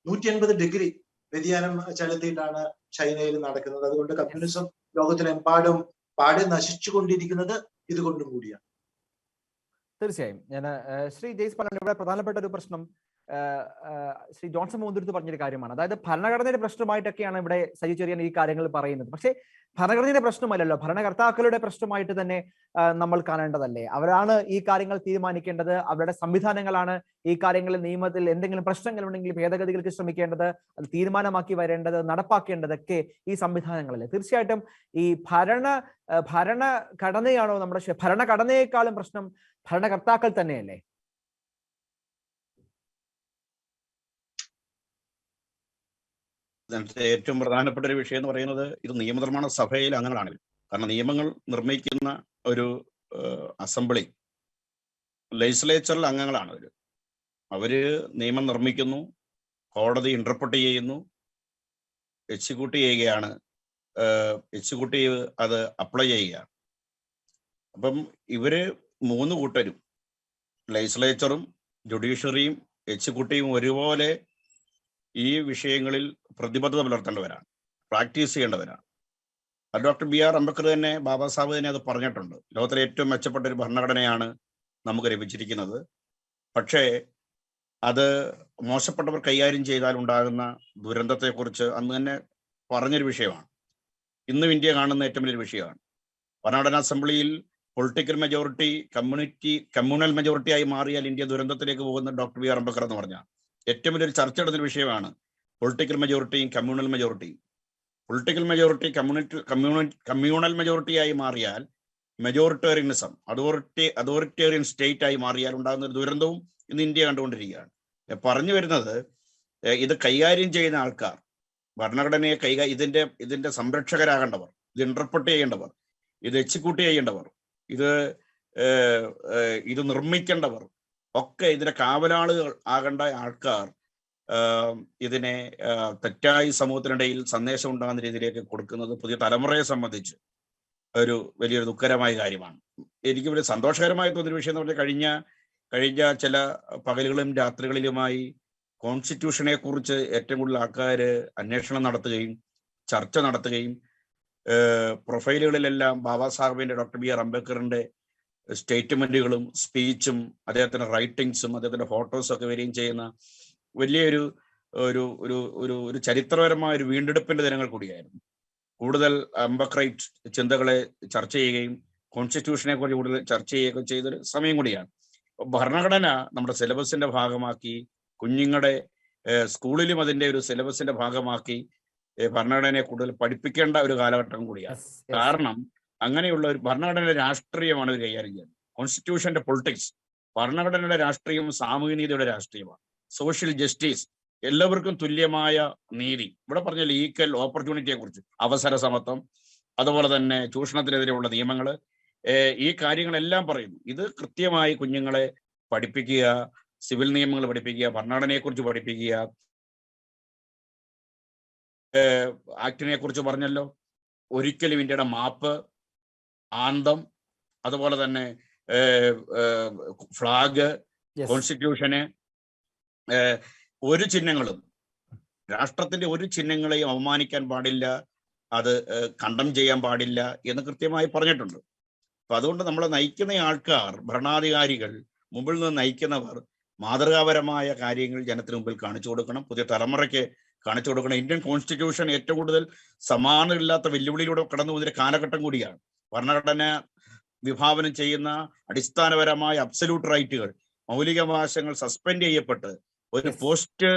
180 ഡിഗ്രി വ്യതിയാനം ചെലുത്തിയിട്ടാണ് ചൈനയിൽ നടക്കുന്നത്. അതുകൊണ്ട് കമ്മ്യൂണിസം ലോകത്തിലെമ്പാടും പാടെ നശിച്ചുകൊണ്ടിരിക്കുന്നത് ഇതുകൊണ്ടും കൂടിയാണ്. തീർച്ചയായും. ഞാൻ ശ്രീ ജെയ്സ് പറഞ്ഞ ഇവിടെ പ്രധാനപ്പെട്ട ഒരു പ്രശ്നം ശ്രീ ജോൺസൺ മൂന്തുരുത്ത് പറഞ്ഞൊരു കാര്യമാണ്. അതായത് ഭരണഘടനയുടെ പ്രശ്നമായിട്ടൊക്കെയാണ് ഇവിടെ സജി ചെറിയാൻ ഈ കാര്യങ്ങൾ പറയുന്നത്. പക്ഷേ ഭരണഘടനയുടെ പ്രശ്നമല്ലല്ലോ, ഭരണകർത്താക്കളുടെ പ്രശ്നമായിട്ട് തന്നെ നമ്മൾ കാണേണ്ടതല്ലേ? അവരാണ് ഈ കാര്യങ്ങൾ തീരുമാനിക്കേണ്ടത്. അവരുടെ സംവിധാനങ്ങളാണ് ഈ കാര്യങ്ങളിൽ നിയമത്തിൽ എന്തെങ്കിലും പ്രശ്നങ്ങൾ ഉണ്ടെങ്കിൽ ഭേദഗതികൾക്ക് ശ്രമിക്കേണ്ടത്, അത് തീരുമാനമാക്കി വരേണ്ടത്, നടപ്പാക്കേണ്ടതൊക്കെ ഈ സംവിധാനങ്ങളല്ലേ? തീർച്ചയായിട്ടും ഈ ഭരണഘടനയാണോ നമ്മുടെ ഭരണഘടനയെക്കാളും പ്രശ്നം ഭരണകർത്താക്കൾ തന്നെയല്ലേ? ഇതിനകത്ത് ഏറ്റവും പ്രധാനപ്പെട്ട ഒരു വിഷയം എന്ന് പറയുന്നത് ഇത് നിയമനിർമ്മാണ സഭയിലെ അംഗങ്ങളാണ്. കാരണം നിയമങ്ങൾ നിർമ്മിക്കുന്ന ഒരു അസംബ്ലി, ലെജിസ്ലേച്ചറിൽ അംഗങ്ങളാണ് അവര് നിയമം നിർമ്മിക്കുന്നു, കോടതി ഇന്റർപ്രറ്റ് ചെയ്യുന്നു, എക്സിക്യൂട്ട് ചെയ്യുകയാണ്, എക്സിക്യൂട്ടീവ് അത് അപ്ലൈ ചെയ്യുകയാണ്. അപ്പം ഇവര് 3 കൂട്ടരും, ലെജിസ്ലേച്ചറും ജുഡീഷ്യറിയും എക്സിക്യൂട്ടീവും ഒരുപോലെ ഈ വിഷയങ്ങളിൽ പ്രതിബദ്ധത പുലർത്തേണ്ടവരാണ്, പ്രാക്ടീസ് ചെയ്യേണ്ടവരാണ്. അത് ഡോക്ടർ BR അംബേദ്കർ തന്നെ, ബാബാ സാഹേബ് തന്നെ അത് പറഞ്ഞിട്ടുണ്ട്. ലോകത്തിലെ ഏറ്റവും മെച്ചപ്പെട്ട ഒരു ഭരണഘടനയാണ് നമുക്ക് ലഭിച്ചിരിക്കുന്നത്. പക്ഷേ അത് മോശപ്പെട്ടവർ കൈകാര്യം ചെയ്താൽ ഉണ്ടാകുന്ന ദുരന്തത്തെക്കുറിച്ച് അന്ന് തന്നെ പറഞ്ഞൊരു വിഷയമാണ്. ഇന്നും ഇന്ത്യ കാണുന്ന ഏറ്റവും വലിയൊരു വിഷയമാണ്. ഭരണഘടനാ അസംബ്ലിയിൽ പൊളിറ്റിക്കൽ മെജോറിറ്റി കമ്മ്യൂണൽ മെജോറിറ്റി ആയി മാറിയാൽ ഇന്ത്യ ദുരന്തത്തിലേക്ക് പോകുന്ന ഡോക്ടർ BR അംബേദ്കർ എന്ന് പറഞ്ഞാൽ ഏറ്റവും വലിയൊരു ചർച്ച നടന്നൊരു വിഷയമാണ് പൊളിറ്റിക്കൽ മെജോറിറ്റിയും കമ്മ്യൂണൽ മെജോറിറ്റിയും. പൊളിറ്റിക്കൽ മെജോറിറ്റി കമ്മ്യൂണൽ മെജോറിറ്റി ആയി മാറിയാൽ മെജോറിറ്റേറിയനിസം, അതോറിറ്റേറിയൻ സ്റ്റേറ്റ് ആയി മാറിയാൽ ഉണ്ടാകുന്ന ഒരു ദുരന്തവും ഇന്ന് ഇന്ത്യ കണ്ടുകൊണ്ടിരിക്കുകയാണ്. പറഞ്ഞു വരുന്നത്, ഇത് കൈകാര്യം ചെയ്യുന്ന ആൾക്കാർ, ഭരണഘടനയെ ഇതിന്റെ സംരക്ഷകരാകേണ്ടവർ, ഇത് ഇന്റർപ്രറ്റ് ചെയ്യേണ്ടവർ, ഇത് എക്സിക്യൂട്ട് ചെയ്യേണ്ടവർ, ഇത് നിർമ്മിക്കേണ്ടവർ ഒക്കെ ഇതിന്റെ കാവലാളുകൾ ആകേണ്ട ആൾക്കാർ ഇതിനെ തെറ്റായി സമൂഹത്തിനിടയിൽ സന്ദേശം ഉണ്ടാകുന്ന രീതിയിലേക്ക് കൊടുക്കുന്നത് പുതിയ തലമുറയെ സംബന്ധിച്ച് ഒരു വലിയൊരു ദുഃഖകരമായ കാര്യമാണ്. എനിക്ക് വലിയ സന്തോഷകരമായി തോന്നിയ വിഷയം എന്ന് പറഞ്ഞാൽ കഴിഞ്ഞ ചില പകലുകളും രാത്രികളിലുമായി കോൺസ്റ്റിറ്റ്യൂഷനെ കുറിച്ച് ഏറ്റവും കൂടുതൽ ആൾക്കാർ അന്വേഷണം നടത്തുകയും ചർച്ച നടത്തുകയും പ്രൊഫൈലുകളിലെല്ലാം ബാബാ സാഹേബിന്റെ, ഡോക്ടർ BR അംബേദ്കറിന്റെ സ്റ്റേറ്റ്മെന്റുകളും സ്പീച്ചും അദ്ദേഹത്തിന്റെ റൈറ്റിങ്സും അദ്ദേഹത്തിന്റെ ഫോട്ടോസും ഒക്കെ വരികയും ചെയ്യുന്ന വലിയൊരു ഒരു ചരിത്രപരമായ ഒരു വീണ്ടെടുപ്പിന്റെ ദിനങ്ങൾ കൂടിയായിരുന്നു. കൂടുതൽ അംബേദ്കറൈറ്റ് ചിന്തകളെ ചർച്ച ചെയ്യുകയും കോൺസ്റ്റിറ്റ്യൂഷനെ കുറിച്ച് കൂടുതൽ ചർച്ച ചെയ്യുകയൊക്കെ ചെയ്തൊരു സമയം കൂടിയാണ്. ഭരണഘടന നമ്മുടെ സിലബസിന്റെ ഭാഗമാക്കി, കുഞ്ഞുങ്ങളുടെ സ്കൂളിലും അതിന്റെ ഒരു സിലബസിന്റെ ഭാഗമാക്കി ഭരണഘടനയെ കൂടുതൽ പഠിപ്പിക്കേണ്ട ഒരു കാലഘട്ടം കൂടിയാണ്. കാരണം അങ്ങനെയുള്ള ഒരു ഭരണഘടനയുടെ രാഷ്ട്രീയമാണ് ഒരു കൈകാര്യം ചെയ്യുന്നത്. കോൺസ്റ്റിറ്റ്യൂഷന്റെ പൊളിറ്റിക്സ്, ഭരണഘടനയുടെ രാഷ്ട്രീയം സാമൂഹ്യ നീതിയുടെ രാഷ്ട്രീയമാണ്. സോഷ്യൽ ജസ്റ്റിസ്, എല്ലാവർക്കും തുല്യമായ നീതി, ഇവിടെ പറഞ്ഞ ഈക്വൽ ഓപ്പർച്യൂണിറ്റിയെ കുറിച്ച്, അവസര സമത്വം, അതുപോലെ തന്നെ ചൂഷണത്തിനെതിരെയുള്ള നിയമങ്ങൾ, ഈ കാര്യങ്ങളെല്ലാം പറയുന്നു. ഇത് കൃത്യമായി കുഞ്ഞുങ്ങളെ പഠിപ്പിക്കുക, സിവിൽ നിയമങ്ങൾ പഠിപ്പിക്കുക, ഭരണഘടനയെ കുറിച്ച് പഠിപ്പിക്കുക. ആക്ടിനെ കുറിച്ച് പറഞ്ഞല്ലോ, ഒരിക്കലും ഇന്ത്യയുടെ മാപ്പ്, ആന്തം, അതുപോലെ തന്നെ ഫ്ലാഗ്, കോൺസ്റ്റിറ്റ്യൂഷന്, ഒരു ചിഹ്നങ്ങളും, രാഷ്ട്രത്തിന്റെ ഒരു ചിഹ്നങ്ങളെയും അവമാനിക്കാൻ പാടില്ല, അത് കണ്ടം ചെയ്യാൻ പാടില്ല എന്ന് കൃത്യമായി പറഞ്ഞിട്ടുണ്ട്. അപ്പൊ അതുകൊണ്ട് നമ്മളെ നയിക്കുന്ന ആൾക്കാർ, ഭരണാധികാരികൾ, മുമ്പിൽ നിന്ന് നയിക്കുന്നവർ മാതൃകാപരമായ കാര്യങ്ങൾ ജനത്തിന് മുമ്പിൽ കാണിച്ചു കൊടുക്കണം, പുതിയ തലമുറയ്ക്ക് കാണിച്ചു കൊടുക്കണം. ഇന്ത്യൻ കോൺസ്റ്റിറ്റ്യൂഷൻ ഏറ്റവും കൂടുതൽ സമാനമില്ലാത്ത വെല്ലുവിളിയിലൂടെ കടന്നു പോകുന്ന കാലഘട്ടം കൂടിയാണ്. ഭരണഘടന വിഭാവനം ചെയ്യുന്ന അടിസ്ഥാനപരമായ അബ്സല്യൂട്ട് റൈറ്റുകൾ, മൗലികാവകാശങ്ങൾ സസ്പെൻഡ് ചെയ്യപ്പെട്ട് ഒരു പോസ്റ്റ്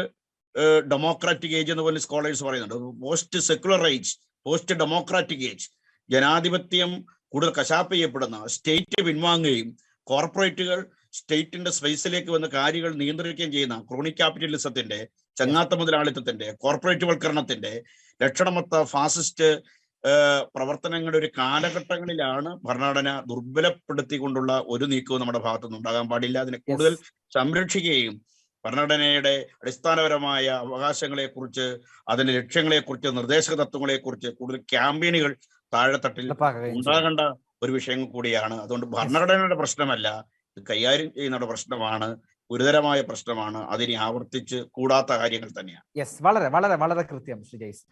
ഡെമോക്രാറ്റിക് ഏജ് എന്ന് പോലെ സ്കോളേഴ്സ് പറയുന്നുണ്ട്. Post secular age, post democratic age, ജനാധിപത്യം കൂടുതൽ കശാപ്പ് ചെയ്യപ്പെടുന്ന, സ്റ്റേറ്റ് പിൻവാങ്ങുകയും കോർപ്പറേറ്റുകൾ സ്റ്റേറ്റിന്റെ സ്പേസിലേക്ക് വന്ന് കാര്യങ്ങൾ നിയന്ത്രിക്കുകയും ചെയ്യുന്ന ക്രോണിക് ക്യാപിറ്റലിസത്തിന്റെ, ചങ്ങാത്ത മുതലാളിത്തത്തിന്റെ, കോർപ്പറേറ്റ് വൽക്കരണത്തിന്റെ, ലക്ഷണമൊത്ത ഫാസിസ്റ്റ് പ്രവർത്തനങ്ങളുടെ ഒരു കാലഘട്ടങ്ങളിലാണ് ഭരണഘടന ദുർബലപ്പെടുത്തിക്കൊണ്ടുള്ള ഒരു നീക്കവും നമ്മുടെ ഭാഗത്തുനിന്ന് ഉണ്ടാകാൻ പാടില്ല. അതിനെ കൂടുതൽ സംരക്ഷിക്കുകയും ഭരണഘടനയുടെ അടിസ്ഥാനപരമായ അവകാശങ്ങളെക്കുറിച്ച്, അതിന്റെ ലക്ഷ്യങ്ങളെക്കുറിച്ച്, നിർദ്ദേശക തത്വങ്ങളെക്കുറിച്ച് കൂടുതൽ ക്യാമ്പയിനുകൾ താഴെത്തട്ടിൽ ഉണ്ടാകേണ്ട ഒരു വിഷയം കൂടിയാണ്. അതുകൊണ്ട് ഭരണഘടനയുടെ പ്രശ്നമല്ല, കൈകാര്യം ചെയ്യുന്നവരുടെ പ്രശ്നമാണ്, ഗുരുതരമായ പ്രശ്നമാണ്. അതിനെ ആവർത്തിച്ച് കൂടാത്ത കാര്യങ്ങൾ തന്നെയാണ്. യെസ്, വളരെ വളരെ വളരെ കൃത്യം ശ്രീ ജെയ്സ്.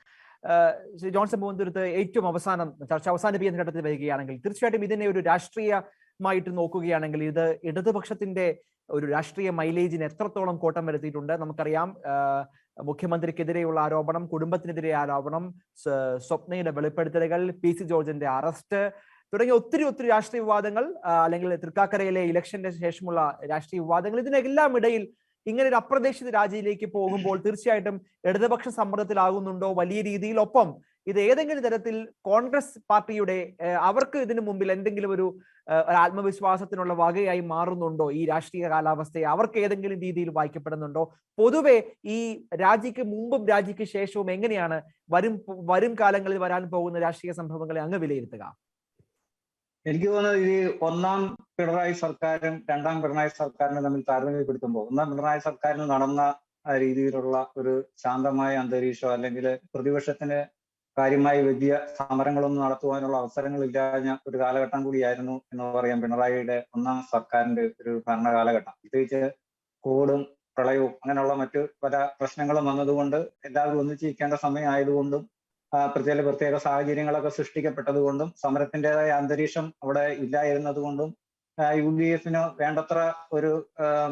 ശ്രീ ജോൺസൺ പൂന്തുരുത്ത്, ഏറ്റവും അവസാനം ചർച്ച അവസാനിപ്പിക്കുന്ന ഘട്ടത്തിൽ വരികയാണെങ്കിൽ തീർച്ചയായിട്ടും ഇതിനെ ഒരു രാഷ്ട്രീയമായിട്ട് നോക്കുകയാണെങ്കിൽ ഇത് ഇടതുപക്ഷത്തിന്റെ ഒരു രാഷ്ട്രീയ മൈലേജിന് എത്രത്തോളം കോട്ടം വരുത്തിയിട്ടുണ്ട് നമുക്കറിയാം. മുഖ്യമന്ത്രിക്കെതിരെയുള്ള ആരോപണം, കുടുംബത്തിനെതിരെ ആരോപണം, സ്വപ്നയുടെ വെളിപ്പെടുത്തലുകൾ, PC ജോർജിന്റെ അറസ്റ്റ് തുടങ്ങിയ ഒത്തിരി രാഷ്ട്രീയ വിവാദങ്ങൾ, അല്ലെങ്കിൽ തൃക്കാക്കരയിലെ ഇലക്ഷന്റെ ശേഷമുള്ള രാഷ്ട്രീയ വിവാദങ്ങൾ, ഇതിനെല്ലാം ഇടയിൽ ഇങ്ങനെ ഒരു അപ്രതീക്ഷിത രാജിയിലേക്ക് പോകുമ്പോൾ തീർച്ചയായിട്ടും ഇടതുപക്ഷ സമ്മർദ്ദത്തിലാകുന്നുണ്ടോ വലിയ രീതിയിൽ? ഒപ്പം ഇത് ഏതെങ്കിലും തരത്തിൽ കോൺഗ്രസ് പാർട്ടിയുടെ അവർക്ക് ഇതിനു മുമ്പിൽ എന്തെങ്കിലും ഒരു ആത്മവിശ്വാസത്തിനുള്ള വകയായി മാറുന്നുണ്ടോ? ഈ രാഷ്ട്രീയ കാലാവസ്ഥയെ അവർക്ക് ഏതെങ്കിലും രീതിയിൽ വായിക്കപ്പെടുന്നുണ്ടോ? പൊതുവെ ഈ രാജിക്ക് മുമ്പും രാജിക്ക് ശേഷവും എങ്ങനെയാണ് വരും കാലങ്ങളിൽ വരാൻ പോകുന്ന രാഷ്ട്രീയ സംഭവങ്ങളെ അങ്ങ് വിലയിരുത്തുക? എനിക്ക് തോന്നുന്നത് ഈ ഒന്നാം പിണറായി സർക്കാരും രണ്ടാം പിണറായി സർക്കാരിനെ തമ്മിൽ താരതമ്യപ്പെടുത്തുമ്പോൾ ഒന്നാം പിണറായി സർക്കാരിന് നടന്ന രീതിയിലുള്ള ഒരു ശാന്തമായ അന്തരീക്ഷം, അല്ലെങ്കിൽ പ്രതിപക്ഷത്തിന് കാര്യമായി വലിയ സമരങ്ങളൊന്നും നടത്തുവാനുള്ള അവസരങ്ങളില്ലാഞ്ഞ ഒരു കാലഘട്ടം കൂടിയായിരുന്നു എന്ന് പറയാം പിണറായിയുടെ ഒന്നാം സർക്കാരിന്റെ ഒരു ഭരണ കാലഘട്ടം. പ്രത്യേകിച്ച് കോവിഡും പ്രളയവും അങ്ങനെയുള്ള മറ്റു പല പ്രശ്നങ്ങളും വന്നതുകൊണ്ട് എല്ലാവരും ഒന്നിച്ചിരിക്കേണ്ട സമയമായതുകൊണ്ടും പ്രത്യേക സാഹചര്യങ്ങളൊക്കെ സൃഷ്ടിക്കപ്പെട്ടതുകൊണ്ടും സമരത്തിൻ്റെതായ അന്തരീക്ഷം അവിടെ ഇല്ലായിരുന്നത് കൊണ്ടും UDF വേണ്ടത്ര ഒരു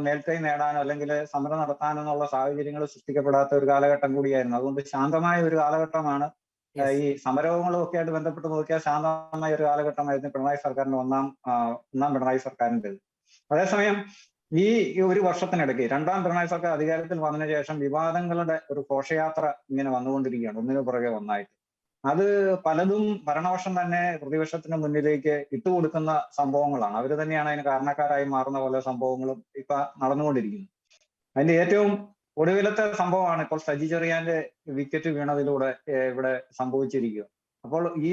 മേൽക്കൈ നേടാനോ അല്ലെങ്കിൽ സമരം നടത്താനോ എന്നുള്ള സാഹചര്യങ്ങൾ സൃഷ്ടിക്കപ്പെടാത്ത ഒരു കാലഘട്ടം കൂടിയായിരുന്നു. അതുകൊണ്ട് ശാന്തമായ ഒരു കാലഘട്ടമാണ്. ഈ സമരങ്ങളും ഒക്കെ ആയിട്ട് ബന്ധപ്പെട്ട് നോക്കിയാൽ ശാന്തമായ ഒരു കാലഘട്ടമായിരുന്നു പിണറായി സർക്കാരിന്റെ ഒന്നാം പിണറായി സർക്കാരിൻ്റെത്. അതേസമയം ഈ ഒരു വർഷത്തിനിടയ്ക്ക് രണ്ടാം പിണറായി സർക്കാർ അധികാരത്തിൽ വന്നതിന് ശേഷം വിവാദങ്ങളുടെ ഒരു ഘോഷയാത്ര ഇങ്ങനെ വന്നുകൊണ്ടിരിക്കുകയാണ്, ഒന്നിനു പുറകെ ഒന്നായിട്ട്. അത് പലതും ഭരണപക്ഷം തന്നെ പ്രതിപക്ഷത്തിന് മുന്നിലേക്ക് ഇട്ടുകൊടുക്കുന്ന സംഭവങ്ങളാണ്. അവർ തന്നെയാണ് അതിന് കാരണക്കാരായി മാറുന്ന പല സംഭവങ്ങളും ഇപ്പൊ നടന്നുകൊണ്ടിരിക്കുന്നത്. അതിന്റെ ഏറ്റവും ഒടുവിലത്തെ സംഭവമാണ് ഇപ്പോൾ സജി ചെറിയാന്റെ വിക്കറ്റ് വീണതിലൂടെ ഇവിടെ സംഭവിച്ചിരിക്കുക. അപ്പോൾ ഈ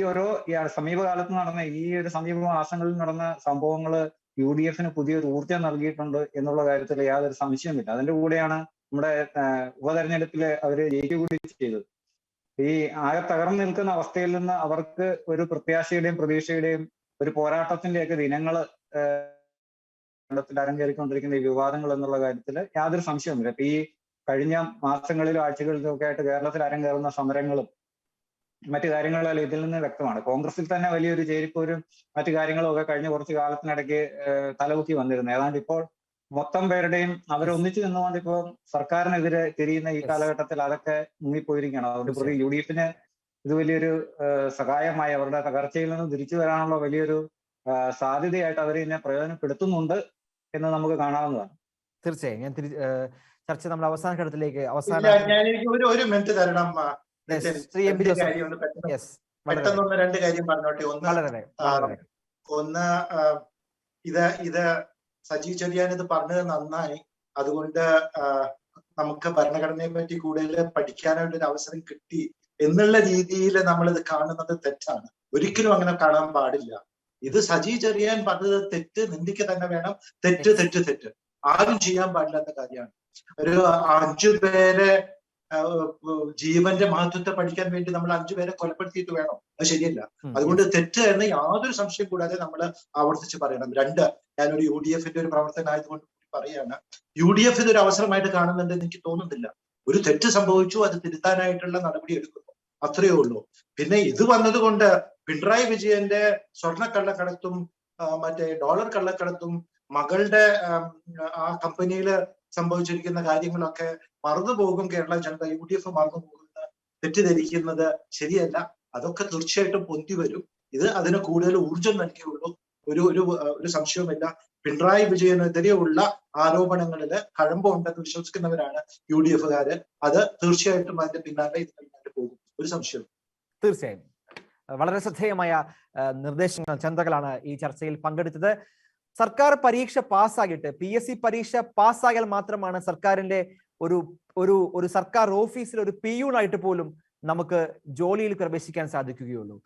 സമീപകാലത്ത് നടന്ന ഈ ഒരു സമീപ മാസങ്ങളിൽ നടന്ന സംഭവങ്ങള് UDF പുതിയൊരു ഊർജ്ജം നൽകിയിട്ടുണ്ട് എന്നുള്ള കാര്യത്തിൽ യാതൊരു സംശയമില്ല. അതിന്റെ കൂടെയാണ് നമ്മുടെ ഉപതെരഞ്ഞെടുപ്പിൽ അവര് ജയിക്കുകകൂടി ചെയ്തത്. ഈ ആകെ തകർന്നു നിൽക്കുന്ന അവസ്ഥയിൽ നിന്ന് അവർക്ക് ഒരു പ്രത്യാശയുടെയും പ്രതീക്ഷയുടെയും ഒരു പോരാട്ടത്തിന്റെയൊക്കെ ദിനങ്ങള് അരങ്ങേറിക്കൊണ്ടിരിക്കുന്ന ഈ വിവാദങ്ങൾ എന്നുള്ള കാര്യത്തിൽ യാതൊരു സംശയവുമില്ല. ഇപ്പൊ ഈ കഴിഞ്ഞ മാസങ്ങളിലും ആഴ്ചകളിലും ഒക്കെ ആയിട്ട് കേരളത്തിൽ അരങ്ങേറുന്ന സമരങ്ങളും മറ്റു കാര്യങ്ങളെല്ലാം ഇതിൽ നിന്ന് വ്യക്തമാണ്. കോൺഗ്രസിൽ തന്നെ വലിയൊരു ചേരിപ്പോരും മറ്റു കാര്യങ്ങളും ഒക്കെ കഴിഞ്ഞ കുറച്ച് കാലത്തിനിടയ്ക്ക് തലപൊക്കി വന്നിരുന്നു. ഏതാണ്ട് ഇപ്പോൾ മൊത്തം പേരുടെയും അവരൊന്നിച്ചു നിന്നുകൊണ്ട് ഇപ്പോൾ സർക്കാരിനെതിരെ തിരിയുന്ന ഈ കാലഘട്ടത്തിൽ അതൊക്കെ മുങ്ങിപ്പോയിരിക്കുകയാണ്. അതുകൊണ്ട് UDF ഇത് വലിയൊരു സഹായമായി അവരുടെ തകർച്ചയിൽ നിന്ന് തിരിച്ചു വരാനുള്ള വലിയൊരു സാധ്യതയായിട്ട് അവർ ഇതിനെ പ്രയോജനപ്പെടുത്തുന്നുണ്ട് എന്ന് നമുക്ക് കാണാവുന്നതാണ്. തീർച്ചയായും ഞാൻ ചർച്ച നമ്മൾ അവസാന ഘട്ടത്തിലേക്ക് ഒരു മിനിറ്റ് തരണം. പെട്ടെന്ന് രണ്ട് കാര്യം പറഞ്ഞോട്ടെ. ഒന്ന് ഇത് സജി ചെറിയാൻ ഇത് പറഞ്ഞത് നന്നായി. അതുകൊണ്ട് നമുക്ക് ഭരണഘടനയെ പറ്റി കൂടുതൽ പഠിക്കാനായിട്ടൊരു അവസരം കിട്ടി എന്നുള്ള രീതിയിൽ നമ്മൾ ഇത് കാണുന്നത് തെറ്റാണ്. ഒരിക്കലും അങ്ങനെ കാണാൻ പാടില്ല. ഇത് സജി ചെറിയാൻ പറഞ്ഞത് തെറ്റ്, നിന്ദിക്ക് തന്നെ വേണം. തെറ്റ് ആരും ചെയ്യാൻ പാടില്ലാത്ത കാര്യമാണ്. ഒരു 5 പേരെ ജീവന്റെ മഹത്വത്തെ പഠിക്കാൻ വേണ്ടി നമ്മൾ 5 പേരെ കൊലപ്പെടുത്തിയിട്ട് വേണം? അത് ശരിയല്ല. അതുകൊണ്ട് തെറ്റ് എന്ന് യാതൊരു സംശയം കൂടാതെ നമ്മൾ ആവർത്തിച്ച് പറയണം. 2, ഞാനൊരു UDF ഒരു പ്രവർത്തകനായതുകൊണ്ട് പറയാണ്, UDF ഇതൊരു അവസരമായിട്ട് കാണുന്നുണ്ടെന്ന് എനിക്ക് തോന്നുന്നില്ല. ഒരു തെറ്റ് സംഭവിച്ചു, അത് തിരുത്താനായിട്ടുള്ള നടപടി എടുക്കുന്നു, അത്രയേ ഉള്ളൂ. പിന്നെ ഇത് വന്നതുകൊണ്ട് പിണറായി വിജയന്റെ സ്വർണ്ണക്കള്ളക്കടത്തും മറ്റേ ഡോളർ കള്ളക്കടത്തും മകളുടെ ആ കമ്പനിയിൽ സംഭവിച്ചിരിക്കുന്ന കാര്യങ്ങളൊക്കെ മറന്നുപോകും കേരള ജനത, UDF മറന്നുപോകുന്നത് തെറ്റിദ്ധരിക്കുന്നത് ശരിയല്ല. അതൊക്കെ തീർച്ചയായിട്ടും പൊന്തി വരും. ഇത് അതിന് കൂടുതൽ ഊർജം നൽകിയുള്ളൂ, ഒരു സംശയവുമില്ല. പിണറായി വിജയനെതിരെയുള്ള ആരോപണങ്ങളില് കഴമ്പുണ്ടെന്ന് വിശ്വസിക്കുന്നവരാണ് UDF-കാര്. അത് തീർച്ചയായിട്ടും അതിന്റെ പിന്നാലെ ഇതിനായിട്ട് പോകും, ഒരു സംശയവും. തീർച്ചയായും വളരെ ശ്രദ്ധേയമായ നിർദ്ദേശങ്ങൾ, ചിന്തകളാണ് ഈ ചർച്ചയിൽ പങ്കെടുത്തത്. സർക്കാർ പരീക്ഷ പാസ്സാകിയിട്ട് PSC പരീക്ഷ പാസ്സായാൽ മാത്രമാണ് സർക്കാരിന്റെ ഒരു സർക്കാർ ഓഫീസിൽ ഒരു പിയൂണായിട്ട് പോലും നമുക്ക് ജോലിയിൽ പ്രവേശിക്കാൻ സാധിക്കുകയുള്ളൂ.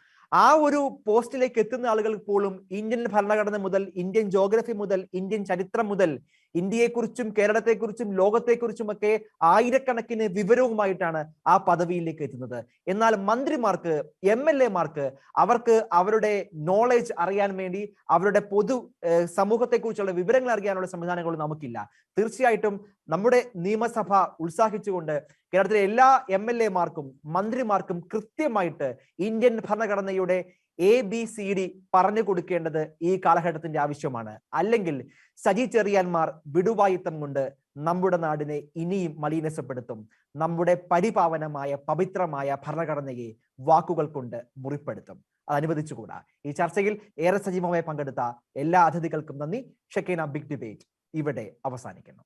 ആ ഒരു പോസ്റ്റിലേക്ക് എത്തുന്ന ആളുകൾ പോലും ഇന്ത്യൻ ഭരണഘടന മുതൽ, ഇന്ത്യൻ ജോഗ്രഫി മുതൽ, ഇന്ത്യൻ ചരിത്രം മുതൽ, ഇന്ത്യയെക്കുറിച്ചും കേരളത്തെക്കുറിച്ചും ലോകത്തെക്കുറിച്ചും ഒക്കെ ആയിരക്കണക്കിന് വിവരവുമായിട്ടാണ് ആ പദവിയിലേക്ക് എത്തുന്നത്. എന്നാൽ മന്ത്രിമാർക്ക്, MLA-മാർക്ക് അവർക്ക് അവരുടെ നോളേജ് അറിയാൻ വേണ്ടി, അവരുടെ പൊതു സമൂഹത്തെക്കുറിച്ചുള്ള വിവരങ്ങൾ അറിയാനുള്ള സംവിധാനങ്ങളും നമുക്കില്ല. തീർച്ചയായിട്ടും നമ്മുടെ നിയമസഭ ഉത്സാഹിച്ചുകൊണ്ട് കേരളത്തിലെ എല്ലാ MLA-മാർക്കും മന്ത്രിമാർക്കും കൃത്യമായിട്ട് ഇന്ത്യൻ ഭരണഘടനയുടെ ABCD പറഞ്ഞു കൊടുക്കേണ്ടത് ഈ കാലഘട്ടത്തിന്റെ ആവശ്യമാണ്. അല്ലെങ്കിൽ സജി ചെറിയാന്മാർ വിടുവായിത്തം കൊണ്ട് നമ്മുടെ നാടിനെ ഇനിയും മലീനസപ്പെടുത്തും. നമ്മുടെ പരിപാവനമായ പവിത്രമായ ഭരണഘടനയെ വാക്കുകൾ കൊണ്ട് മുറിപ്പെടുത്തും. അത് അനുവദിച്ചുകൂടാ. ഈ ചർച്ചയിൽ ഏറെ സജീവമായി പങ്കെടുത്ത എല്ലാ അതിഥികൾക്കും നന്ദി. ഷെക്കീന ബിഗ് ഡിബേറ്റ് ഇവിടെ അവസാനിക്കുന്നു.